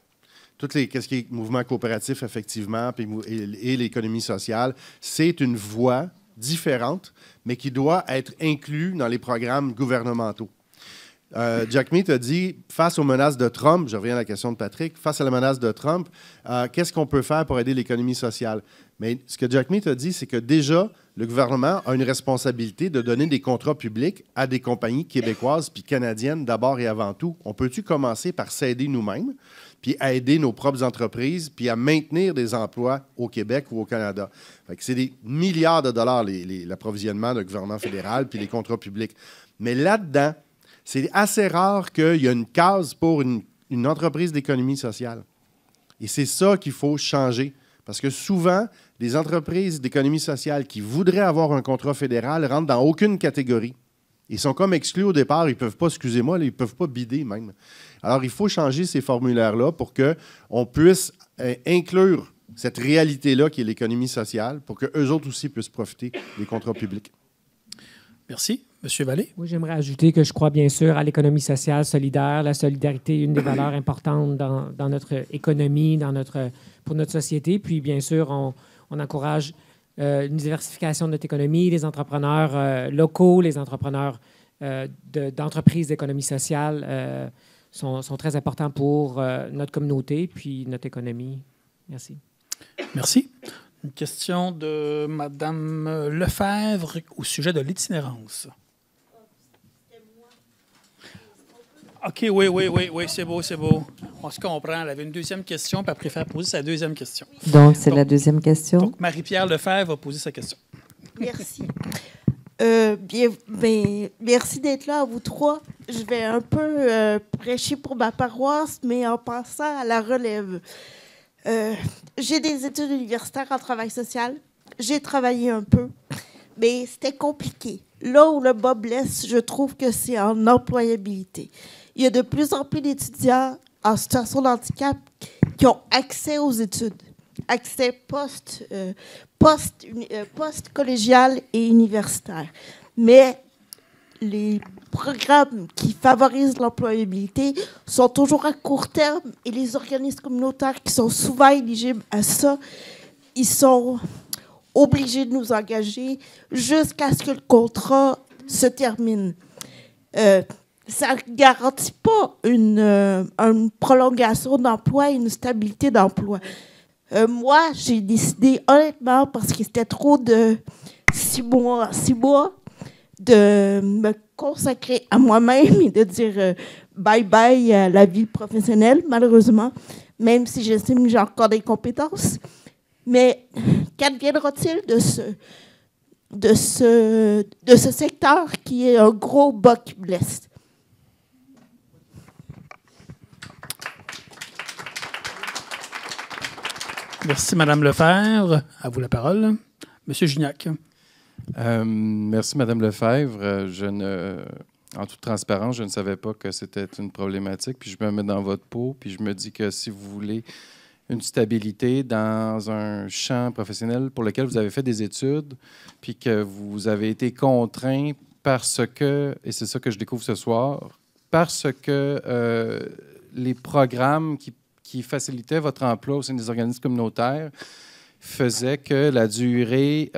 S2: Qu'est-ce qui est mouvement coopératif, effectivement, et l'économie sociale, c'est une voie différente, mais qui doit être inclue dans les programmes gouvernementaux. Jack Mead a dit, face aux menaces de Trump, je reviens à la question de Patrick, face à la menace de Trump, qu'est-ce qu'on peut faire pour aider l'économie sociale? Mais ce que Jack Mead a dit, c'est que déjà, le gouvernement a une responsabilité de donner des contrats publics à des compagnies québécoises puis canadiennes d'abord et avant tout. On peut-tu commencer par s'aider nous-mêmes, puis à aider nos propres entreprises, puis à maintenir des emplois au Québec ou au Canada? Fait que c'est des milliards de dollars l'approvisionnement du gouvernement fédéral puis les contrats publics. Mais là-dedans, c'est assez rare qu'il y ait une case pour une entreprise d'économie sociale. Et c'est ça qu'il faut changer. Parce que souvent, les entreprises d'économie sociale qui voudraient avoir un contrat fédéral rentrent dans aucune catégorie. Ils sont comme exclus au départ. Ils ne peuvent pas, excusez-moi, ils ne peuvent pas bider même. Alors, il faut changer ces formulaires-là pour qu'on puisse inclure cette réalité-là qui est l'économie sociale pour qu'eux autres aussi puissent profiter des contrats publics.
S1: Merci. Monsieur Vallée?
S3: Oui, j'aimerais ajouter que je crois bien sûr à l'économie sociale solidaire. La solidarité est une des valeurs importantes dans notre économie, pour notre société. Puis, bien sûr, on encourage une diversification de notre économie, les entrepreneurs locaux, les entrepreneurs d'entreprises d'économie sociale sont très importants pour notre communauté puis notre économie. Merci.
S1: Merci. Une question de Mme Lefebvre au sujet de l'itinérance. OK, oui, c'est beau. On se comprend. Elle avait une deuxième question, puis elle préfère poser sa deuxième question.
S14: Donc, c'est la deuxième question.
S1: Donc, Marie-Pierre Lefebvre va poser sa question.
S15: Merci. Merci d'être là, à vous trois. Je vais un peu prêcher pour ma paroisse, mais en pensant à la relève. J'ai des études universitaires en travail social. J'ai travaillé un peu, mais c'était compliqué. Là où le bas blesse, je trouve que c'est en employabilité. Il y a de plus en plus d'étudiants en situation de handicap qui ont accès aux études, accès post-collégial et universitaire. Mais les programmes qui favorisent l'employabilité sont toujours à court terme et les organismes communautaires qui sont souvent éligibles à ça, ils sont obligés de nous engager jusqu'à ce que le contrat se termine. Ça ne garantit pas une prolongation d'emploi et une stabilité d'emploi. Moi, j'ai décidé, honnêtement, parce que c'était trop de 6 mois, de me consacrer à moi-même et de dire bye-bye à la vie professionnelle, malheureusement, même si j'estime que j'ai encore des compétences. Mais qu'adviendra-t-il de ce secteur qui est un gros bas qui blesse?
S1: Merci, Mme Lefebvre. À vous la parole. Monsieur Gignac.
S4: Merci, Mme Lefebvre. En toute transparence, je ne savais pas que c'était une problématique. Puis je me mets dans votre peau, puis je me dis que si vous voulez une stabilité dans un champ professionnel pour lequel vous avez fait des études, puis que vous avez été contraint parce que, et c'est ça que je découvre ce soir, parce que les programmes qui facilitaient votre emploi au sein des organismes communautaires faisaient que la durée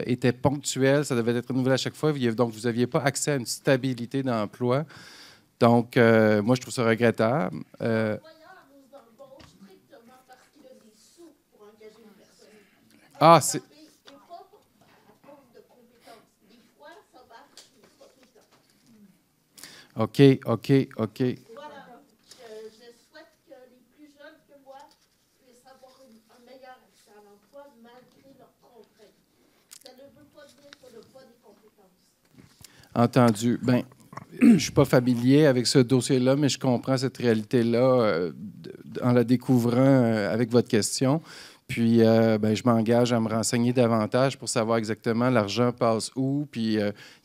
S4: était ponctuelle, ça devait être renouvelé à chaque fois, donc vous n'aviez pas accès à une stabilité d'emploi. Donc, moi, je trouve ça regrettable. Ah, c'est... OK.
S15: Voilà. Je souhaite que les plus jeunes que moi puissent avoir un meilleur accès à l'emploi malgré leurs contraintes. Ça ne veut pas dire qu'on n'a pas des compétences.
S4: Entendu. Bien, je ne suis pas familier avec ce dossier-là, mais je comprends cette réalité-là en la découvrant avec votre question. Puis, je m'engage à me renseigner davantage pour savoir exactement l'argent passe où, puis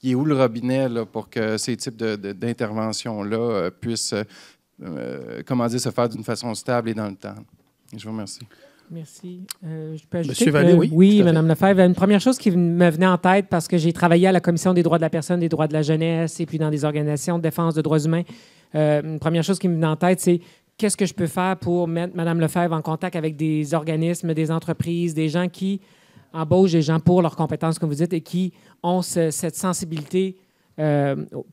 S4: il est où le robinet là, pour que ces types d'interventions-là puissent se faire d'une façon stable et dans le temps. Je vous remercie.
S3: Merci. Je peux ajouter
S1: Monsieur Vallée, oui.
S3: Oui, Mme Lefebvre. Une première chose qui me venait en tête, parce que j'ai travaillé à la Commission des droits de la personne, des droits de la jeunesse, et puis dans des organisations de défense de droits humains. Une première chose qui me venait en tête, c'est qu'est-ce que je peux faire pour mettre Mme Lefebvre en contact avec des organismes, des entreprises, des gens qui embauchent des gens pour leurs compétences, comme vous dites, et qui ont cette sensibilité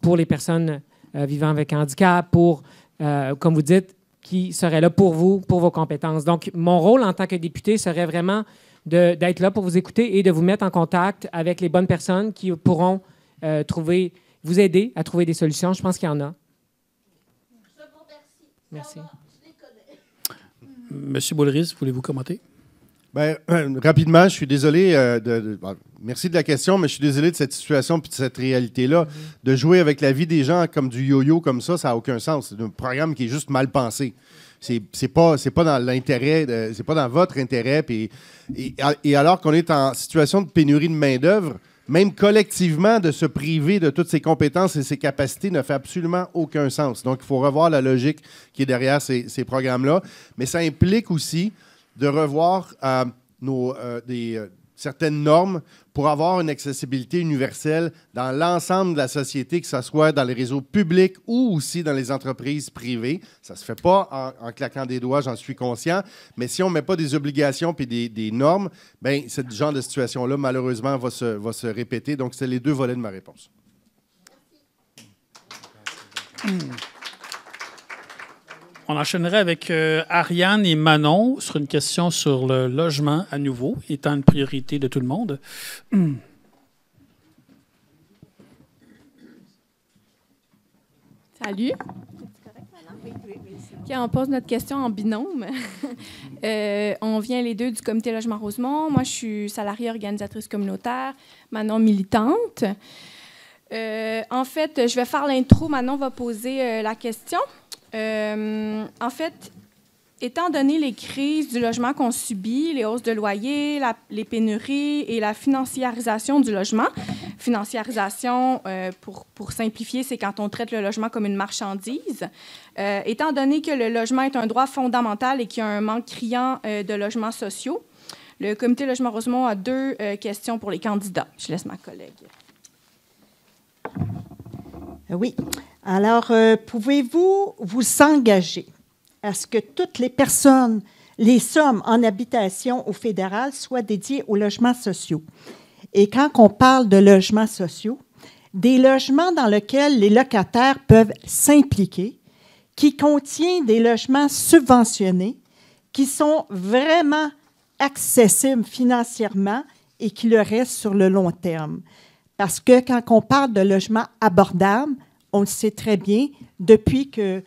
S3: pour les personnes vivant avec handicap, pour, comme vous dites, qui seraient là pour vous, pour vos compétences. Donc, mon rôle en tant que député serait vraiment d'être là pour vous écouter et de vous mettre en contact avec les bonnes personnes qui pourront vous aider à trouver des solutions. Je pense qu'il y en a. Merci.
S1: Monsieur Boulris, voulez-vous commenter?
S2: Bien, rapidement, je suis désolé merci de la question, mais je suis désolé de cette situation et de cette réalité-là. De jouer avec la vie des gens comme du yo-yo comme ça n'a aucun sens. C'est un programme qui est juste mal pensé. C'est pas dans l'intérêt, c'est pas dans votre intérêt. Et alors qu'on est en situation de pénurie de main-d'œuvre, même collectivement, de se priver de toutes ses compétences et ses capacités ne fait absolument aucun sens. Donc, il faut revoir la logique qui est derrière ces programmes-là. Mais ça implique aussi de revoir certaines normes pour avoir une accessibilité universelle dans l'ensemble de la société, que ce soit dans les réseaux publics ou aussi dans les entreprises privées. Ça ne se fait pas en claquant des doigts, j'en suis conscient, mais si on ne met pas des obligations et des normes, bien, ce genre de situation-là, malheureusement, va se répéter. Donc, c'est les deux volets de ma réponse.
S1: On enchaînerait avec Ariane et Manon sur une question sur le logement à nouveau, étant une priorité de tout le monde.
S16: Salut. Okay, on pose notre question en binôme. On vient les deux du Comité Logement Rosemont. Moi, je suis salariée organisatrice communautaire, Manon militante. En fait, je vais faire l'intro. Manon va poser la question. En fait, étant donné les crises du logement qu'on subit, les hausses de loyer, les pénuries et la financiarisation du logement, financiarisation, pour simplifier, c'est quand on traite le logement comme une marchandise. Étant donné que le logement est un droit fondamental et qu'il y a un manque criant de logements sociaux, le Comité Logement Rosemont a deux questions pour les candidats. Je laisse ma collègue.
S17: Oui. Alors, pouvez-vous vous engager à ce que toutes les personnes, les sommes en habitation au fédéral soient dédiées aux logements sociaux? Et quand on parle de logements sociaux, des logements dans lesquels les locataires peuvent s'impliquer, qui contient des logements subventionnés, qui sont vraiment accessibles financièrement et qui le restent sur le long terme. Parce que quand on parle de logements abordables, on le sait très bien, depuis que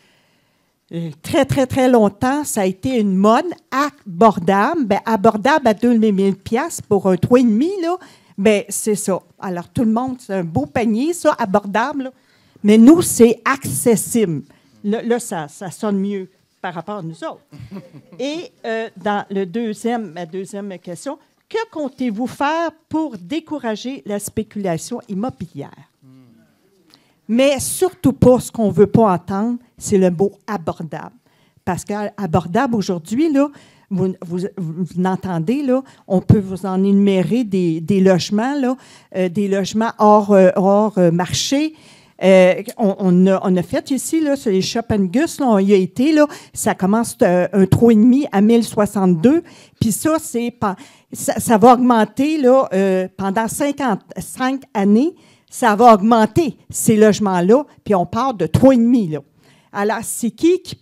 S17: très, très, très longtemps, ça a été une mode abordable. Bien, abordable à 2 000 $ pour un 3,5 là, bien, c'est ça. Alors, tout le monde, c'est un beau panier, ça, abordable. Là. Mais nous, c'est accessible. Là, ça sonne mieux par rapport à nous autres. Et dans ma deuxième question, que comptez-vous faire pour décourager la spéculation immobilière? Mais surtout pas, ce qu'on ne veut pas entendre, c'est le mot abordable. Parce qu'abordable, aujourd'hui, là, vous l'entendez, là, on peut vous en énumérer des logements, là, des logements hors marché. On a fait ici, là, sur les Shop & Gus, là, on y a été, là, ça commence un 3,5 à 1062. Puis ça va augmenter là, pendant 55 années. Ça va augmenter ces logements-là, puis on part de 3,5. Là. Alors, c'est qui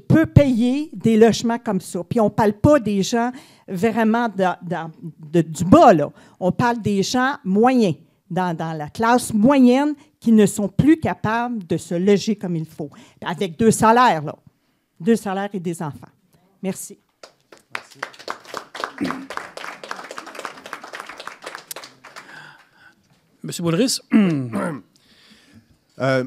S17: peut payer des logements comme ça? Puis on ne parle pas des gens vraiment du bas, là. On parle des gens moyens, dans la classe moyenne, qui ne sont plus capables de se loger comme il faut, avec 2 salaires, là. 2 salaires et des enfants. Merci. Merci.
S1: Monsieur Boulris.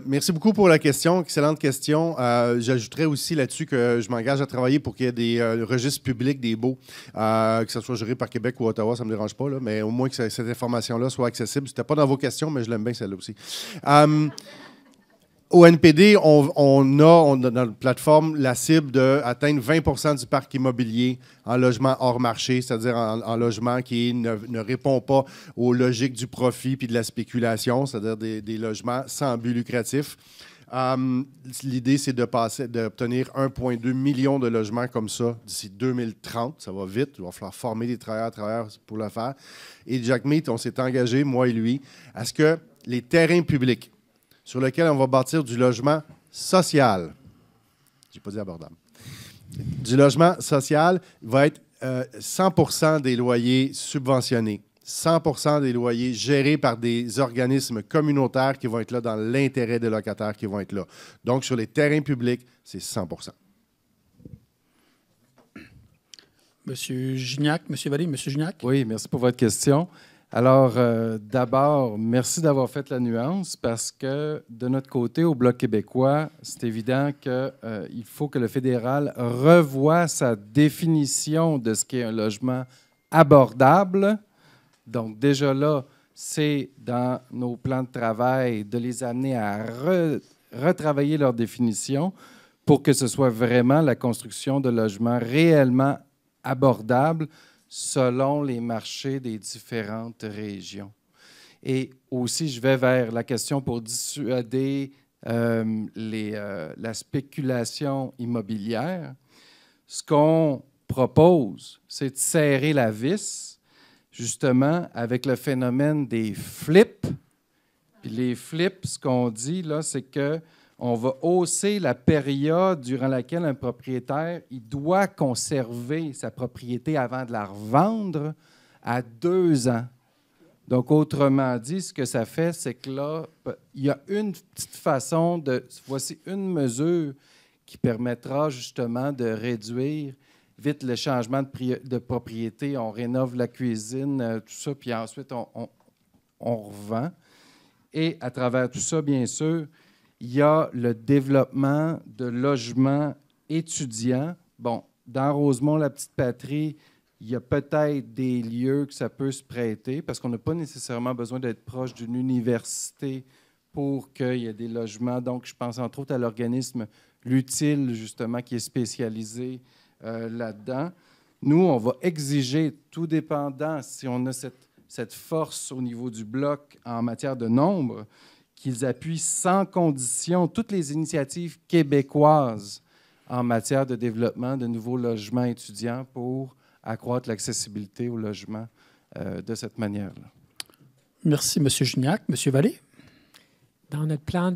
S2: Merci beaucoup pour la question. Excellente question. J'ajouterais aussi là-dessus que je m'engage à travailler pour qu'il y ait des registres publics des baux, que ce soit géré par Québec ou Ottawa, ça ne me dérange pas, là, mais au moins que cette information-là soit accessible. Ce n'était pas dans vos questions, mais je l'aime bien celle-là aussi. Au NPD, on a dans notre plateforme la cible d'atteindre 20 du parc immobilier en logement hors marché, c'est-à-dire en logement qui ne répond pas aux logiques du profit puis de la spéculation, c'est-à-dire des logements sans but lucratif. L'idée, c'est d'obtenir 1,2 million de logements comme ça d'ici 2030. Ça va vite. Il va falloir former des travailleurs pour le faire. Et Jack Meat, on s'est engagé, moi et lui, à ce que les terrains publics sur lesquels on va bâtir du logement social, je n'ai pas dit abordable, du logement social va être 100 des loyers subventionnés, 100 des loyers gérés par des organismes communautaires qui vont être là dans l'intérêt des locataires qui vont être là. Donc, sur les terrains publics, c'est 100
S1: Monsieur Gignac, Monsieur Vallée, Monsieur Gignac.
S4: Oui, merci pour votre question. Alors, d'abord, merci d'avoir fait la nuance parce que de notre côté, au Bloc québécois, c'est évident qu'il faut que le fédéral revoie sa définition de ce qu'est un logement abordable. Donc, déjà là, c'est dans nos plans de travail de les amener à retravailler leur définition pour que ce soit vraiment la construction de logements réellement abordables selon les marchés des différentes régions. Et aussi, je vais vers la question pour dissuader la spéculation immobilière. Ce qu'on propose, c'est de serrer la vis, justement, avec le phénomène des flips. Puis les flips, ce qu'on dit, là, c'est qu'on va hausser la période durant laquelle un propriétaire il doit conserver sa propriété avant de la revendre à 2 ans. Donc, autrement dit, ce que ça fait, c'est que là, il y a une petite façon voici une mesure qui permettra justement de réduire vite le changement de propriété. On rénove la cuisine, tout ça, puis ensuite, on revend. Et à travers tout ça, bien sûr, il y a le développement de logements étudiants. Bon, dans Rosemont, la petite patrie, il y a peut-être des lieux que ça peut se prêter parce qu'on n'a pas nécessairement besoin d'être proche d'une université pour qu'il y ait des logements. Donc, je pense entre autres à l'organisme L'Utile, justement, qui est spécialisé là-dedans. Nous, on va exiger, tout dépendant si on a cette force au niveau du bloc en matière de nombre, qu'ils appuient sans condition toutes les initiatives québécoises en matière de développement de nouveaux logements étudiants pour accroître l'accessibilité au logement de cette manière-là.
S1: Merci, M. Gignac. M. Vallée?
S3: Dans notre plan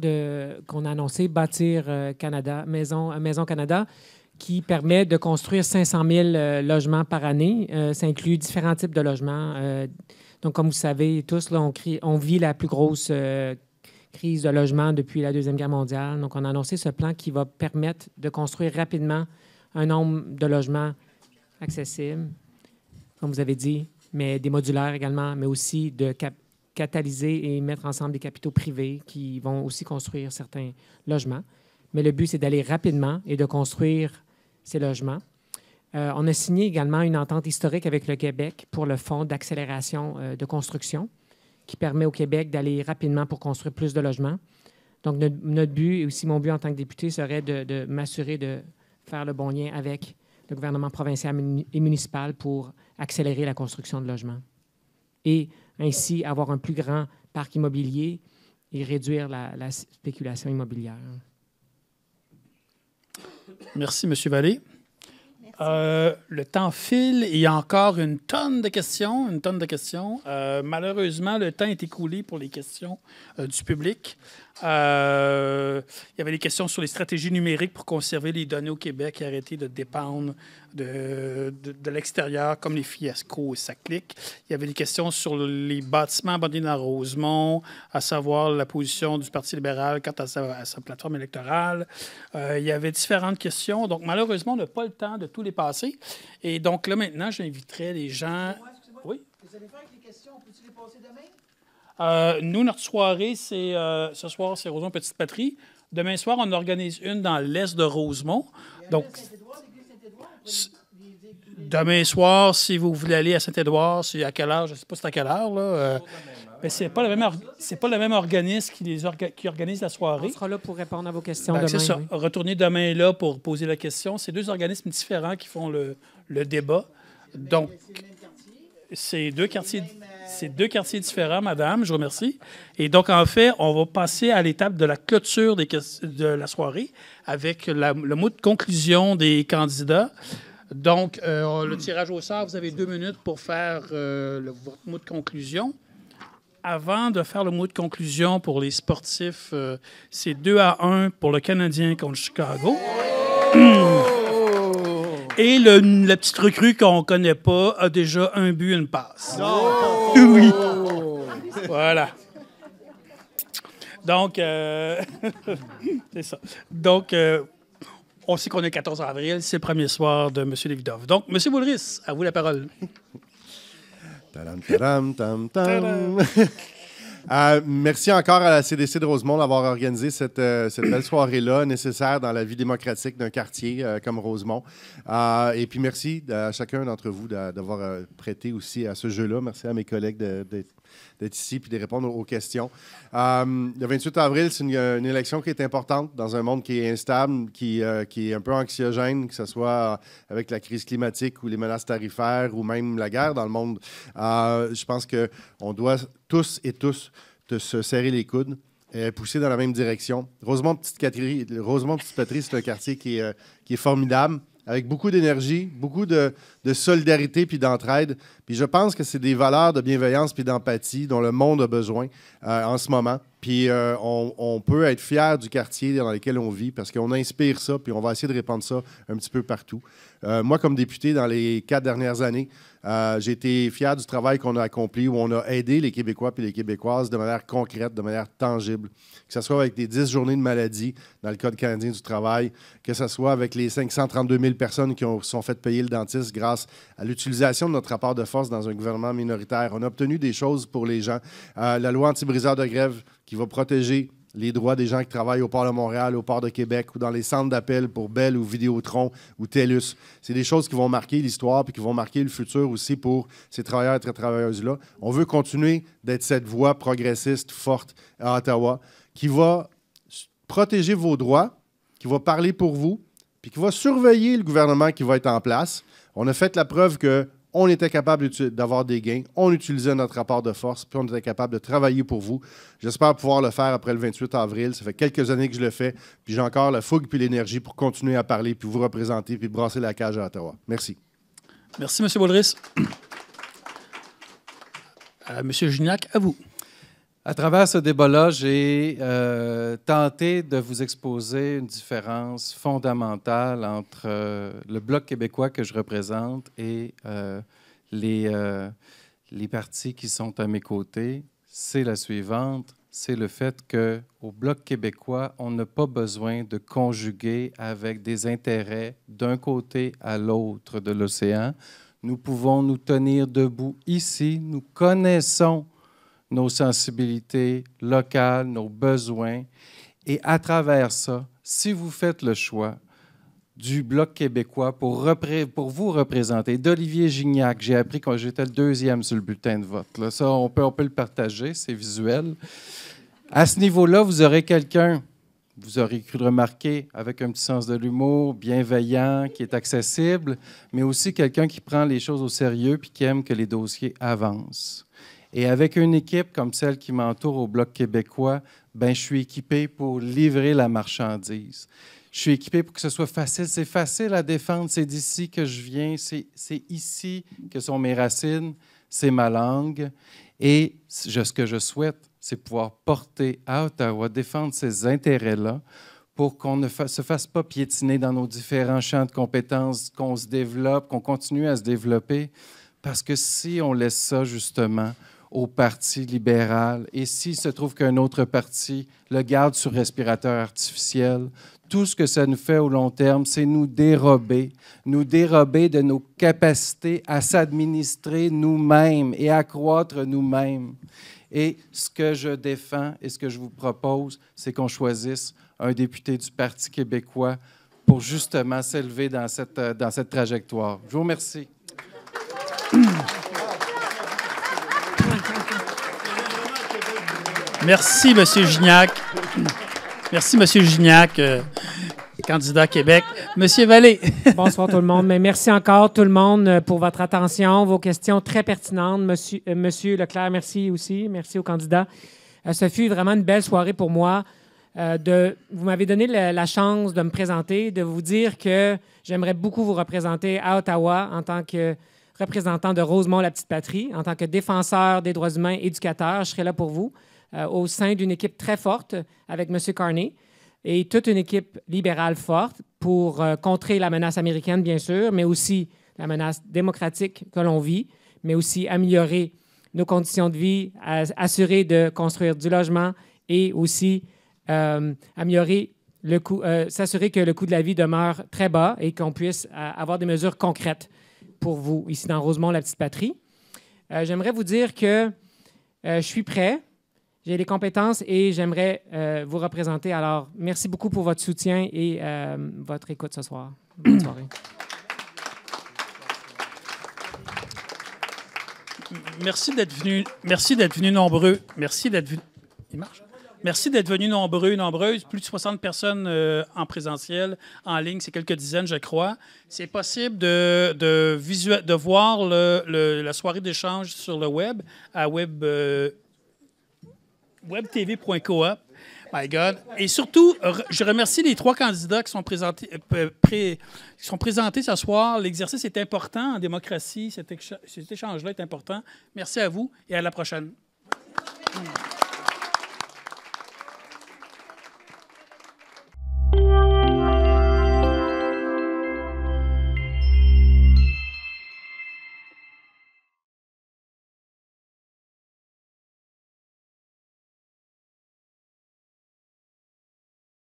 S3: qu'on a annoncé, Bâtir Canada, Maison Canada, qui permet de construire 500 000 logements par année. Ça inclut différents types de logements. Donc, comme vous savez tous, là, on vit la plus grosse crise de logement depuis la Deuxième Guerre mondiale. Donc, on a annoncé ce plan qui va permettre de construire rapidement un nombre de logements accessibles, comme vous avez dit, mais des modulaires également, mais aussi de catalyser et mettre ensemble des capitaux privés qui vont aussi construire certains logements. mais le but, c'est d'aller rapidement et de construire ces logements. On a signé également une entente historique avec le Québec pour le Fonds d'accélération de construction qui permet au Québec d'aller rapidement pour construire plus de logements. Donc, notre but, et aussi mon but en tant que député, serait de m'assurer de faire le bon lien avec le gouvernement provincial et municipal pour accélérer la construction de logements et ainsi avoir un plus grand parc immobilier et réduire la spéculation immobilière.
S1: Merci, M. Vallée. Le temps file et il y a encore une tonne de questions. Malheureusement, le temps est écoulé pour les questions du public. Il y avait des questions sur les stratégies numériques pour conserver les données au Québec et arrêter de dépendre de l'extérieur, comme les fiascos et SACLIC. Il y avait des questions sur les bâtiments abandonnés dans Rosemont, à savoir la position du Parti libéral quant à sa plateforme électorale. Il y avait différentes questions. Donc, malheureusement, on n'a pas le temps de tous les passer. Et donc, là, maintenant, j'inviterai les gens... Oui?
S18: Vous allez faire avec les questions, peux-tu les passer demain?
S1: Nous, notre soirée, c'est ce soir, c'est Rosemont Petite Patrie. Demain soir, on organise une dans l'est de Rosemont. Donc, demain soir, si vous voulez aller à Saint-Édouard, c'est à quelle heure? Je ne sais pas c'est à quelle heure. Là. Mais ce n'est pas le même organisme qui organise la soirée.
S3: On sera là pour répondre à vos questions
S1: demain.
S3: C'est ça.
S1: Oui. Retournez demain là pour poser la question. C'est deux organismes différents qui font le débat. Donc, c'est deux quartiers différents, madame. Je vous remercie. Et donc, en fait, on va passer à l'étape de la clôture de la soirée avec le mot de conclusion des candidats. Donc, le tirage au sort, vous avez 2 minutes pour faire votre mot de conclusion. Avant de faire le mot de conclusion pour les sportifs, c'est 2-1 pour le Canadien contre Chicago. Et la petite recrue qu'on ne connaît pas a déjà un but, une passe.
S18: Non.
S1: Oui. Voilà. Donc, c'est ça. Donc, on sait qu'on est le 14 avril, c'est le premier soir de M. Davidoff. Donc, M. Boulris, à vous la parole.
S2: Tadam, tadam, tam, tam. Merci encore à la CDC de Rosemont d'avoir organisé cette belle soirée-là, nécessaire dans la vie démocratique d'un quartier comme Rosemont. Et puis merci à chacun d'entre vous d'avoir prêté aussi à ce jeu-là. Merci à mes collègues d'être ici et de répondre aux questions. Le 28 avril, c'est une élection qui est importante dans un monde qui est instable, qui est un peu anxiogène, que ce soit avec la crise climatique ou les menaces tarifaires ou même la guerre dans le monde. Je pense qu'on doit tous de se serrer les coudes et pousser dans la même direction. Rosemont Petite Patrie, c'est un quartier qui est formidable, avec beaucoup d'énergie, beaucoup de solidarité puis d'entraide. Puis je pense que c'est des valeurs de bienveillance puis d'empathie dont le monde a besoin en ce moment. Puis on peut être fier du quartier dans lequel on vit parce qu'on inspire ça, puis on va essayer de répandre ça un petit peu partout. Moi, comme député, dans les 4 dernières années, j'ai été fier du travail qu'on a accompli, où on a aidé les Québécois et les Québécoises de manière concrète, de manière tangible. Que ce soit avec des 10 journées de maladie dans le Code canadien du travail, que ce soit avec les 532 000 personnes qui sont faites payer le dentiste grâce à l'utilisation de notre rapport de force dans un gouvernement minoritaire. On a obtenu des choses pour les gens. La loi anti-briseur de grève qui va protéger les droits des gens qui travaillent au Port de Montréal, au Port de Québec ou dans les centres d'appel pour Bell ou Vidéotron ou TELUS. C'est des choses qui vont marquer l'histoire puis qui vont marquer le futur aussi pour ces travailleurs et travailleuses-là. On veut continuer d'être cette voix progressiste forte à Ottawa qui va protéger vos droits, qui va parler pour vous puis qui va surveiller le gouvernement qui va être en place. On a fait la preuve qu'on était capable d'avoir des gains, on utilisait notre rapport de force, puis on était capable de travailler pour vous. J'espère pouvoir le faire après le 28 avril. Ça fait quelques années que je le fais, puis j'ai encore la fougue puis l'énergie pour continuer à parler, puis vous représenter, puis brasser la cage à Ottawa. Merci.
S1: Merci, M. Boulris. M. Gignac, à vous.
S4: À travers ce débat-là, j'ai tenté de vous exposer une différence fondamentale entre le Bloc québécois que je représente et les partis qui sont à mes côtés. C'est la suivante, c'est le fait qu'au Bloc québécois, on n'a pas besoin de conjuguer avec des intérêts d'un côté à l'autre de l'océan. Nous pouvons nous tenir debout ici, nous connaissons nos sensibilités locales, nos besoins. Et à travers ça, si vous faites le choix du Bloc québécois pour vous représenter, d'Olivier Gignac, j'ai appris que j'étais le 2e sur le bulletin de vote. Là, ça, on peut le partager, c'est visuel. À ce niveau-là, vous aurez quelqu'un, vous aurez cru le remarquer, avec un petit sens de l'humour, bienveillant, qui est accessible, mais aussi quelqu'un qui prend les choses au sérieux et qui aime que les dossiers avancent. Et avec une équipe comme celle qui m'entoure au Bloc québécois, ben, je suis équipé pour livrer la marchandise. Je suis équipé pour que ce soit facile. C'est facile à défendre. C'est d'ici que je viens. C'est ici que sont mes racines. C'est ma langue. Et ce que je souhaite, c'est pouvoir porter à Ottawa, défendre ces intérêts-là pour qu'on ne se fasse pas piétiner dans nos différents champs de compétences, qu'on se développe, qu'on continue à se développer. Parce que si on laisse ça, justement, au Parti libéral, et s'il se trouve qu'un autre parti le garde sur respirateur artificiel, tout ce que ça nous fait au long terme, c'est nous dérober de nos capacités à s'administrer nous-mêmes et à croître nous-mêmes. Et ce que je défends et ce que je vous propose, c'est qu'on choisisse un député du Parti québécois pour justement s'élever dans cette trajectoire. Je vous remercie.
S1: Merci, M. Gignac. Merci, M. Gignac, candidat à Québec. M. Vallée.
S3: Bonsoir tout le monde. Mais merci encore tout le monde pour votre attention, vos questions très pertinentes. Monsieur Leclerc, merci aussi. Merci aux candidats. Ce fut vraiment une belle soirée pour moi. Vous m'avez donné la chance de me présenter, de vous dire que j'aimerais beaucoup vous représenter à Ottawa en tant que représentant de Rosemont, la petite patrie, en tant que défenseur des droits humains, éducateur. Je serai là pour vous. Au sein d'une équipe très forte avec M. Carney et toute une équipe libérale forte pour contrer la menace américaine, bien sûr, mais aussi la menace démocratique que l'on vit, mais aussi améliorer nos conditions de vie, assurer de construire du logement et aussi améliorer le coût, s'assurer que le coût de la vie demeure très bas et qu'on puisse avoir des mesures concrètes pour vous ici dans Rosemont, la petite patrie. J'aimerais vous dire que je suis prêt. J'ai les compétences et j'aimerais vous représenter. Alors, merci beaucoup pour votre soutien et votre écoute ce soir. Bonne soirée.
S1: Merci d'être venus nombreux. Merci d'être venus. Il marche? Merci d'être venus nombreuses. Plus de 60 personnes en présentiel, en ligne, c'est quelques dizaines, je crois. C'est possible de voir la soirée d'échange sur le web, à webtv.coop. My God. Et surtout, je remercie les 3 candidats qui sont présentés ce soir. L'exercice est important en démocratie. Cet échange-là est important. Merci à vous et à la prochaine.